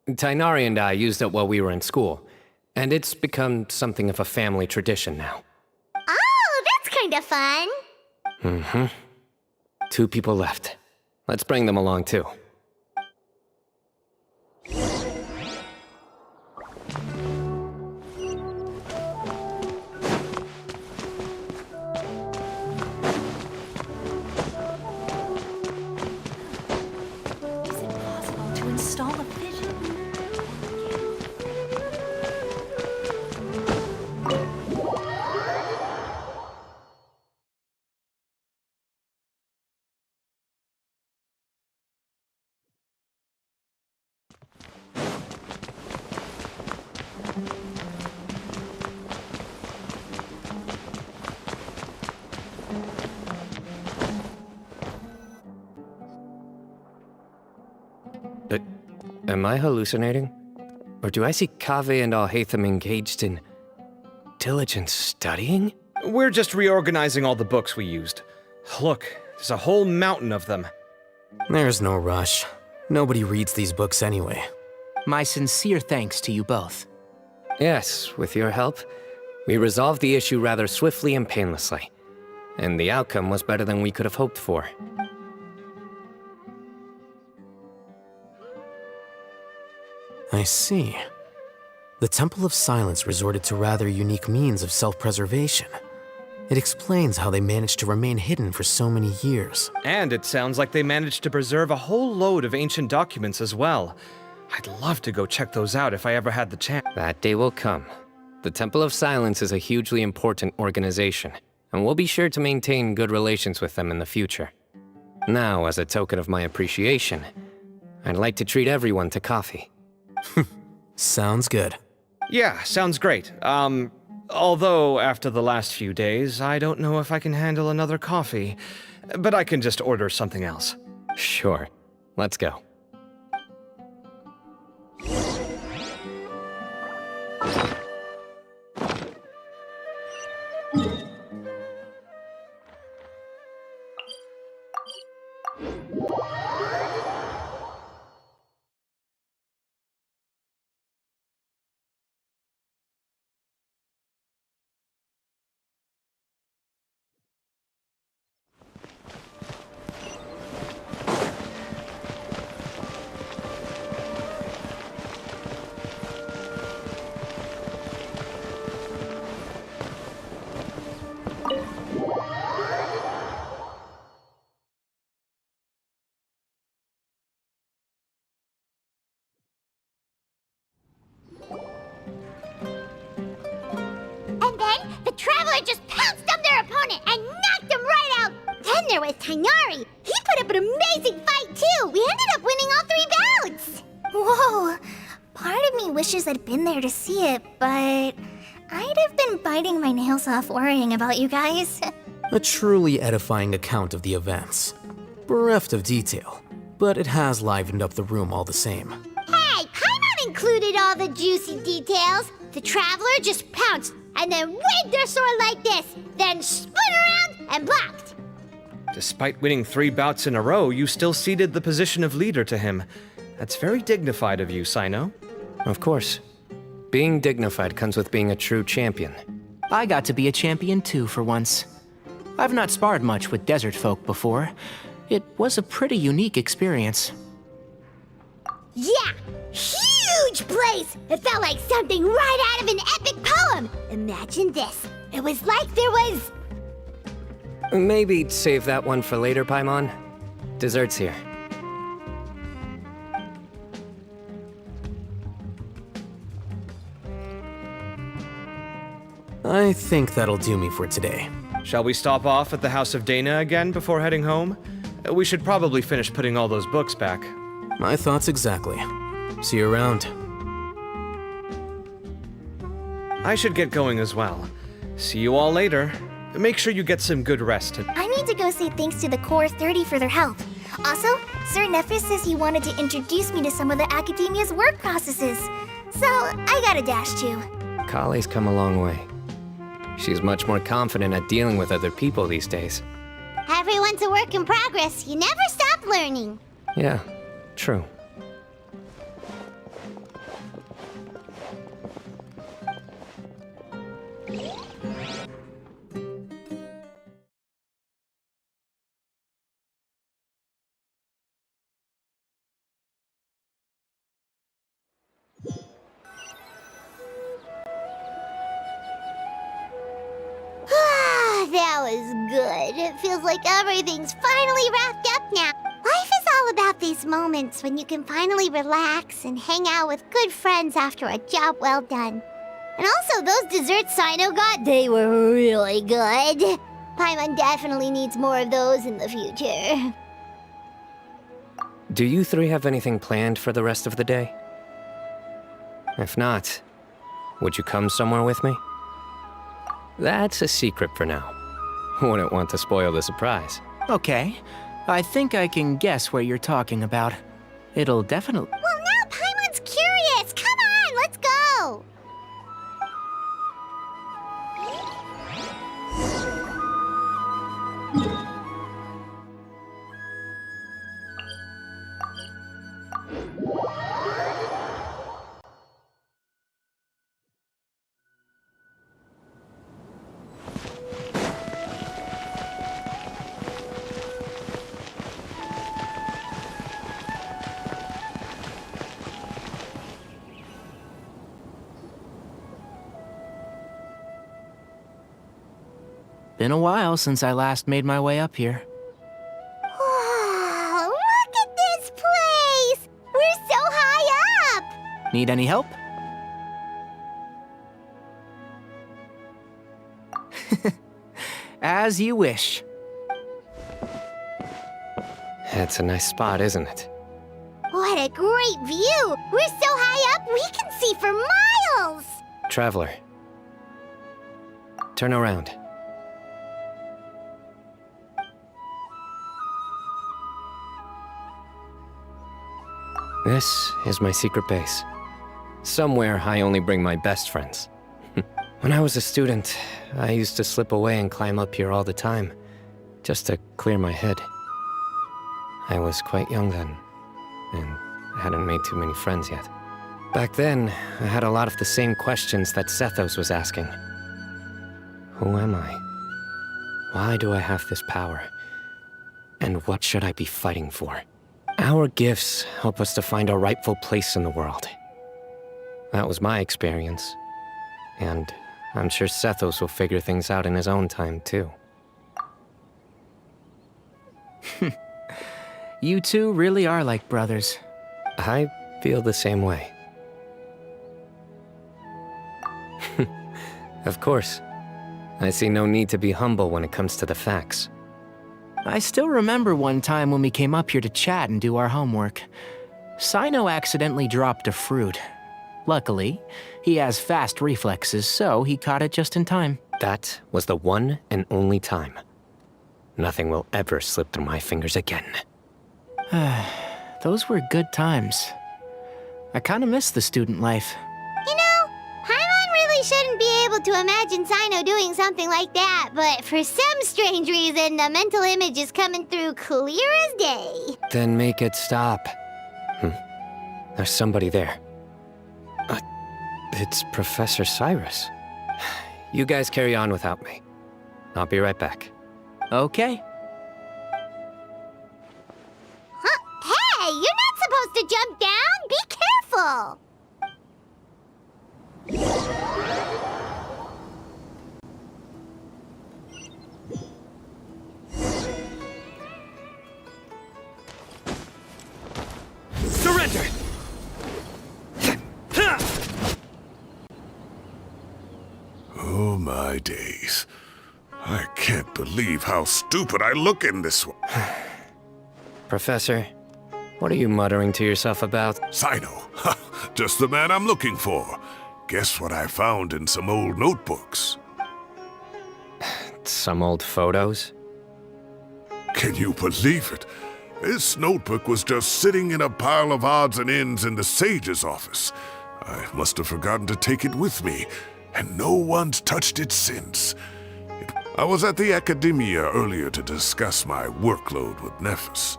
Tainari and I used it while we were in school, and it's become something of a family tradition now. Oh, that's kind of fun. Mm-hmm. 2 people left. Let's bring them along too. To install a vision. Am I hallucinating? Or do I see Kaveh and Alhaitham engaged in diligent studying? We're just reorganizing all the books we used. Look, there's a whole mountain of them. There's no rush. Nobody reads these books anyway. My sincere thanks to you both. Yes, with your help, We resolved the issue rather swiftly and painlessly, and the outcome was better than we could have hoped for. I see. The Temple of Silence resorted to rather unique means of self-preservation. It explains how they managed to remain hidden for so many years. And it sounds like they managed to preserve a whole load of ancient documents as well. I'd love to go check those out if I ever had the chance. That day will come. The Temple of Silence is a hugely important organization, and we'll be sure to maintain good relations with them in the future. Now, as a token of my appreciation, I'd like to treat everyone to coffee. Sounds good. Yeah, sounds great. Although after the last few days, I don't know if I can handle another coffee, but I can just order something else. Sure. Let's go. And then the Traveler just pounced on their opponent and knocked him right out. Then there was Tainari. He put up an amazing fight too. We ended up winning all 3 bouts. Whoa! Part of me wishes I'd been there to see it, but I'd have been biting my nails off worrying about you guys. A truly edifying account of the events. Bereft of detail, but it has livened up the room all the same. Hey, Paimon included all the juicy details. The Traveler just pounced and then waved their sword like this, then spun around and blocked. Despite winning 3 bouts in a row, you still ceded the position of leader to him. That's very dignified of you, Cyno. Of course. Being dignified comes with being a true champion. I got to be a champion too for once. I've not sparred much with desert folk before. It was a pretty unique experience. Yeah, huge place! It felt like something right out of an epic poem. Imagine this. It was like there was... Maybe save that one for later, Paimon. Dessert's here. I think that'll do me for today. Shall we stop off at the House of Dana again before heading home? We should probably finish putting all those books back. My thoughts exactly. See you around. I should get going as well. See you all later. Make sure you get some good rest. I need to go say thanks to the Core 30 for their help. Also, Sir Nephis says he wanted to introduce me to some of the Academia's work processes. So, I gotta dash too. Kale's come a long way. She's much more confident at dealing with other people these days. Everyone's a work in progress. You never stop learning. Yeah, true. That was good. It feels like everything's finally wrapped up now. Life is all about these moments when you can finally relax and hang out with good friends after a job well done. And also, those desserts Cyno got, they were really good. Paimon definitely needs more of those in the future. Do you 3 have anything planned for the rest of the day? If not, would you come somewhere with me? That's a secret for now. Wouldn't want to spoil the surprise. Okay. I think I can guess what you're talking about. It'll definitely... Well, now Paimon's curious. Come on, let's go. been a while since I last made my way up here. Wow, look at this place! We're so high up! Need any help? As you wish. It's a nice spot, isn't it? What a great view! We're so high up, we can see for miles! Traveler. Turn around. This is my secret base. Somewhere I only bring my best friends. When I was a student, I used to slip away and climb up here all the time, just to clear my head. I was quite young then, and hadn't made too many friends yet. Back then, I had a lot of the same questions that Sethos was asking. Who am I? Why do I have this power? And what should I be fighting for? Our gifts help us to find our rightful place in the world. That was my experience. And I'm sure Sethos will figure things out in his own time, too. You two really are like brothers. I feel the same way. Of course. I see no need to be humble when it comes to the facts. I still remember one time when we came up here to chat and do our homework. Cyno accidentally dropped a fruit. Luckily, he has fast reflexes, so he caught it just in time. That was the one and only time. Nothing will ever slip through my fingers again. Those were good times. I kinda miss the student life. You know, Paimon really shouldn't be able to imagine Cyno doing something like that, but for some strange reason, the mental image is coming through clear as day. Then make it stop. There's somebody there. It's Professor Cyrus. You guys carry on without me. I'll be right back. Okay. Hey, you're not supposed to jump down! Be careful! Surrender! Oh my days. I can't believe how stupid I look in this one. Professor, what are you muttering to yourself about? Cyno. Just the man I'm looking for. Guess what I found in some old notebooks? Some old photos? Can you believe it? This notebook was just sitting in a pile of odds and ends in the Sage's office. I must have forgotten to take it with me, and no one's touched it since. I was at the Academia earlier to discuss my workload with Nephis.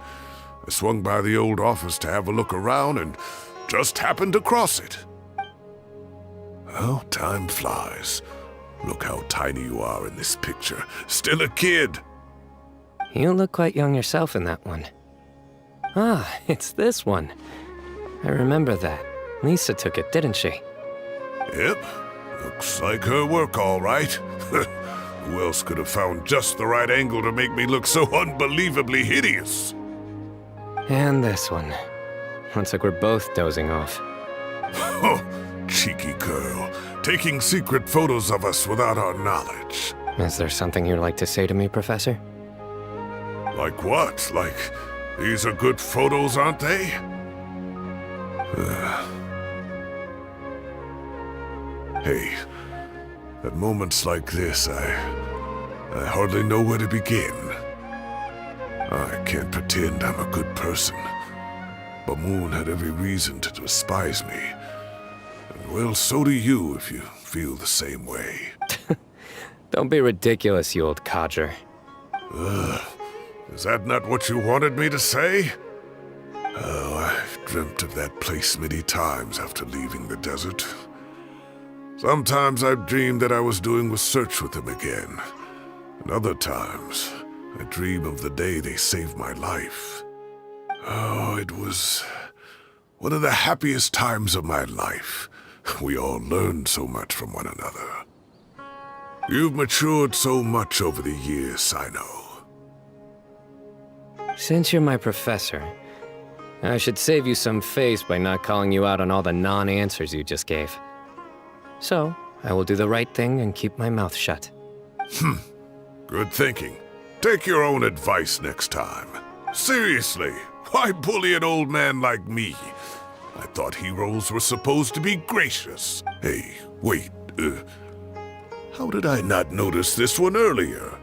I swung by the old office to have a look around and just happened to cross it. Well, time flies. Look how tiny you are in this picture. Still a kid. You look quite young yourself in that one. Ah, it's this one. I remember that. Lisa took it, didn't she? Yep. Looks like her work, all right. Who else could have found just the right angle to make me look so unbelievably hideous? And this one. Looks like we're both dozing off. Oh, cheeky girl. Taking secret photos of us without our knowledge. Is there something you'd like to say to me, Professor? Like what? Like, these are good photos, aren't they? Hey, at moments like this, I hardly know where to begin. I can't pretend I'm a good person. But Moon had every reason to despise me. And well, so do you if you feel the same way. Don't be ridiculous, you old codger. Is that not what you wanted me to say? Oh, I've dreamt of that place many times after leaving the desert. Sometimes I've dreamed that I was doing a search with them again. And other times, I dream of the day they saved my life. Oh, it was one of the happiest times of my life. We all learned so much from one another. You've matured so much over the years, Cyno. Since you're my professor, I should save you some face by not calling you out on all the non-answers you just gave. So, I will do the right thing and keep my mouth shut. Good thinking. Take your own advice next time. Seriously, why bully an old man like me? I thought heroes were supposed to be gracious. Hey, wait, how did I not notice this one earlier?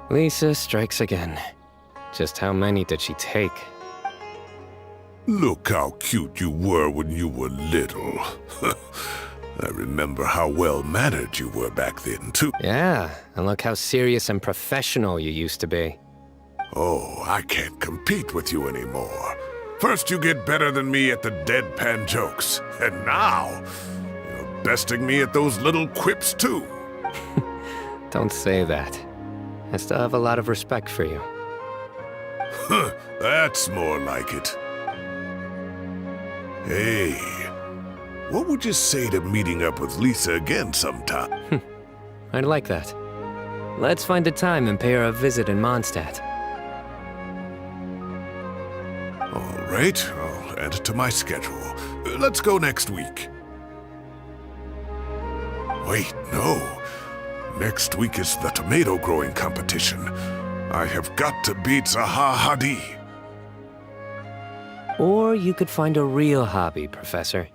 Lisa strikes again. Just how many did she take? Look how cute you were when you were little. I remember how well-mannered you were back then, too. Yeah, and look how serious and professional you used to be. Oh, I can't compete with you anymore. First you get better than me at the deadpan jokes, and now you're besting me at those little quips, too. Don't say that. I still have a lot of respect for you. That's more like it. Hey, what would you say to meeting up with Lisa again sometime? I'd like that. Let's find a time and pay her a visit in Mondstadt. All right, I'll add it to my schedule. Let's go next week. Wait, no. Next week is the tomato growing competition. I have got to beat Zaha Hadid. Or you could find a real hobby, Professor.